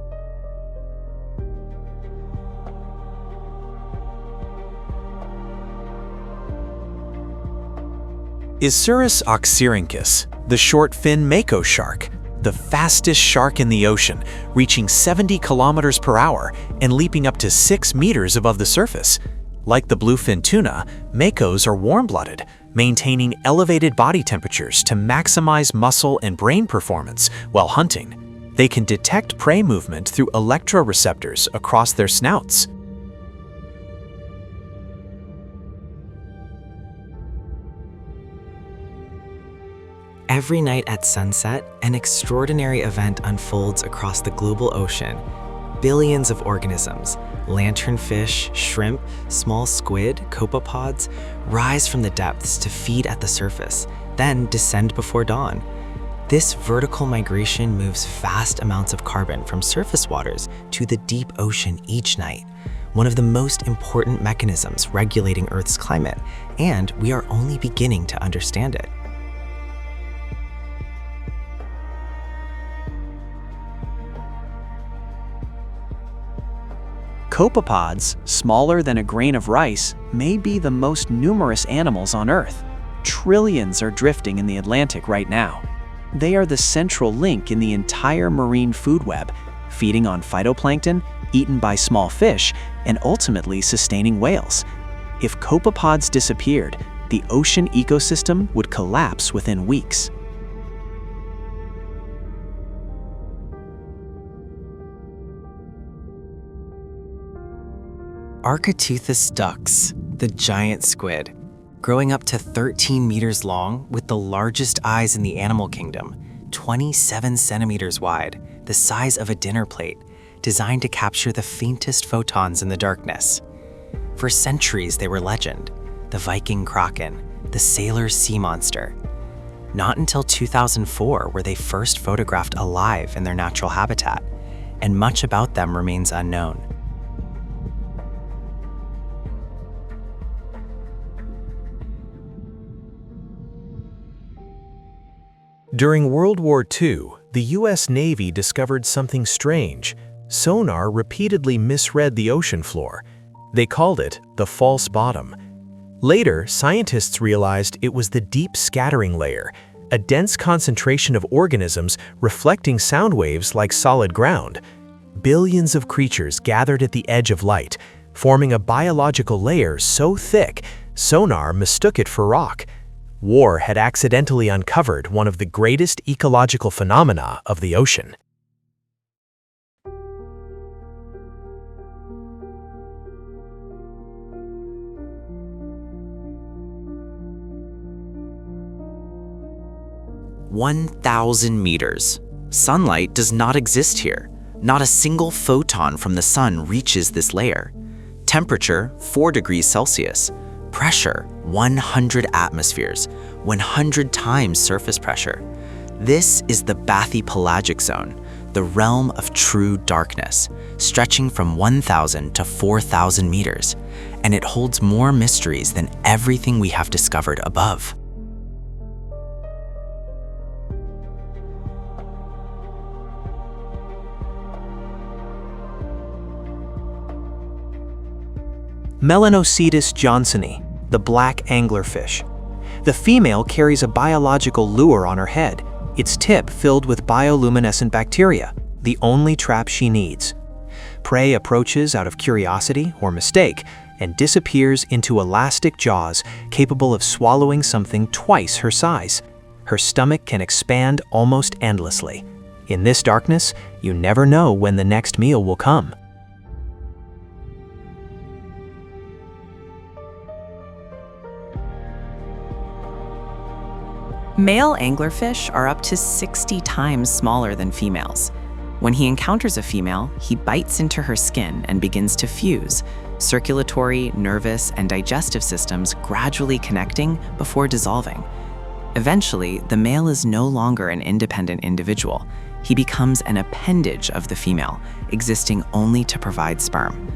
Isurus oxyrhynchus, The short-fin mako shark, the fastest shark in the ocean, reaching 70 kilometers per hour and leaping up to 6 meters above the surface. Like the bluefin tuna, makos are warm-blooded, maintaining elevated body temperatures to maximize muscle and brain performance while hunting. They can detect prey movement through electroreceptors across their snouts. Every night at sunset, an extraordinary event unfolds across the global ocean. Billions of organisms, lanternfish, shrimp, small squid, copepods, rise from the depths to feed at the surface, then descend before dawn. This vertical migration moves vast amounts of carbon from surface waters to the deep ocean each night, one of the most important mechanisms regulating Earth's climate, and we are only beginning to understand it. Copepods, smaller than a grain of rice, may be the most numerous animals on Earth. Trillions are drifting in the Atlantic right now. They are the central link in the entire marine food web, feeding on phytoplankton, eaten by small fish, and ultimately sustaining whales. If copepods disappeared, the ocean ecosystem would collapse within weeks. Architeuthis ducks, the giant squid, growing up to 13 meters long with the largest eyes in the animal kingdom, 27 centimeters wide, the size of a dinner plate, designed to capture the faintest photons in the darkness. For centuries they were legend, the Viking kraken, the sailor's sea monster. Not until 2004 were they first photographed alive in their natural habitat, and much about them remains unknown. During World War II, the U.S. Navy discovered something strange. Sonar repeatedly misread the ocean floor. They called it the false bottom. Later, scientists realized it was the deep scattering layer, a dense concentration of organisms reflecting sound waves like solid ground. Billions of creatures gathered at the edge of light, forming a biological layer so thick, sonar mistook it for rock. War had accidentally uncovered one of the greatest ecological phenomena of the ocean. "1,000 meters. Sunlight does not exist here. Not a single photon from the sun reaches this layer. Temperature, 4 degrees Celsius. Pressure, 100 atmospheres, 100 times surface pressure. This is the bathypelagic zone, the realm of true darkness, stretching from 1,000 to 4,000 meters, and it holds more mysteries than everything we have discovered above." Melanocetus johnsoni, the black anglerfish. The female carries a biological lure on her head, its tip filled with bioluminescent bacteria, the only trap she needs. Prey approaches out of curiosity or mistake and disappears into elastic jaws capable of swallowing something twice her size. Her stomach can expand almost endlessly. In this darkness, you never know when the next meal will come. Male anglerfish are up to 60 times smaller than females. When he encounters a female, he bites into her skin and begins to fuse, circulatory, nervous, and digestive systems gradually connecting before dissolving. Eventually, the male is no longer an independent individual. He becomes an appendage of the female, existing only to provide sperm.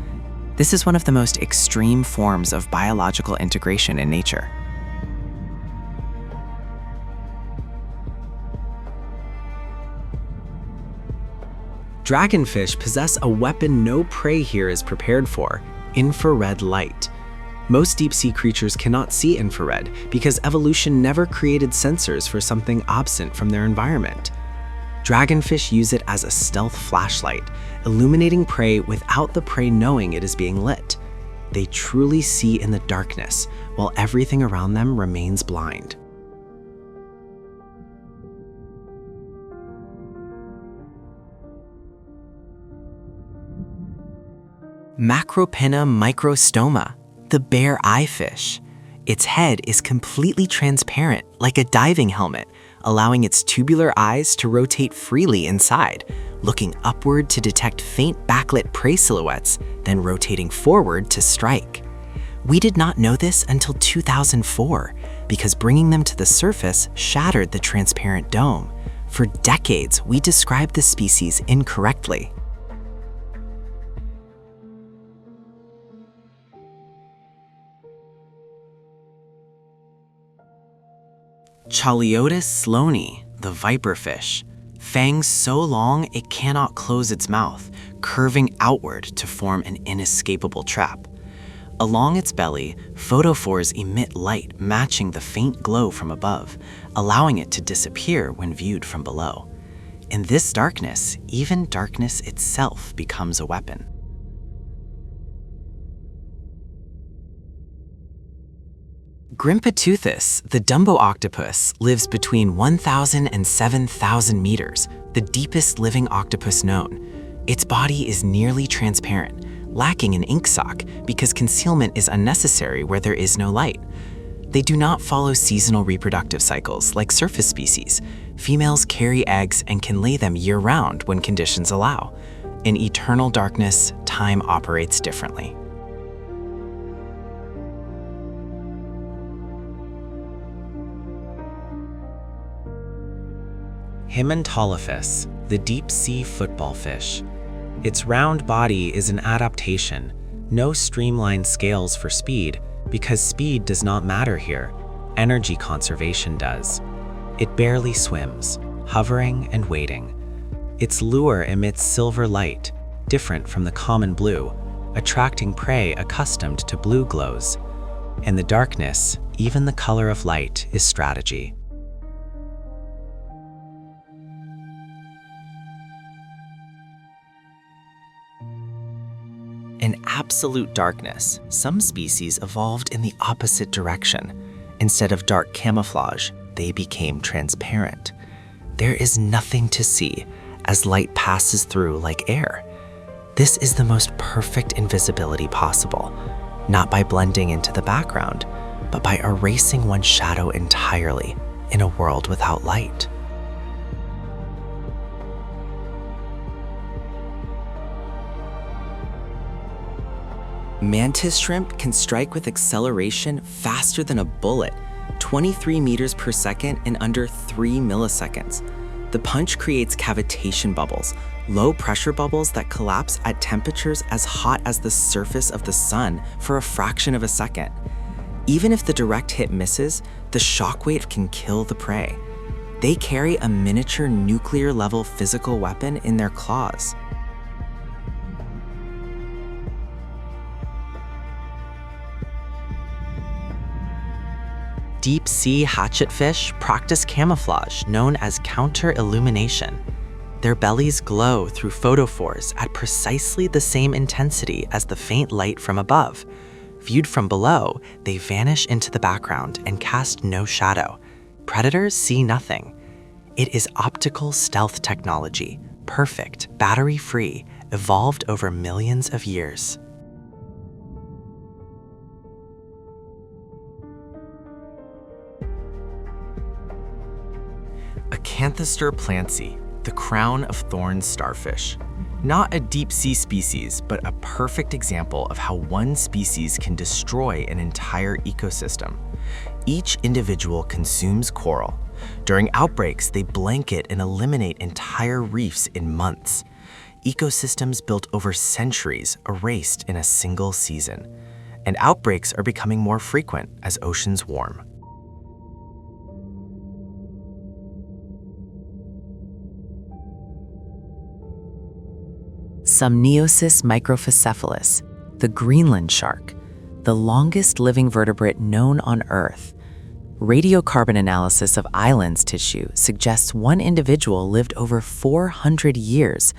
This is one of the most extreme forms of biological integration in nature. Dragonfish possess a weapon no prey here is prepared for: infrared light. Most deep-sea creatures cannot see infrared because evolution never created sensors for something absent from their environment. Dragonfish use it as a stealth flashlight, illuminating prey without the prey knowing it is being lit. They truly see in the darkness, while everything around them remains blind. Macropinna microstoma, the bear eye fish. Its head is completely transparent, like a diving helmet, allowing its tubular eyes to rotate freely inside, looking upward to detect faint backlit prey silhouettes, then rotating forward to strike. We did not know this until 2004, because bringing them to the surface shattered the transparent dome. For decades, we described the species incorrectly. Chaliotis sloani, the viperfish. Fangs so long it cannot close its mouth, curving outward to form an inescapable trap. Along its belly, photophores emit light matching the faint glow from above, allowing it to disappear when viewed from below. In this darkness, even darkness itself becomes a weapon. Grimpeteuthis, the Dumbo octopus, lives between 1,000 and 7,000 meters, the deepest living octopus known. Its body is nearly transparent, lacking an ink sock because concealment is unnecessary where there is no light. They do not follow seasonal reproductive cycles like surface species. Females carry eggs and can lay them year-round when conditions allow. In eternal darkness, time operates differently. Himantolophus, the deep-sea football fish. Its round body is an adaptation, no streamlined scales for speed, because speed does not matter here, energy conservation does. It barely swims, hovering and waiting. Its lure emits silver light, different from the common blue, attracting prey accustomed to blue glows. In the darkness, even the color of light is strategy. In absolute darkness, some species evolved in the opposite direction. Instead of dark camouflage, they became transparent. There is nothing to see as light passes through like air. This is the most perfect invisibility possible, not by blending into the background, but by erasing one's shadow entirely in a world without light. Mantis shrimp can strike with acceleration faster than a bullet, 23 meters per second in under 3 milliseconds. The punch creates cavitation bubbles, low pressure bubbles that collapse at temperatures as hot as the surface of the sun for a fraction of a second. Even if the direct hit misses, the shockwave can kill the prey. They carry a miniature nuclear-level physical weapon in their claws. Deep-sea hatchetfish practice camouflage known as counter-illumination. Their bellies glow through photophores at precisely the same intensity as the faint light from above. Viewed from below, they vanish into the background and cast no shadow. Predators see nothing. It is optical stealth technology, perfect, battery-free, evolved over millions of years. Acanthoster plantsy, the crown of thorns starfish. Not a deep-sea species, but a perfect example of how one species can destroy an entire ecosystem. Each individual consumes coral. During outbreaks, they blanket and eliminate entire reefs in months. Ecosystems built over centuries erased in a single season. And outbreaks are becoming more frequent as oceans warm. Samniosis microphycephalus, the Greenland shark. the longest living vertebrate known on Earth. Radiocarbon analysis of islands tissue suggests one individual lived over 400 years,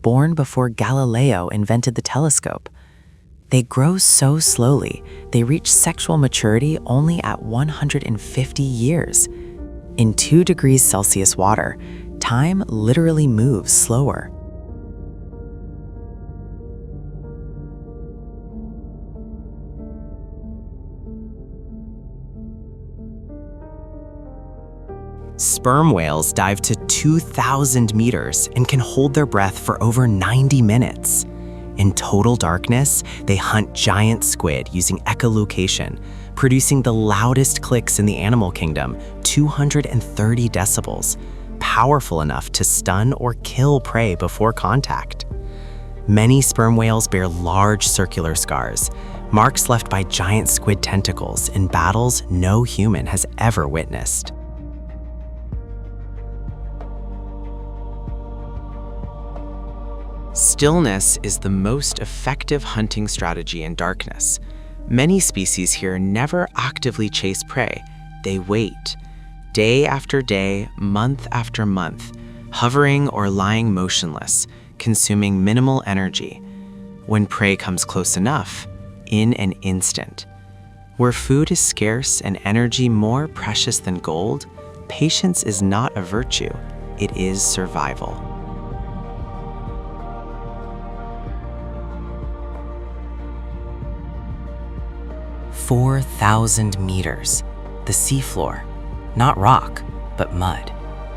born before Galileo invented the telescope. They grow so slowly, they reach sexual maturity only at 150 years. In 2 degrees Celsius water, time literally moves slower. Sperm whales dive to 2,000 meters and can hold their breath for over 90 minutes. In total darkness, they hunt giant squid using echolocation, producing the loudest clicks in the animal kingdom, 230 decibels, powerful enough to stun or kill prey before contact. Many sperm whales bear large circular scars, marks left by giant squid tentacles in battles no human has ever witnessed. Stillness is the most effective hunting strategy in darkness. Many species here never actively chase prey. They wait, day after day, month after month, hovering or lying motionless, consuming minimal energy. When prey comes close enough, in an instant. Where food is scarce and energy more precious than gold, patience is not a virtue, it is survival. 4,000 meters. The seafloor, not rock, but mud.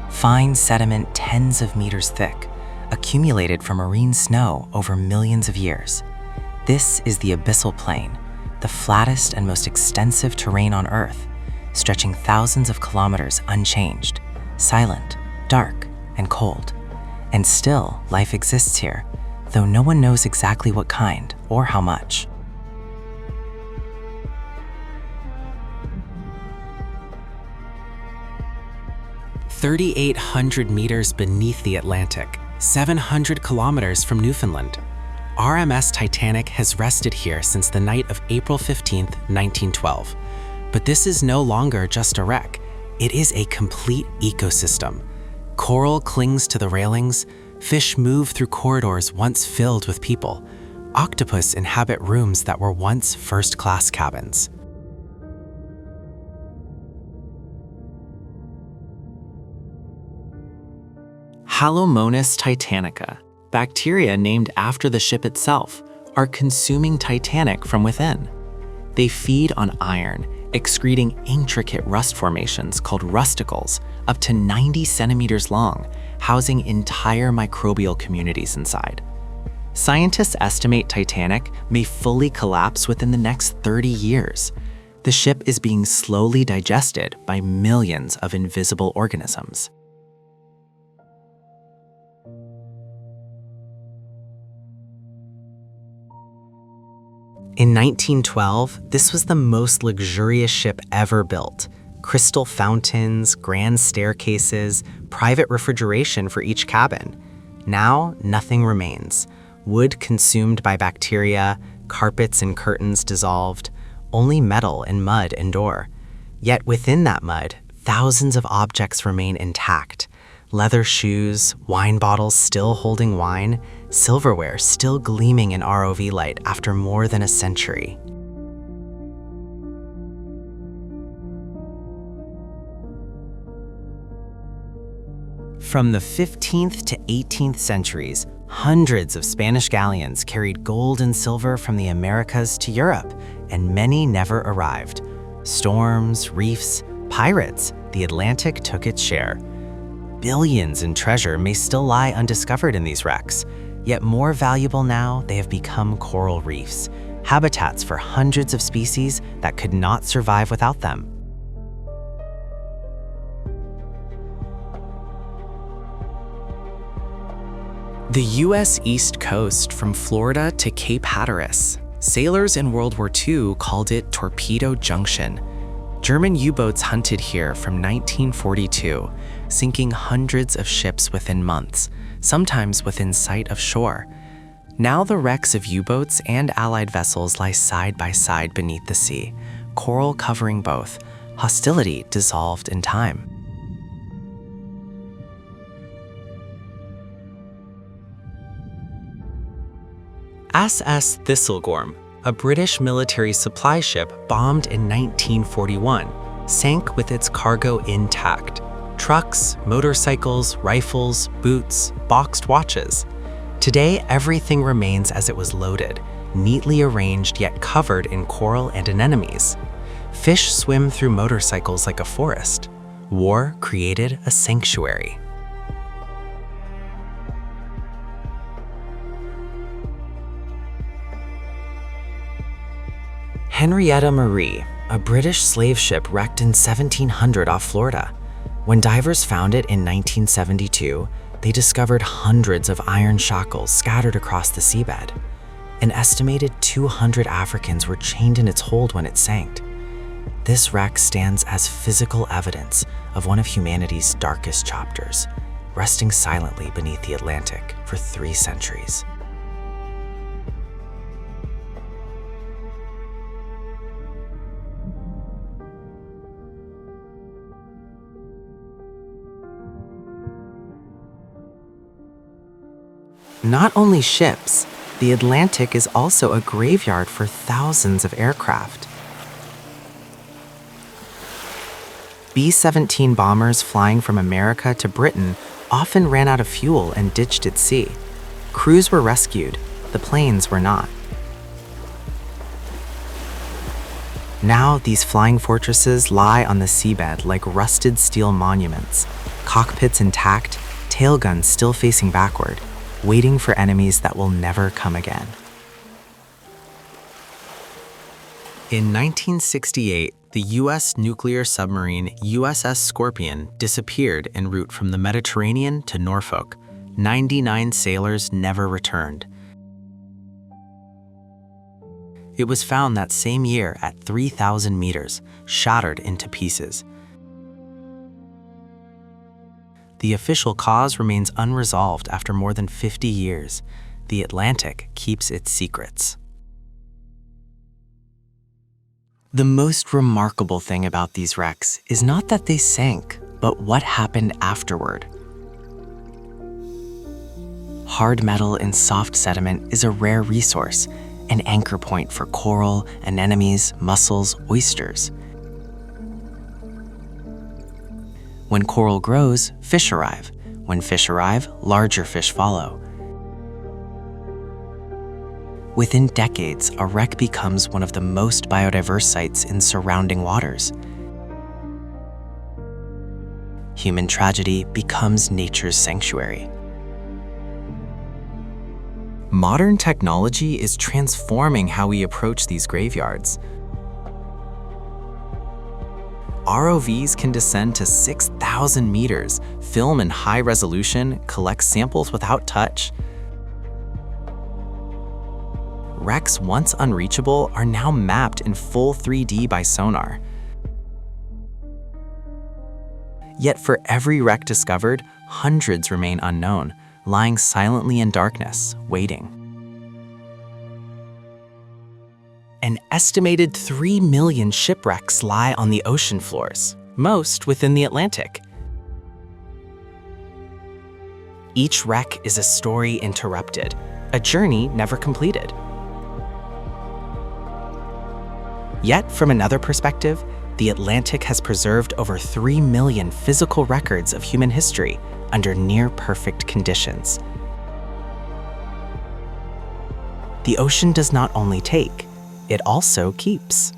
Fine sediment tens of meters thick, accumulated from marine snow over millions of years. This is the abyssal plain, the flattest and most extensive terrain on Earth, stretching thousands of kilometers unchanged, silent, dark, and cold. And still, life exists here, though no one knows exactly what kind or how much. 3,800 meters beneath the Atlantic, 700 kilometers from Newfoundland. RMS Titanic has rested here since the night of April 15, 1912. But this is no longer just a wreck. It is a complete ecosystem. Coral clings to the railings, fish move through corridors once filled with people. Octopus inhabit rooms that were once first-class cabins. Halomonas titanica, bacteria named after the ship itself, are consuming Titanic from within. They feed on iron, excreting intricate rust formations called rusticles, up to 90 centimeters long, housing entire microbial communities inside. Scientists estimate Titanic may fully collapse within the next 30 years. The ship is being slowly digested by millions of invisible organisms. In 1912, this was the most luxurious ship ever built. Crystal fountains, grand staircases, private refrigeration for each cabin. Now, nothing remains. Wood consumed by bacteria, carpets and curtains dissolved, only metal and mud endure. Yet within that mud, thousands of objects remain intact. Leather shoes, wine bottles still holding wine, silverware still gleaming in ROV light after more than a century. From the 15th to 18th centuries, hundreds of Spanish galleons carried gold and silver from the Americas to Europe, and many never arrived. Storms, reefs, pirates, the Atlantic took its share. Billions in treasure may still lie undiscovered in these wrecks, yet more valuable now, they have become coral reefs, habitats for hundreds of species that could not survive without them. The U.S. East Coast from Florida to Cape Hatteras. Sailors in World War II called it Torpedo Junction. German U-boats hunted here from 1942, sinking hundreds of ships within months, sometimes within sight of shore. Now the wrecks of U-boats and Allied vessels lie side by side beneath the sea, coral covering both. Hostility dissolved in time. SS Thistlegorm, a British military supply ship bombed in 1941, sank with its cargo intact. Trucks, motorcycles, rifles, boots, boxed watches. Today, everything remains as it was loaded, neatly arranged yet covered in coral and anemones. Fish swim through motorcycles like a forest. War created a sanctuary. Henrietta Marie, a British slave ship wrecked in 1700 off Florida. When divers found it in 1972, they discovered hundreds of iron shackles scattered across the seabed. An estimated 200 Africans were chained in its hold when it sank. This wreck stands as physical evidence of one of humanity's darkest chapters, resting silently beneath the Atlantic for 3 centuries. Not only ships, the Atlantic is also a graveyard for thousands of aircraft. B-17 bombers flying from America to Britain often ran out of fuel and ditched at sea. Crews were rescued, the planes were not. Now these flying fortresses lie on the seabed like rusted steel monuments, cockpits intact, tail guns still facing backward, waiting for enemies that will never come again. In 1968, the U.S. nuclear submarine USS Scorpion disappeared en route from the Mediterranean to Norfolk. 99 sailors never returned. It was found that same year at 3,000 meters, shattered into pieces. The official cause remains unresolved after more than 50 years. The Atlantic keeps its secrets. The most remarkable thing about these wrecks is not that they sank, but what happened afterward. Hard metal in soft sediment is a rare resource, an anchor point for coral, anemones, mussels, oysters. When coral grows, fish arrive. When fish arrive, larger fish follow. Within decades, a wreck becomes one of the most biodiverse sites in surrounding waters. Human tragedy becomes nature's sanctuary. Modern technology is transforming how we approach these graveyards. ROVs can descend to 6,000 meters, film in high resolution, collect samples without touch. Wrecks once unreachable are now mapped in full 3D by sonar. Yet for every wreck discovered, hundreds remain unknown, lying silently in darkness, waiting. An estimated 3 million shipwrecks lie on the ocean floors, most within the Atlantic. Each wreck is a story interrupted, a journey never completed. Yet, from another perspective, the Atlantic has preserved over 3 million physical records of human history under near-perfect conditions. The ocean does not only take, it also keeps.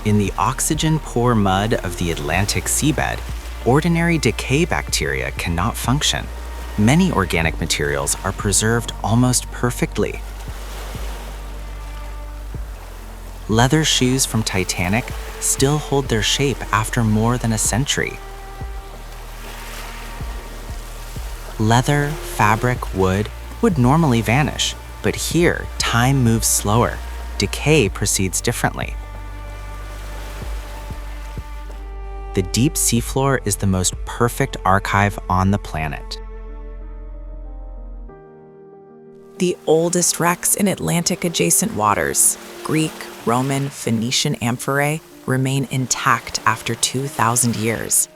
In the oxygen-poor mud of the Atlantic seabed, ordinary decay bacteria cannot function. Many organic materials are preserved almost perfectly. Leather shoes from Titanic still hold their shape after more than a century. Leather, fabric, wood would normally vanish, but here, time moves slower. Decay proceeds differently. The deep seafloor is the most perfect archive on the planet. The oldest wrecks in Atlantic-adjacent waters, Greek, Roman, Phoenician amphorae, remain intact after 2,000 years.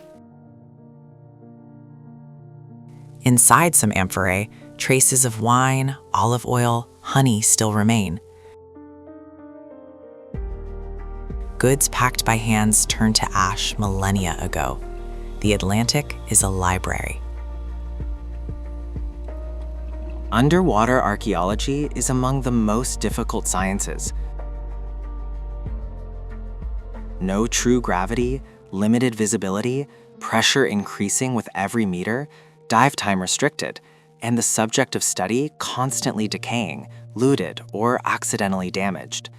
Inside some amphorae, traces of wine, olive oil, honey still remain. Goods packed by hands turned to ash millennia ago. The Atlantic is a library. Underwater archaeology is among the most difficult sciences. No true gravity, limited visibility, pressure increasing with every meter, dive time restricted, and the subject of study constantly decaying, looted, or accidentally damaged.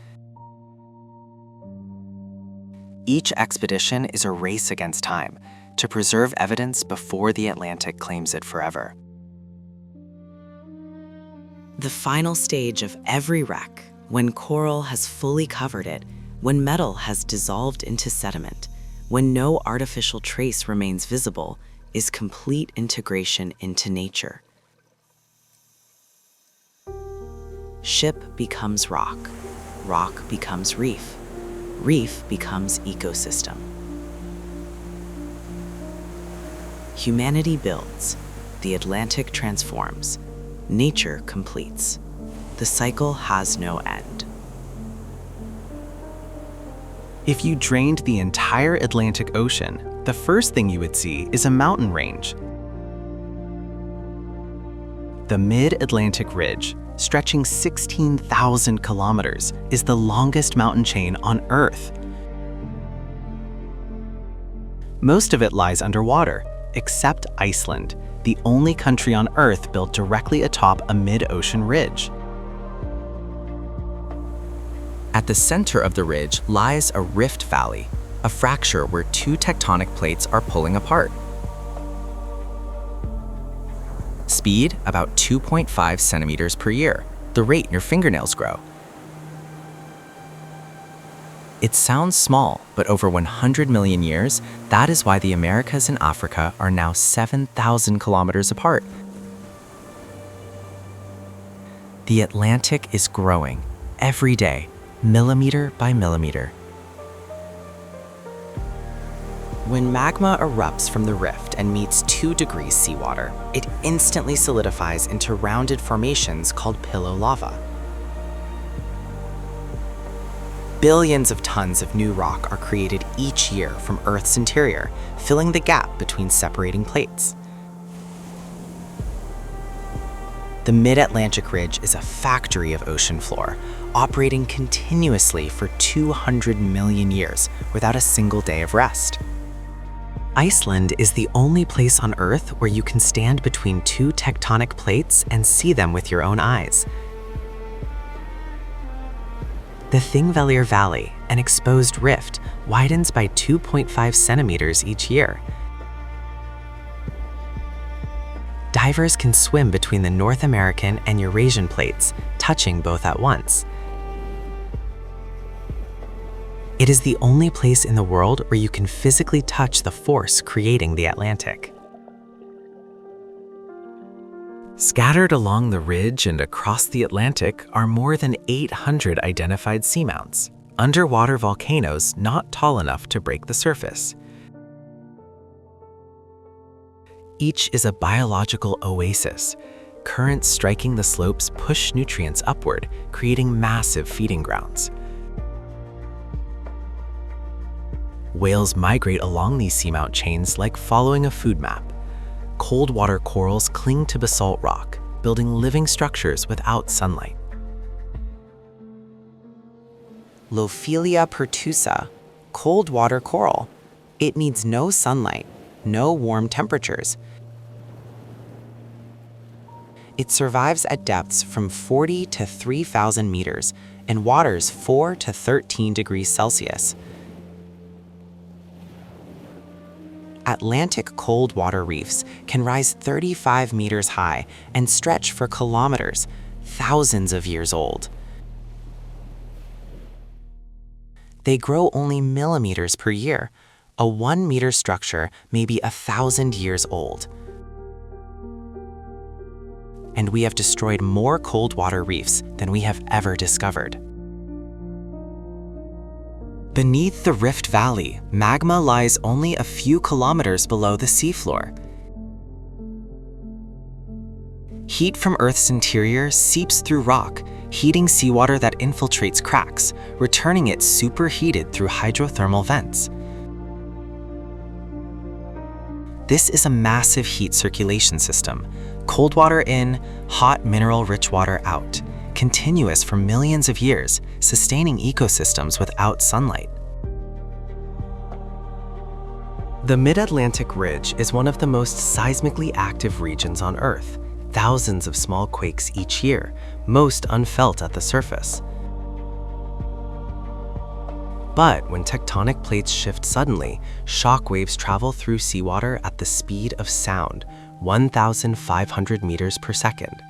Each expedition is a race against time to preserve evidence before the Atlantic claims it forever. The final stage of every wreck, when coral has fully covered it, when metal has dissolved into sediment, when no artificial trace remains visible, is complete integration into nature. Ship becomes rock, rock becomes reef, reef becomes ecosystem. Humanity builds, the Atlantic transforms, nature completes. The cycle has no end. If you drained the entire Atlantic Ocean, the first thing you would see is a mountain range. The Mid-Atlantic Ridge, stretching 16,000 kilometers, is the longest mountain chain on Earth. Most of it lies underwater, except Iceland, the only country on Earth built directly atop a mid-ocean ridge. At the center of the ridge lies a rift valley, a fracture where two tectonic plates are pulling apart. Speed, about 2.5 centimeters per year, the rate your fingernails grow. It sounds small, but over 100 million years, that is why the Americas and Africa are now 7,000 kilometers apart. The Atlantic is growing, every day, millimeter by millimeter. When magma erupts from the rift and meets 2 degrees seawater, it instantly solidifies into rounded formations called pillow lava. Billions of tons of new rock are created each year from Earth's interior, filling the gap between separating plates. The Mid-Atlantic Ridge is a factory of ocean floor, operating continuously for 200 million years without a single day of rest. Iceland is the only place on Earth where you can stand between 2 tectonic plates and see them with your own eyes. The Thingvellir Valley, an exposed rift, widens by 2.5 centimeters each year. Divers can swim between the North American and Eurasian plates, touching both at once. It is the only place in the world where you can physically touch the force creating the Atlantic. Scattered along the ridge and across the Atlantic are more than 800 identified seamounts, underwater volcanoes not tall enough to break the surface. Each is a biological oasis. Currents striking the slopes push nutrients upward, creating massive feeding grounds. Whales migrate along these seamount chains like following a food map. Cold water corals cling to basalt rock, building living structures without sunlight. Lophelia pertusa, cold water coral. It needs no sunlight, no warm temperatures. It survives at depths from 40 to 3,000 meters and waters 4 to 13 degrees Celsius. Atlantic cold water reefs can rise 35 meters high and stretch for kilometers, thousands of years old. They grow only millimeters per year. A 1-meter structure may be 1,000 years old. and we have destroyed more cold water reefs than we have ever discovered. Beneath the Rift Valley, magma lies only a few kilometers below the seafloor. Heat from Earth's interior seeps through rock, heating seawater that infiltrates cracks, returning it superheated through hydrothermal vents. This is a massive heat circulation system, cold water in, hot mineral-rich water out, continuous for millions of years, sustaining ecosystems without sunlight. The Mid-Atlantic Ridge is one of the most seismically active regions on Earth. Thousands of small quakes each year, most unfelt at the surface. But when tectonic plates shift suddenly, shock waves travel through seawater at the speed of sound, 1,500 meters per second.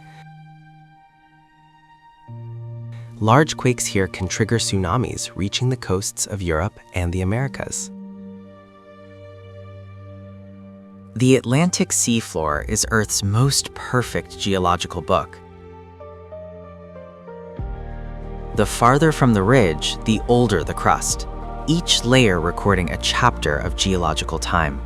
Large quakes here can trigger tsunamis reaching the coasts of Europe and the Americas. The Atlantic seafloor is Earth's most perfect geological book. The farther from the ridge, the older the crust, each layer recording a chapter of geological time.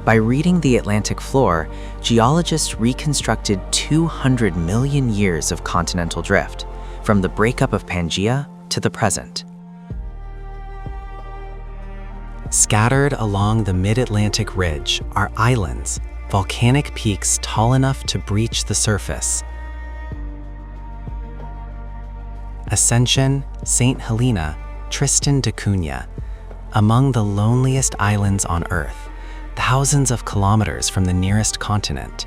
By reading the Atlantic floor, geologists reconstructed 200 million years of continental drift, from the breakup of Pangaea to the present. Scattered along the Mid-Atlantic Ridge are islands, volcanic peaks tall enough to breach the surface. Ascension, St. Helena, Tristan da Cunha, among the loneliest islands on Earth, thousands of kilometers from the nearest continent.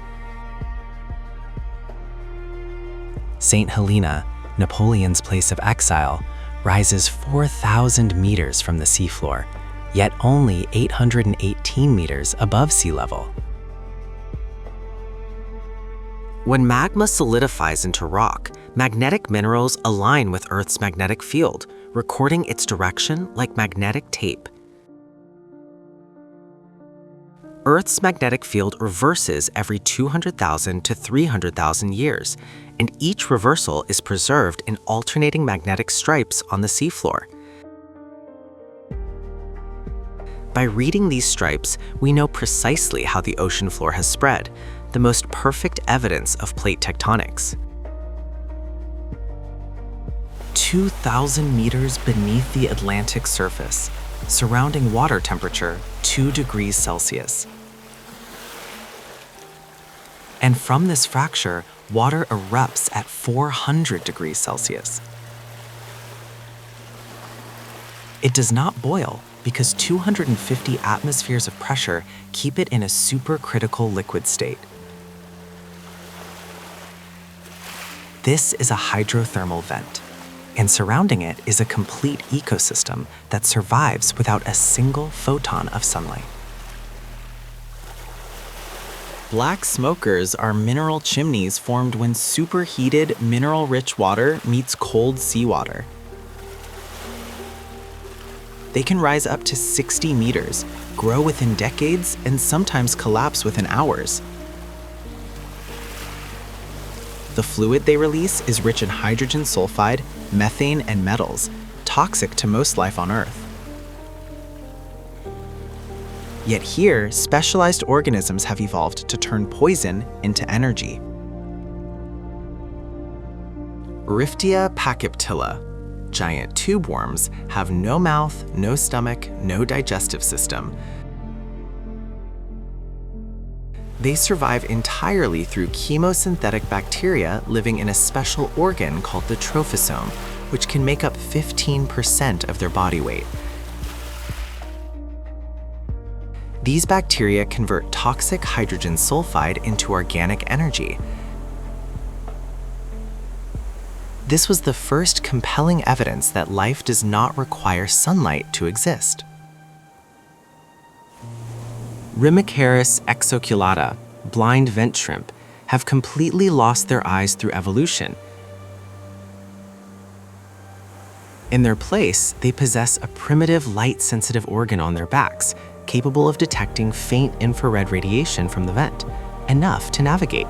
St. Helena, Napoleon's place of exile, rises 4,000 meters from the seafloor, yet only 818 meters above sea level. When magma solidifies into rock, magnetic minerals align with Earth's magnetic field, recording its direction like magnetic tape. Earth's magnetic field reverses every 200,000 to 300,000 years, and each reversal is preserved in alternating magnetic stripes on the seafloor. By reading these stripes, we know precisely how the ocean floor has spread, the most perfect evidence of plate tectonics. 2,000 meters beneath the Atlantic surface, surrounding water temperature 2 degrees Celsius. And from this fracture, water erupts at 400 degrees Celsius. It does not boil, because 250 atmospheres of pressure keep it in a supercritical liquid state. This is a hydrothermal vent, and surrounding it is a complete ecosystem that survives without a single photon of sunlight. Black smokers are mineral chimneys formed when superheated, mineral-rich water meets cold seawater. They can rise up to 60 meters, grow within decades, and sometimes collapse within hours. The fluid they release is rich in hydrogen sulfide, methane, and metals, toxic to most life on Earth. Yet here, specialized organisms have evolved to turn poison into energy. Riftia pachyptilla, giant tube worms, have no mouth, no stomach, no digestive system. They survive entirely through chemosynthetic bacteria living in a special organ called the trophosome, which can make up 15% of their body weight. These bacteria convert toxic hydrogen sulfide into organic energy. This was the first compelling evidence that life does not require sunlight to exist. Rimicaris exoculata, blind vent shrimp, have completely lost their eyes through evolution. In their place, they possess a primitive light-sensitive organ on their backs, capable of detecting faint infrared radiation from the vent, enough to navigate.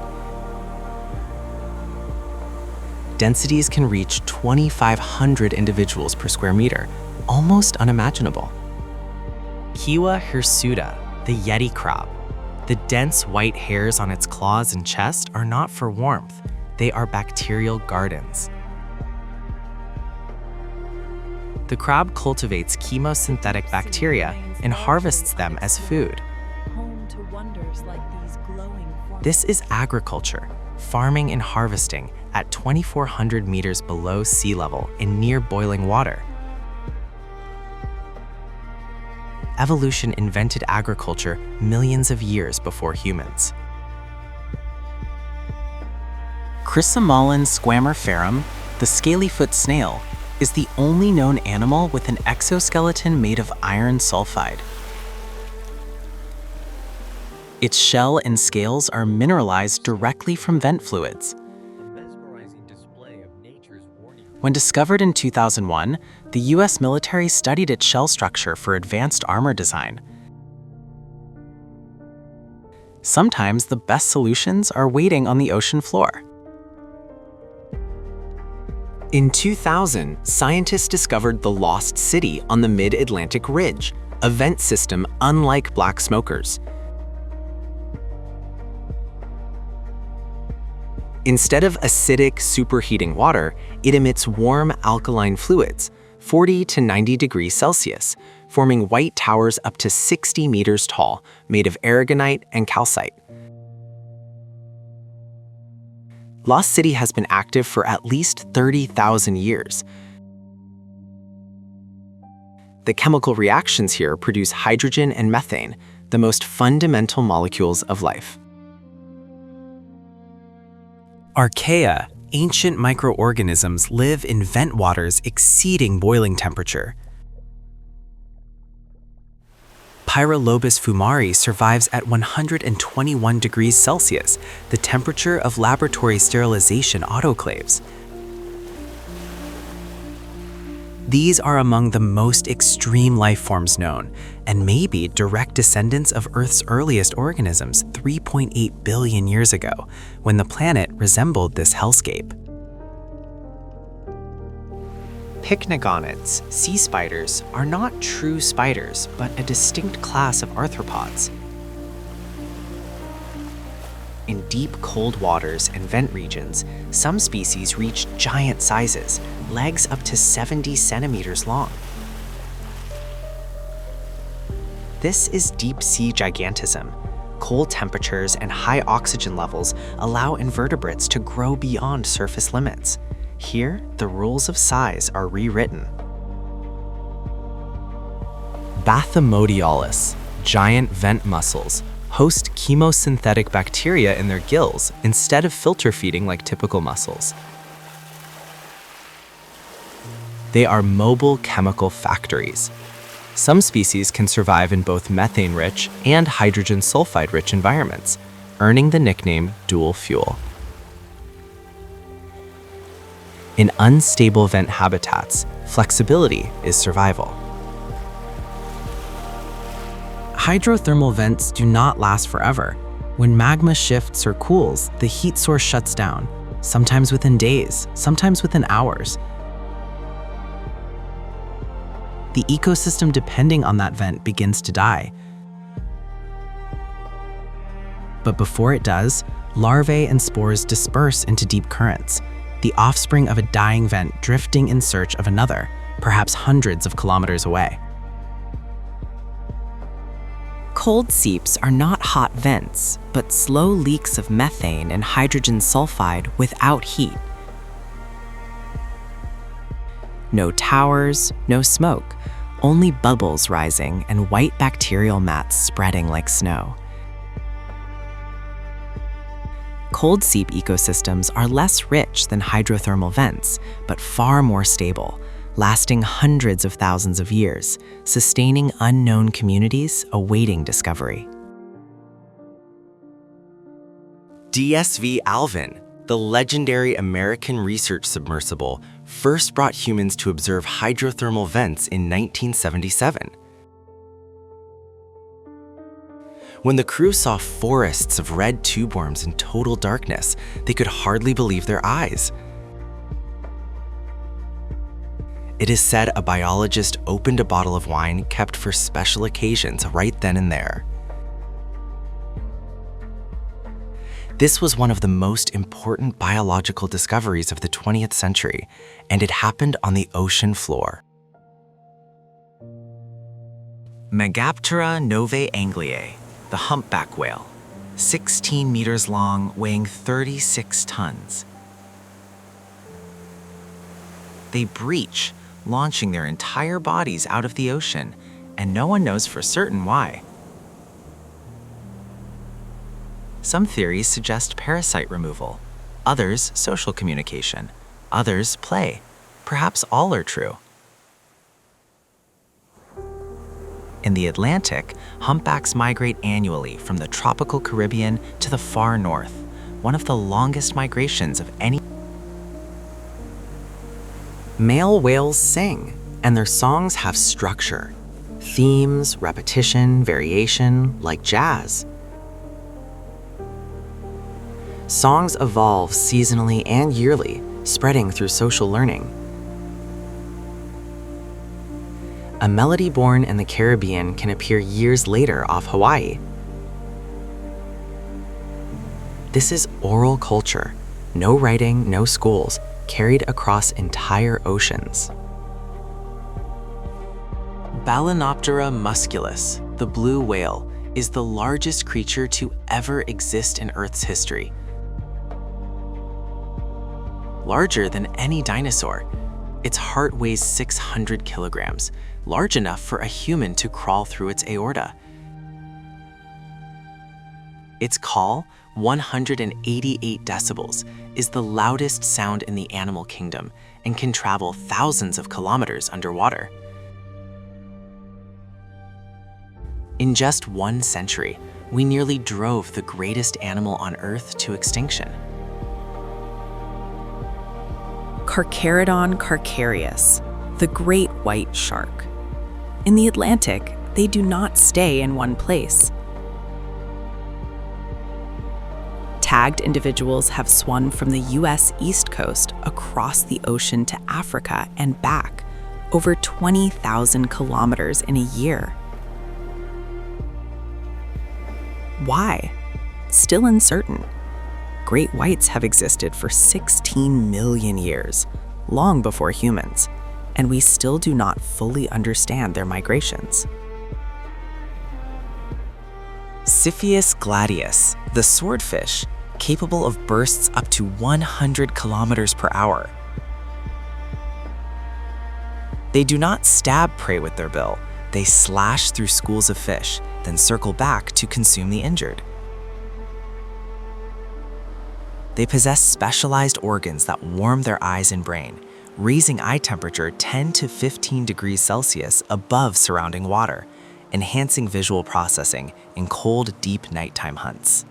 Densities can reach 2,500 individuals per square meter, almost unimaginable. Kiwa hirsuta, the yeti crab. The dense white hairs on its claws and chest are not for warmth, they are bacterial gardens. The crab cultivates chemosynthetic bacteria and harvests them as food. This is agriculture, farming and harvesting at 2,400 meters below sea level in near boiling water. Evolution invented agriculture millions of years before humans. Chrysomalin squamiferum, the scaly-foot snail, is the only known animal with an exoskeleton made of iron sulfide. Its shell and scales are mineralized directly from vent fluids. When discovered in 2001, the US military studied its shell structure for advanced armor design. Sometimes the best solutions are waiting on the ocean floor. In 2000, scientists discovered the lost city on the Mid-Atlantic Ridge, a vent system unlike black smokers. Instead of acidic, superheating water, it emits warm alkaline fluids, 40 to 90 degrees Celsius, forming white towers up to 60 meters tall, made of aragonite and calcite. Lost City has been active for at least 30,000 years. The chemical reactions here produce hydrogen and methane, the most fundamental molecules of life. Archaea, ancient microorganisms, live in vent waters exceeding boiling temperature. Pyrolobus fumari survives at 121 degrees Celsius, the temperature of laboratory sterilization autoclaves. These are among the most extreme life forms known, and may be direct descendants of Earth's earliest organisms 3.8 billion years ago, when the planet resembled this hellscape. Pycnogonids, sea spiders, are not true spiders, but a distinct class of arthropods. In deep, cold waters and vent regions, some species reach giant sizes, legs up to 70 centimeters long. This is deep-sea gigantism. Cold temperatures and high oxygen levels allow invertebrates to grow beyond surface limits. Here, the rules of size are rewritten. Bathymodialis, giant vent mussels, host chemosynthetic bacteria in their gills instead of filter feeding like typical mussels. They are mobile chemical factories. Some species can survive in both methane-rich and hydrogen sulfide-rich environments, earning the nickname dual fuel. In unstable vent habitats, flexibility is survival. Hydrothermal vents do not last forever. When magma shifts or cools, the heat source shuts down, sometimes within days, sometimes within hours. The ecosystem depending on that vent begins to die. But before it does, larvae and spores disperse into deep currents, the offspring of a dying vent drifting in search of another, perhaps hundreds of kilometers away. Cold seeps are not hot vents, but slow leaks of methane and hydrogen sulfide without heat. No towers, no smoke, only bubbles rising and white bacterial mats spreading like snow. Cold seep ecosystems are less rich than hydrothermal vents, but far more stable, lasting hundreds of thousands of years, sustaining unknown communities awaiting discovery. DSV Alvin, the legendary American research submersible, first brought humans to observe hydrothermal vents in 1977. When the crew saw forests of red tube worms in total darkness, they could hardly believe their eyes. It is said a biologist opened a bottle of wine kept for special occasions right then and there. This was one of the most important biological discoveries of the 20th century, and it happened on the ocean floor. Megaptera novae angliae, the humpback whale, 16 meters long, weighing 36 tons. They breach, launching their entire bodies out of the ocean, and no one knows for certain why. Some theories suggest parasite removal, others social communication, others play. Perhaps all are true. In the Atlantic, humpbacks migrate annually from the tropical Caribbean to the far north, one of the longest migrations of any. Male whales sing, and their songs have structure. Themes, repetition, variation, like jazz. Songs evolve seasonally and yearly, spreading through social learning. A melody born in the Caribbean can appear years later off Hawaii. This is oral culture. No writing, no schools, carried across entire oceans. Balanoptera musculus, the blue whale, is the largest creature to ever exist in Earth's history. Larger than any dinosaur, its heart weighs 600 kilograms, large enough for a human to crawl through its aorta. Its call, 188 decibels, is the loudest sound in the animal kingdom and can travel thousands of kilometers underwater. In just 1 century, we nearly drove the greatest animal on Earth to extinction. Carcharodon carcharias, the great white shark. In the Atlantic, they do not stay in one place. Tagged individuals have swum from the US East Coast across the ocean to Africa and back, over 20,000 kilometers in a year. Why? Still uncertain. Great whites have existed for 16 million years, long before humans, and we still do not fully understand their migrations. Siphius gladius, the swordfish, capable of bursts up to 100 kilometers per hour. They do not stab prey with their bill. They slash through schools of fish, then circle back to consume the injured. They possess specialized organs that warm their eyes and brain, raising eye temperature 10 to 15 degrees Celsius above surrounding water, enhancing visual processing in cold, deep nighttime hunts.